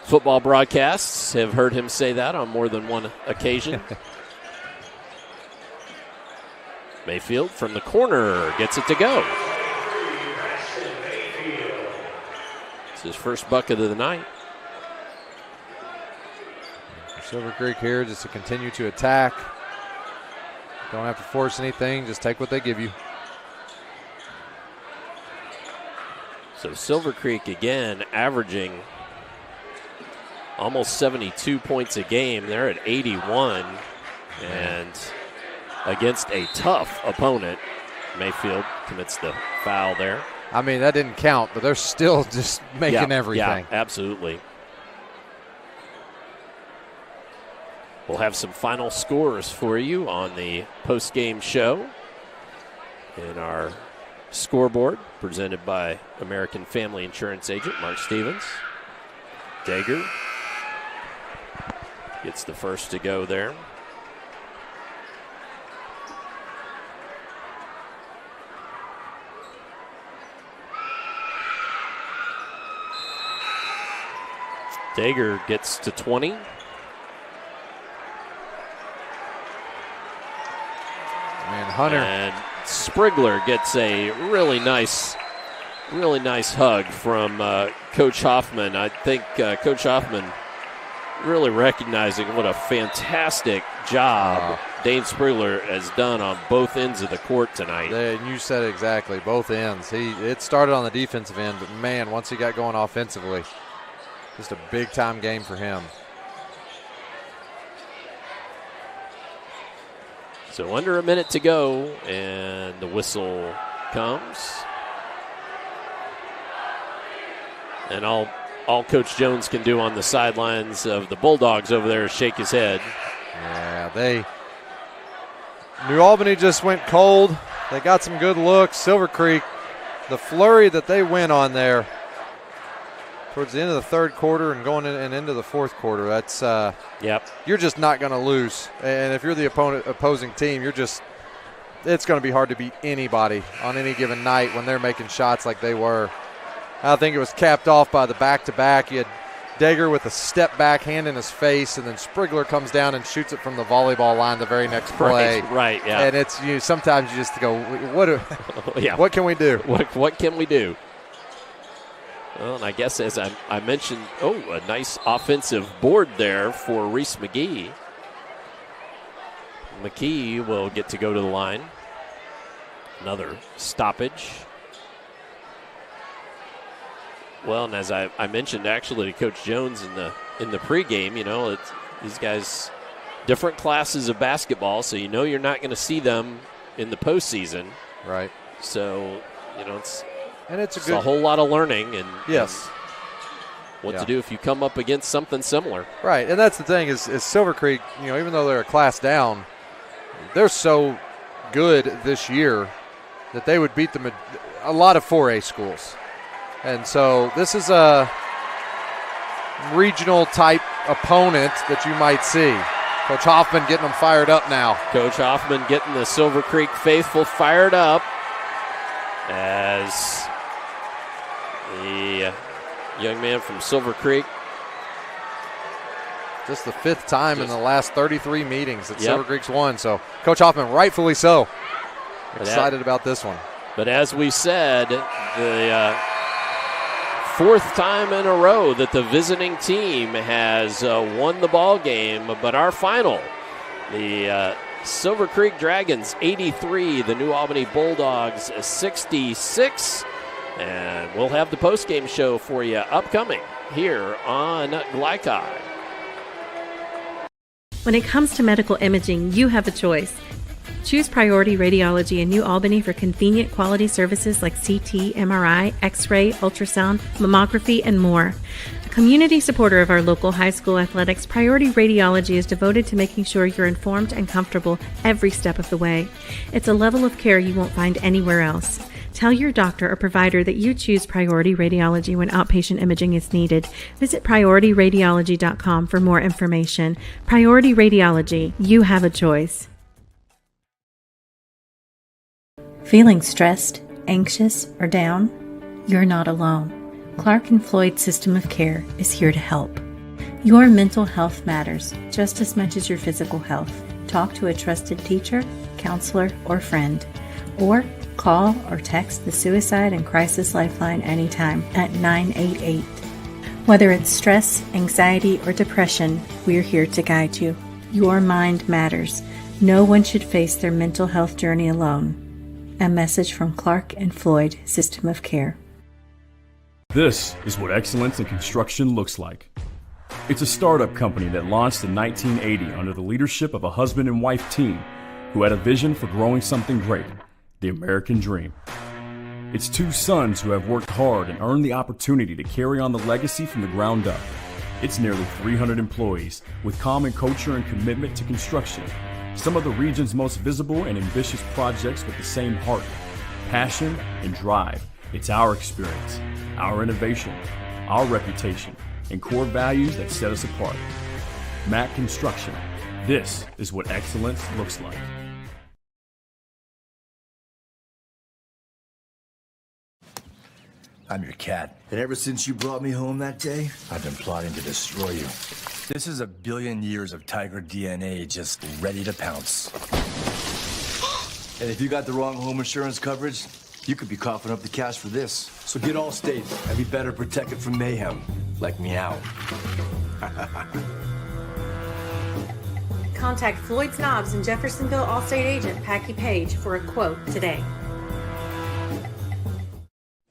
football broadcasts have heard him say that on more than one occasion. Mayfield from the corner gets it to go. It's his first bucket of the night. Silver Creek here just to continue to attack. Don't have to force anything, just take what they give you. So Silver Creek again averaging almost 72 points a game. They're at 81, and against a tough opponent, Mayfield commits the foul there. That didn't count, but they're still just making everything. Yeah, absolutely. We'll have some final scores for you on the post-game show in our scoreboard presented by American Family Insurance agent Mark Stevens. Dager gets the first to go there. Dager gets to 20. And Hunter. And Sprigler gets a really nice hug from Coach Hoffman. I think Coach Hoffman really recognizing what a fantastic job Dane Sprigler has done on both ends of the court tonight. You said it exactly, both ends. It started on the defensive end, but man, once he got going offensively, just a big-time game for him. So under a minute to go, and the whistle comes. And all Coach Jones can do on the sidelines of the Bulldogs over there is shake his head. Yeah, New Albany just went cold. They got some good looks. Silver Creek, the flurry that they went on there towards the end of the third quarter and going in and into the fourth quarter, that's you're just not going to lose. And if you're the opposing team, it's going to be hard to beat anybody on any given night when they're making shots like they were. I think it was capped off by the back-to-back. You had Dager with a step back, hand in his face, and then Sprigler comes down and shoots it from the volleyball line the very next play. Right, yeah. And it's sometimes you just go, what can we do? What can we do? Well, and I guess as I mentioned, a nice offensive board there for Reese McGee. McKee will get to go to the line. Another stoppage. Well, and as I mentioned actually to Coach Jones in the pregame, these guys, different classes of basketball, so you're not going to see them in the postseason. Right. So, it's a whole lot of learning and yes, what to do if you come up against something similar. Right, and that's the thing is Silver Creek, even though they're a class down, they're so good this year that they would beat a lot of 4A schools. And so this is a regional type opponent that you might see. Coach Hoffman getting them fired up now. Coach Hoffman getting the Silver Creek faithful fired up as the young man from Silver Creek. Just the fifth time in the last 33 meetings that Silver Creek's won. So Coach Hoffman, rightfully so, excited about this one. But as we said, the fourth time in a row that the visiting team has won the ball game. But our final, the Silver Creek Dragons 83, the New Albany Bulldogs 66. And we'll have the postgame show for you upcoming here on Glycod. When it comes to medical imaging, you have a choice. Choose Priority Radiology in New Albany for convenient quality services like CT, MRI, X-ray, ultrasound, mammography, and more. A community supporter of our local high school athletics, Priority Radiology is devoted to making sure you're informed and comfortable every step of the way. It's a level of care you won't find anywhere else. Tell your doctor or provider that you choose Priority Radiology when outpatient imaging is needed. Visit PriorityRadiology.com for more information. Priority Radiology, you have a choice. Feeling stressed, anxious, or down? You're not alone. Clark and Floyd System of Care is here to help. Your mental health matters just as much as your physical health. Talk to a trusted teacher, counselor, or friend. Or call or text the Suicide and Crisis Lifeline anytime at 988. Whether it's stress, anxiety, or depression, we're here to guide you. Your mind matters. No one should face their mental health journey alone. A message from Clark and Floyd System of Care. This is what excellence in construction looks like. It's a startup company that launched in 1980 under the leadership of a husband and wife team who had a vision for growing something great, the American dream. It's two sons who have worked hard and earned the opportunity to carry on the legacy from the ground up. It's nearly 300 employees with common culture and commitment to construction. Some of the region's most visible and ambitious projects with the same heart, passion, and drive. It's our experience, our innovation, our reputation, and core values that set us apart. Mack Construction. This is what excellence looks like. I'm your cat. And ever since you brought me home that day, I've been plotting to destroy you. This is 1 billion years of tiger DNA just ready to pounce. And if you got the wrong home insurance coverage, you could be coughing up the cash for this. So get Allstate and be better protected from mayhem, like meow. Contact Floyd Snobbs and Jeffersonville Allstate agent Packy Page for a quote today.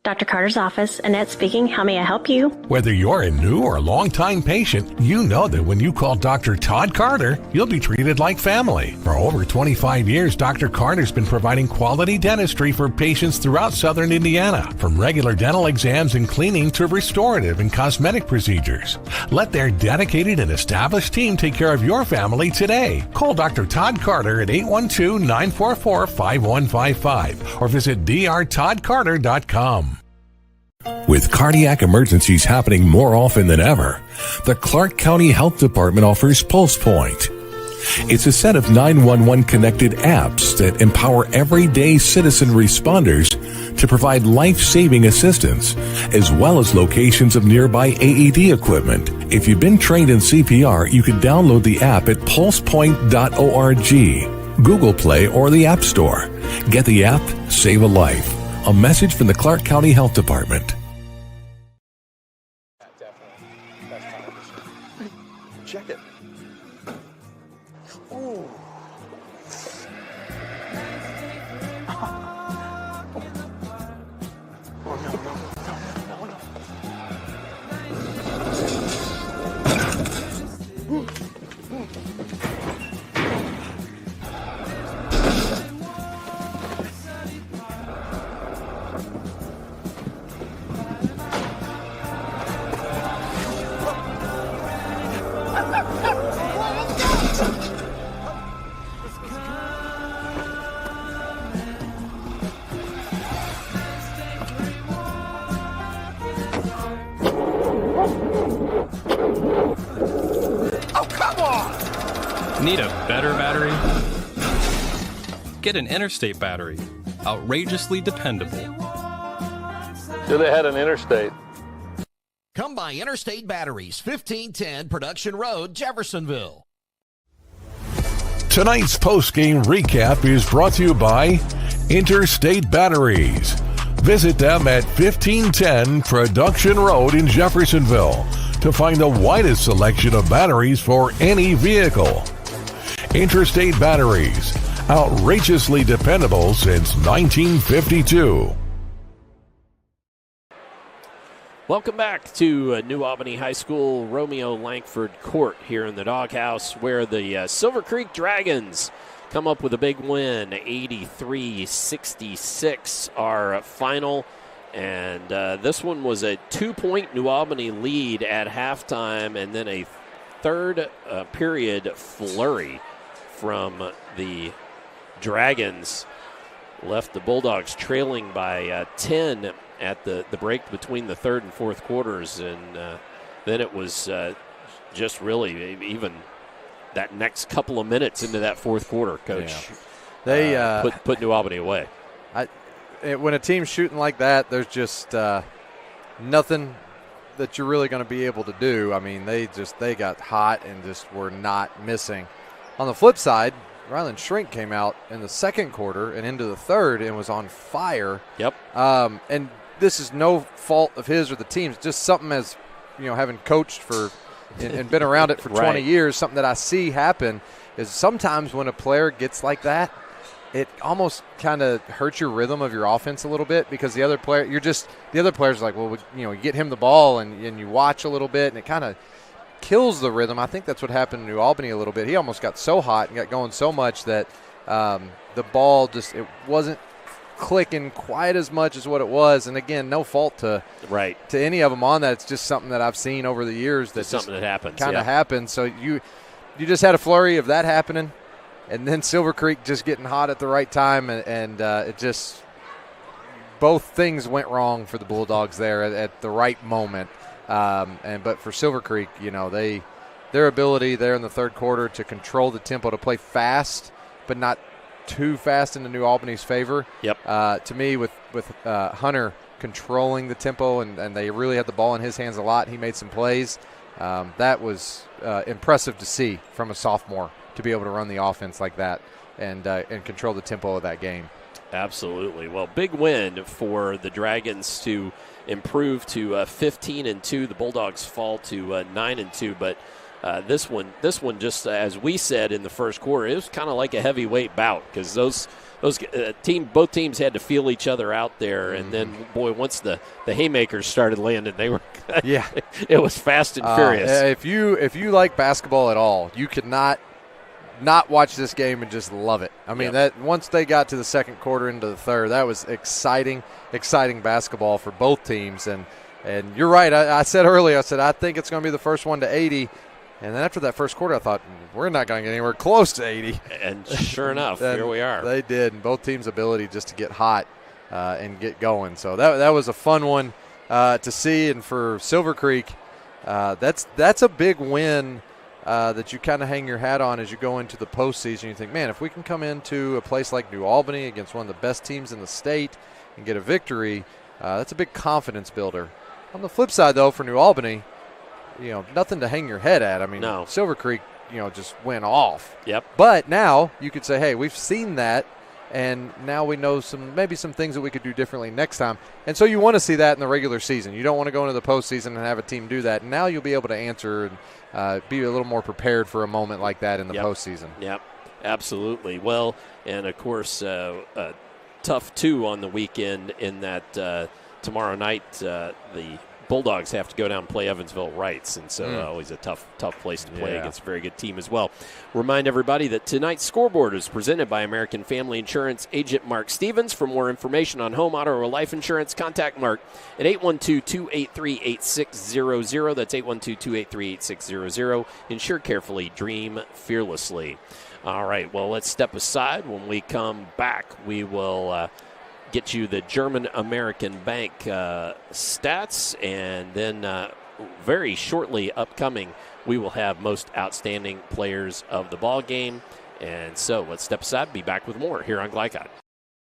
Dr. Carter's office, Annette speaking. How may I help you? Whether you're a new or longtime patient, you know that when you call Dr. Todd Carter, you'll be treated like family. For over 25 years, Dr. Carter's been providing quality dentistry for patients throughout Southern Indiana, from regular dental exams and cleaning to restorative and cosmetic procedures. Let their dedicated and established team take care of your family today. Call Dr. Todd Carter at 812-944-5155 or visit drtoddcarter.com. With cardiac emergencies happening more often than ever, the Clark County Health Department offers PulsePoint. It's a set of 911 connected apps that empower everyday citizen responders to provide life-saving assistance, as well as locations of nearby AED equipment. If you've been trained in CPR, you can download the app at pulsepoint.org, Google Play, or the App Store. Get the app, save a life. A message from the Clark County Health Department. Check it. Ooh. Oh, no. Need a better battery? Get an Interstate battery. Outrageously dependable. Should have had an Interstate. Come by Interstate Batteries, 1510 Production Road, Jeffersonville. Tonight's postgame recap is brought to you by Interstate Batteries. Visit them at 1510 Production Road in Jeffersonville to find the widest selection of batteries for any vehicle. Interstate Batteries, outrageously dependable since 1952. Welcome back to New Albany High School, Romeo Langford Court here in the Doghouse, where the Silver Creek Dragons come up with a big win, 83-66, our final. And this one was a 2-point New Albany lead at halftime, and then a third period flurry from the Dragons left the Bulldogs trailing by 10 at the break between the third and fourth quarters, and then it was just really even that next couple of minutes into that fourth quarter, Coach. Yeah. They put New Albany away. When a team's shooting like that, there's just nothing that you're really going to be able to do. I mean, they got hot and just were not missing. On the flip side, Ryland Shrink came out in the second quarter and into the third and was on fire. Yep. And this is no fault of his or the team's, just something as, having coached for and been around it for 20 years, something that I see happen is sometimes when a player gets like that, it almost kind of hurts your rhythm of your offense a little bit, because the other player's like, well, you get him the ball and you watch a little bit, and it kind of kills the rhythm. I think that's what happened in New Albany a little bit. He almost got so hot and got going so much that the ball it wasn't clicking quite as much as what it was. And again, no fault to any of them on that. It's just something that I've seen over the years that something that happens, kind of happens. So you just had a flurry of that happening, and then Silver Creek just getting hot at the right time, and it just both things went wrong for the Bulldogs there at the right moment. But for Silver Creek, their ability there in the third quarter to control the tempo, to play fast but not too fast into New Albany's favor. Yep. To me, with Hunter controlling the tempo, and they really had the ball in his hands a lot. He made some plays. That was impressive to see from a sophomore to be able to run the offense like that and control the tempo of that game. Absolutely. Well, big win for the Dragons to improve to 15-2. The Bulldogs fall to 9-2, but this one, just as we said in the first quarter, it was kind of like a heavyweight bout because both teams had to feel each other out there, and then once the haymakers started landing, they were it was fast and furious. If you like basketball at all, you could not watch this game and just love it. I mean, that once they got to the second quarter into the third, that was exciting basketball for both teams. And you're right. I said earlier, I think it's going to be the first one to 80. And then after that first quarter, I thought, we're not going to get anywhere close to 80. And sure enough, here we are. They did, and both teams' ability just to get hot and get going. So that was a fun one to see. And for Silver Creek, that's a big win that you kind of hang your hat on as you go into the postseason. You think, man, if we can come into a place like New Albany against one of the best teams in the state and get a victory, that's a big confidence builder. On the flip side, though, for New Albany, nothing to hang your head at. I mean, Silver Creek, just went off. Yep. But now you could say, hey, we've seen that, and now we know maybe some things that we could do differently next time. And so you want to see that in the regular season. You don't want to go into the postseason and have a team do that. And now you'll be able to answer and be a little more prepared for a moment like that in the postseason. Yep, absolutely. Well, and of course, tough too on the weekend in that tomorrow night the Bulldogs have to go down and play Evansville Rights, and so always a tough place to play against a very good team as well. Remind everybody that tonight's scoreboard is presented by American Family Insurance agent Mark Stevens. For more information on home, auto, or life insurance, contact Mark at 812-283-8600. That's 812-283-8600. Insure carefully, dream fearlessly. All right, well, let's step aside. When we come back, we will get you the German American Bank stats, and then very shortly upcoming, we will have most outstanding players of the ball game. And so let's step aside, be back with more here on Glycod.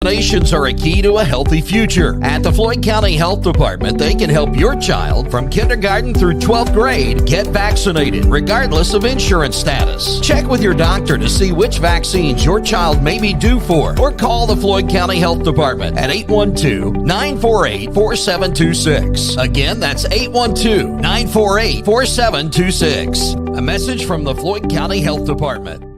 Vaccinations are a key to a healthy future. At the Floyd County Health Department, they can help your child from kindergarten through 12th grade get vaccinated, regardless of insurance status. Check with your doctor to see which vaccines your child may be due for, or call the Floyd County Health Department at 812-948-4726. Again, that's 812-948-4726. A message from the Floyd County Health Department.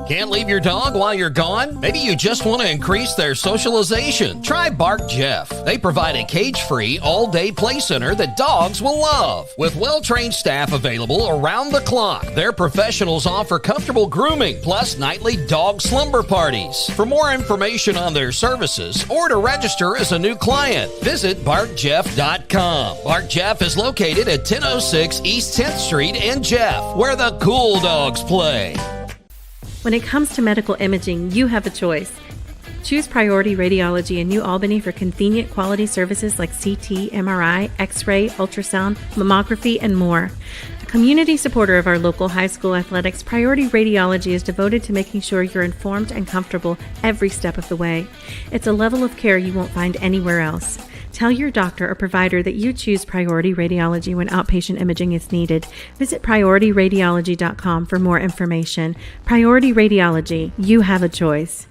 Can't leave your dog while you're gone? Maybe you just want to increase their socialization. Try Bark Jeff. They provide a cage-free, all-day play center that dogs will love. With well-trained staff available around the clock, their professionals offer comfortable grooming, plus nightly dog slumber parties. For more information on their services or to register as a new client, visit BarkJeff.com. Bark Jeff is located at 1006 East 10th Street in Jeff, where the cool dogs play. When it comes to medical imaging, you have a choice. Choose Priority Radiology in New Albany for convenient quality services like CT, MRI, X-ray, ultrasound, mammography, and more. A community supporter of our local high school athletics, Priority Radiology is devoted to making sure you're informed and comfortable every step of the way. It's a level of care you won't find anywhere else. Tell your doctor or provider that you choose Priority Radiology when outpatient imaging is needed. Visit PriorityRadiology.com for more information. Priority Radiology, you have a choice.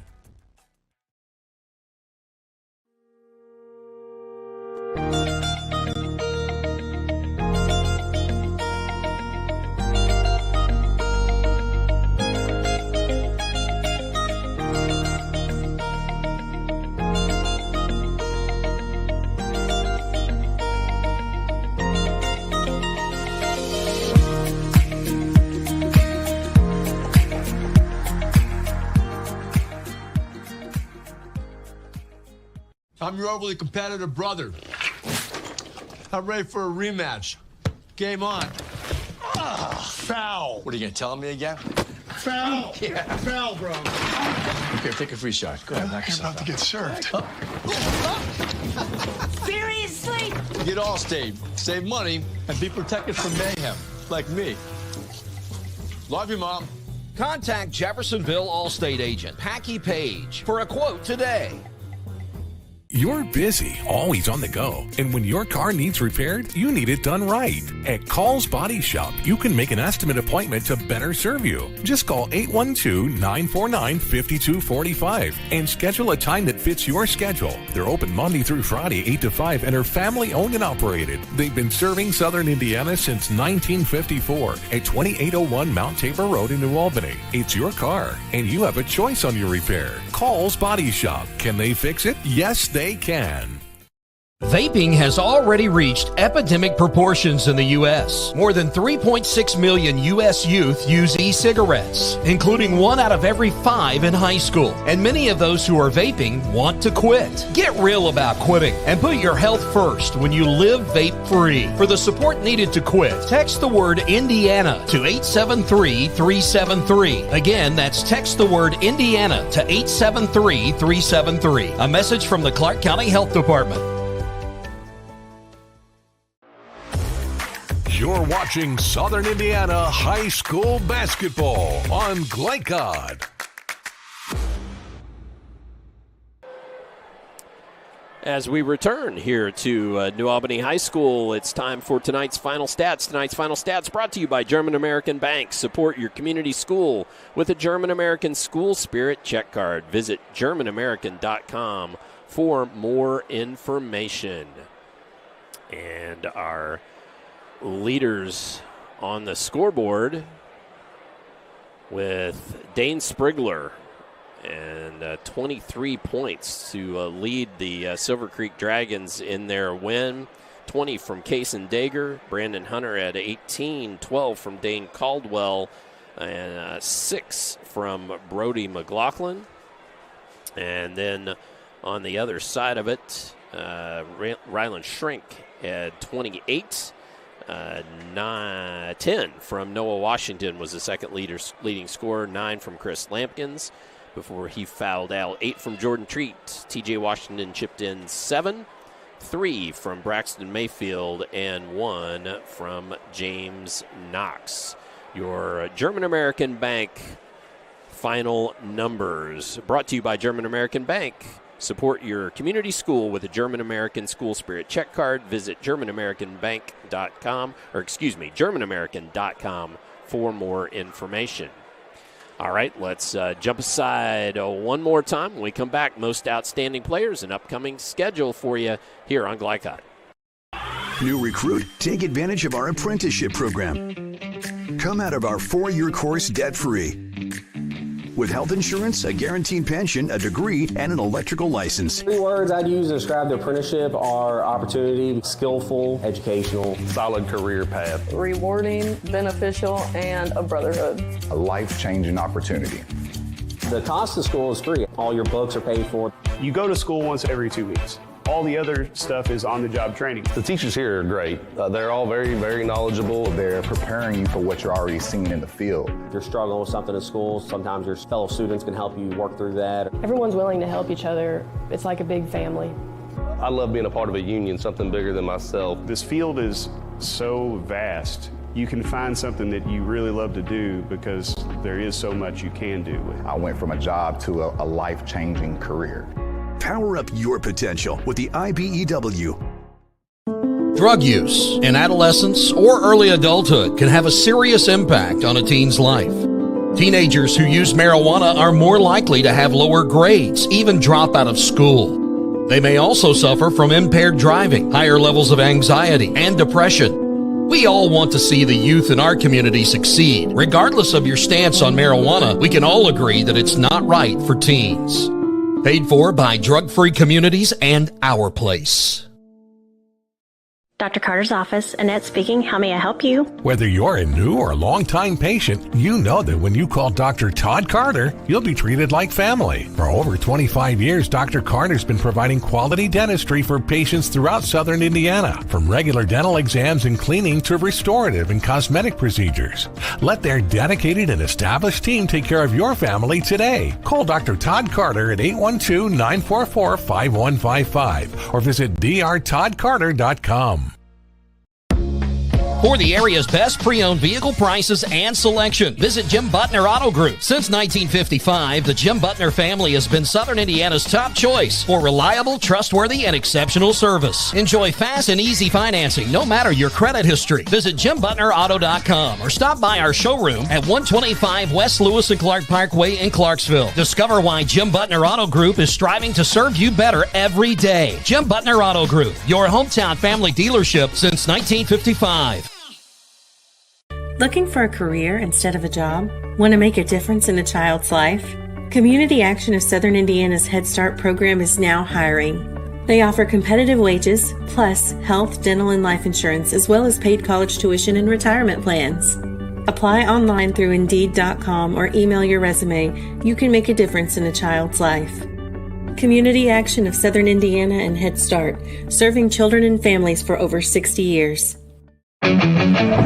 I'm your overly competitive brother. I'm ready for a rematch. Game on. Foul. What are you going to tell me again? Foul. Yeah. Foul, bro. Here, take a free shot. Go ahead, knock You're yourself about to get served. Seriously? Get Allstate, save money, and be protected from mayhem, like me. Love you, Mom. Contact Jeffersonville Allstate agent Packy Page for a quote today. You're busy, always on the go, and when your car needs repaired, you need it done right. At Call's Body Shop, you can make an estimate appointment to better serve you. Just call 812-949-5245 and schedule a time that fits your schedule. They're open Monday through Friday, 8 to 5, and are family-owned and operated. They've been serving Southern Indiana since 1954 at 2801 Mount Tabor Road in New Albany. It's your car, and you have a choice on your repair. Call's Body Shop. Can they fix it? Yes, they can. Vaping has already reached epidemic proportions in the U.S. More than 3.6 million U.S. youth use e-cigarettes, including 1 out of every 5 in high school. And many of those who are vaping want to quit. Get real about quitting and put your health first when you live vape-free. For the support needed to quit, text the word Indiana to 873-373. Again, that's text the word Indiana to 873-373. A message from the Clark County Health Department. You're watching Southern Indiana High School basketball on Glycod. As we return here to New Albany High School, it's time for tonight's Final Stats. Tonight's Final Stats brought to you by German American Bank. Support your community school with a German American School Spirit check card. Visit GermanAmerican.com for more information. And our leaders on the scoreboard with Dane Sprigler and 23 points to lead the Silver Creek Dragons in their win. 20 from Kason Dager, Brandon Hunter at 18, 12 from Dane Caldwell, and 6 from Brody McLaughlin. And then on the other side of it, Rylan Shrink had 28. 10 from Noah Washington was the second leading scorer. 9 from Chris Lampkins before he fouled out. 8 from Jordan Treat. TJ Washington chipped in 7. 3 from Braxton Mayfield and 1 from James Knox. Your German American Bank final numbers brought to you by German American Bank. Support your community school with a German American School Spirit check card. Visit GermanAmerican.com for more information. All right, let's jump aside one more time. When we come back, most outstanding players and upcoming schedule for you here on Glycod. New recruit? Take advantage of our apprenticeship program. Come out of our 4-year course debt-free. With health insurance, a guaranteed pension, a degree, and an electrical license. 3 words I'd use to describe the apprenticeship are opportunity, skillful, educational, solid career path, rewarding, beneficial, and a brotherhood. A life-changing opportunity. The cost of school is free. All your books are paid for. You go to school once every 2 weeks. All the other stuff is on-the-job training. The teachers here are great. They're all very, very knowledgeable. They're preparing you for what you're already seeing in the field. If you're struggling with something in school, sometimes your fellow students can help you work through that. Everyone's willing to help each other. It's like a big family. I love being a part of a union, something bigger than myself. This field is so vast. You can find something that you really love to do because there is so much you can do. I went from a job to a life-changing career. Power up your potential with the IBEW. Drug use in adolescence or early adulthood can have a serious impact on a teen's life. Teenagers who use marijuana are more likely to have lower grades, even drop out of school. They may also suffer from impaired driving, higher levels of anxiety, and depression. We all want to see the youth in our community succeed. Regardless of your stance on marijuana, we can all agree that it's not right for teens. Paid for by Drug Free Communities and Our Place. Dr. Carter's office, Annette speaking. How may I help you? Whether you're a new or long-time patient, you know that when you call Dr. Todd Carter, you'll be treated like family. For over 25 years, Dr. Carter's been providing quality dentistry for patients throughout Southern Indiana, from regular dental exams and cleaning to restorative and cosmetic procedures. Let their dedicated and established team take care of your family today. Call Dr. Todd Carter at 812-944-5155 or visit drtoddcarter.com. For the area's best pre-owned vehicle prices and selection, visit Jim Butner Auto Group. Since 1955, the Jim Butner family has been Southern Indiana's top choice for reliable, trustworthy, and exceptional service. Enjoy fast and easy financing no matter your credit history. Visit JimButnerAuto.com or stop by our showroom at 125 West Lewis and Clark Parkway in Clarksville. Discover why Jim Butner Auto Group is striving to serve you better every day. Jim Butner Auto Group, your hometown family dealership since 1955. Looking for a career instead of a job? Want to make a difference in a child's life? Community Action of Southern Indiana's Head Start program is now hiring. They offer competitive wages, plus health, dental, and life insurance, as well as paid college tuition and retirement plans. Apply online through Indeed.com or email your resume. You can make a difference in a child's life. Community Action of Southern Indiana and Head Start, serving children and families for over 60 years.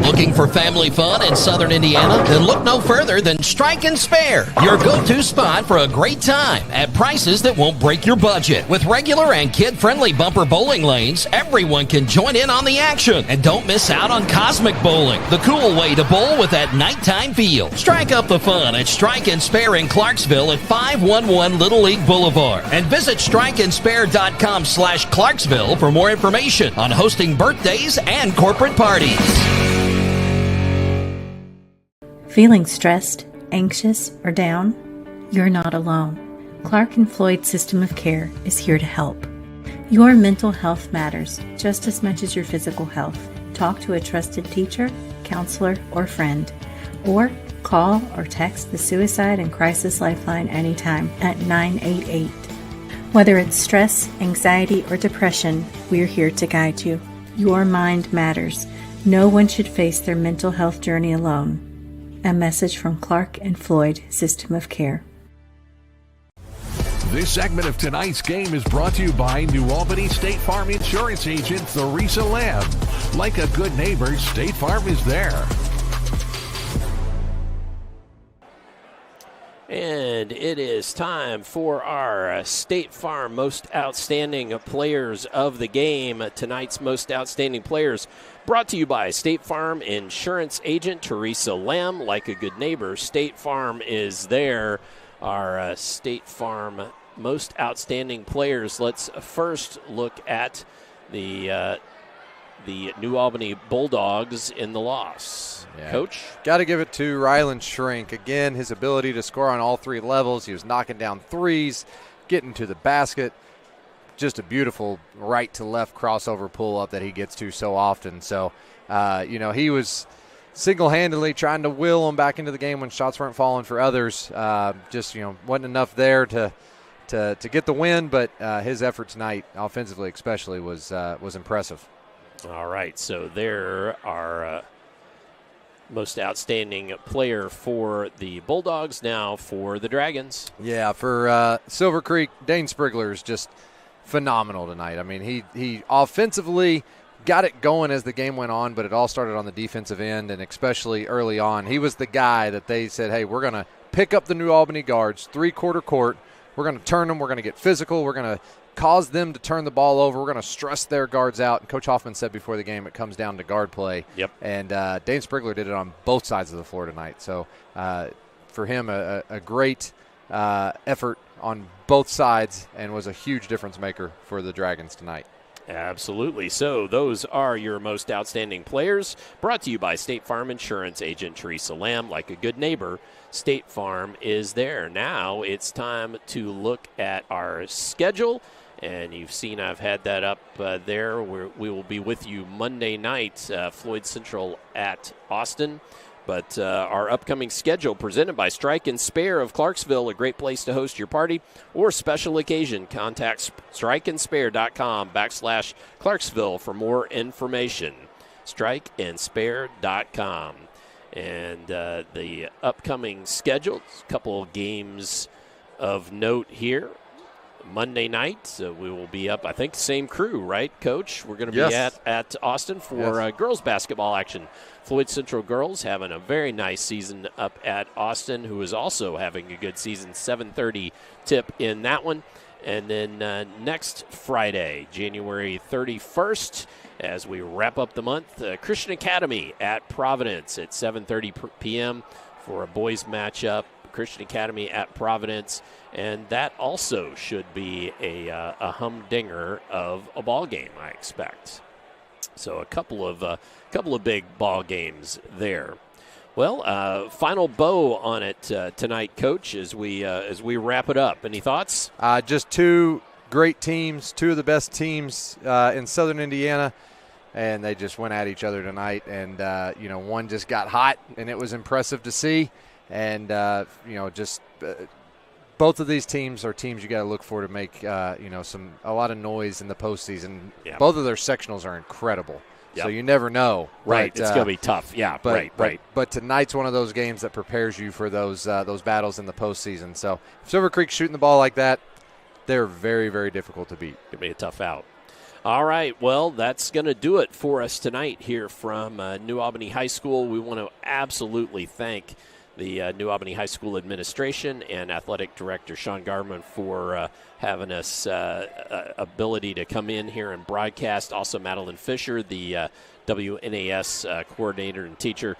Looking for family fun in Southern Indiana? Then look no further than Strike and Spare, your go-to spot for a great time at prices that won't break your budget. With regular and kid-friendly bumper bowling lanes, everyone can join in on the action. And don't miss out on Cosmic Bowling, the cool way to bowl with that nighttime feel. Strike up the fun at Strike and Spare in Clarksville at 511 Little League Boulevard. And visit strikeandspare.com/Clarksville for more information on hosting birthdays and corporate parties. Feeling stressed, anxious, or down? You're not alone. Clark and Floyd System of Care is here to help. Your mental health matters just as much as your physical health. Talk to a trusted teacher, counselor, or friend. Or call or text the Suicide and Crisis Lifeline anytime at 988. Whether it's stress, anxiety, or depression, we're here to guide you. Your mind matters. No one should face their mental health journey alone. A message from Clark and Floyd System of Care. This segment of tonight's game is brought to you by New Albany State Farm Insurance Agent Theresa Lamb. Like a good neighbor, State Farm is there. And it is time for our State Farm Most Outstanding Players of the Game. Tonight's Most Outstanding Players brought to you by State Farm Insurance Agent Theresa Lamb. Like a good neighbor, State Farm is there. Our State Farm Most Outstanding Players. Let's first look at the New Albany Bulldogs in the loss. Yeah. Coach? Got to give it to Rylan Shrink. Again, his ability to score on all three levels. He was knocking down threes, getting to the basket. Just a beautiful right-to-left crossover pull-up that he gets to so often. So, he was single-handedly trying to will him back into the game when shots weren't falling for others. Wasn't enough there to get the win, but his effort tonight, offensively especially, was impressive. All right, so there are most outstanding player for the Bulldogs. Now for the Dragons. Yeah, for Silver Creek, Dane Sprigler is just phenomenal tonight. I mean, he offensively got it going as the game went on, but it all started on the defensive end, and especially early on. He was the guy that they said, hey, we're going to pick up the New Albany guards, three-quarter court. We're going to turn them. We're going to get physical. We're going to cause them to turn the ball over. We're going to stress their guards out. And Coach Hoffman said before the game it comes down to guard play. Yep. And Dane Sprigler did it on both sides of the floor tonight. So for him, a great effort on both sides and was a huge difference maker for the Dragons tonight. Absolutely. So those are your most outstanding players, brought to you by State Farm Insurance Agent Theresa Lamb. Like a good neighbor, State Farm is there. Now it's time to look at our schedule. And you've seen I've had that up there. We will be with you Monday night, Floyd Central at Austin. But our upcoming schedule presented by Strike and Spare of Clarksville, a great place to host your party or special occasion. Contact strikeandspare.com/Clarksville for more information. Strikeandspare.com. And the upcoming schedule, a couple of games of note here. Monday night, we will be up, I think, same crew, right, Coach? We're going to be at Austin for girls basketball action. Floyd Central girls having a very nice season up at Austin, who is also having a good season. 7:30 tip in that one. And then next Friday, January 31st, as we wrap up the month, Christian Academy at Providence at 7:30 p.m. for a boys matchup. Christian Academy at Providence, and that also should be a humdinger of a ball game, I expect. So a couple of big ball games there. Well, final bow on it tonight, Coach, as we wrap it up. Any thoughts? Just two great teams, two of the best teams in Southern Indiana, and they just went at each other tonight. And one just got hot, and it was impressive to see. And both of these teams are teams you got to look for to make a lot of noise in the postseason. Yeah. Both of their sectionals are incredible. Yep. So you never know. Right, but, it's going to be tough. Yeah, right. But tonight's one of those games that prepares you for those battles in the postseason. So if Silver Creek's shooting the ball like that, they're very, very difficult to beat. Going to be a tough out. All right, well, that's going to do it for us tonight here from New Albany High School. We want to absolutely thank the New Albany High School administration and athletic director Sean Garman for having us ability to come in here and broadcast. Also, Madeline Fisher, the WNAS coordinator and teacher,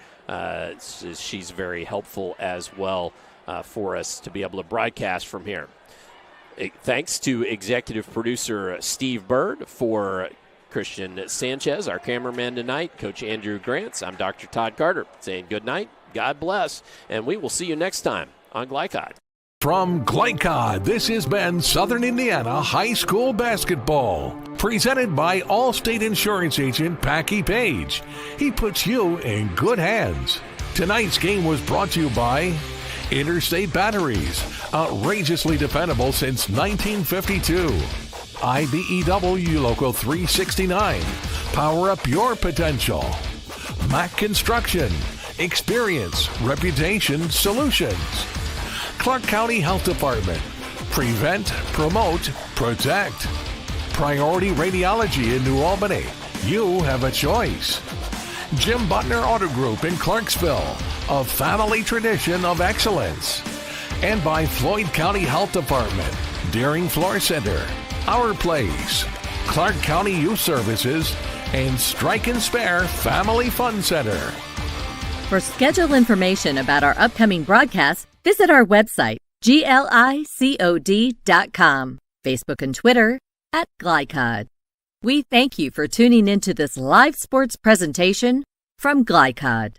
she's very helpful as well for us to be able to broadcast from here. Thanks to executive producer Steve Bird, for Christian Sanchez, our cameraman tonight, Coach Andrew Grants. I'm Dr. Todd Carter saying good night. God bless, and we will see you next time on Glycod. From Glycod, this has been Southern Indiana High School Basketball, presented by Allstate Insurance Agent Packy Page. He puts you in good hands. Tonight's game was brought to you by Interstate Batteries, outrageously dependable since 1952. IBEW Local 369, power up your potential. Mac Construction, experience, reputation, solutions. Clark County Health Department, prevent, promote, protect. Priority Radiology in New Albany, you have a choice. Jim Butner Auto Group in Clarksville, a family tradition of excellence. And by Floyd County Health Department, Deering Floor Center, Our Place, Clark County Youth Services, and Strike and Spare Family Fun Center. For schedule information about our upcoming broadcasts, visit our website, glicod.com, Facebook and Twitter @Glycod. We thank you for tuning into this live sports presentation from Glycod.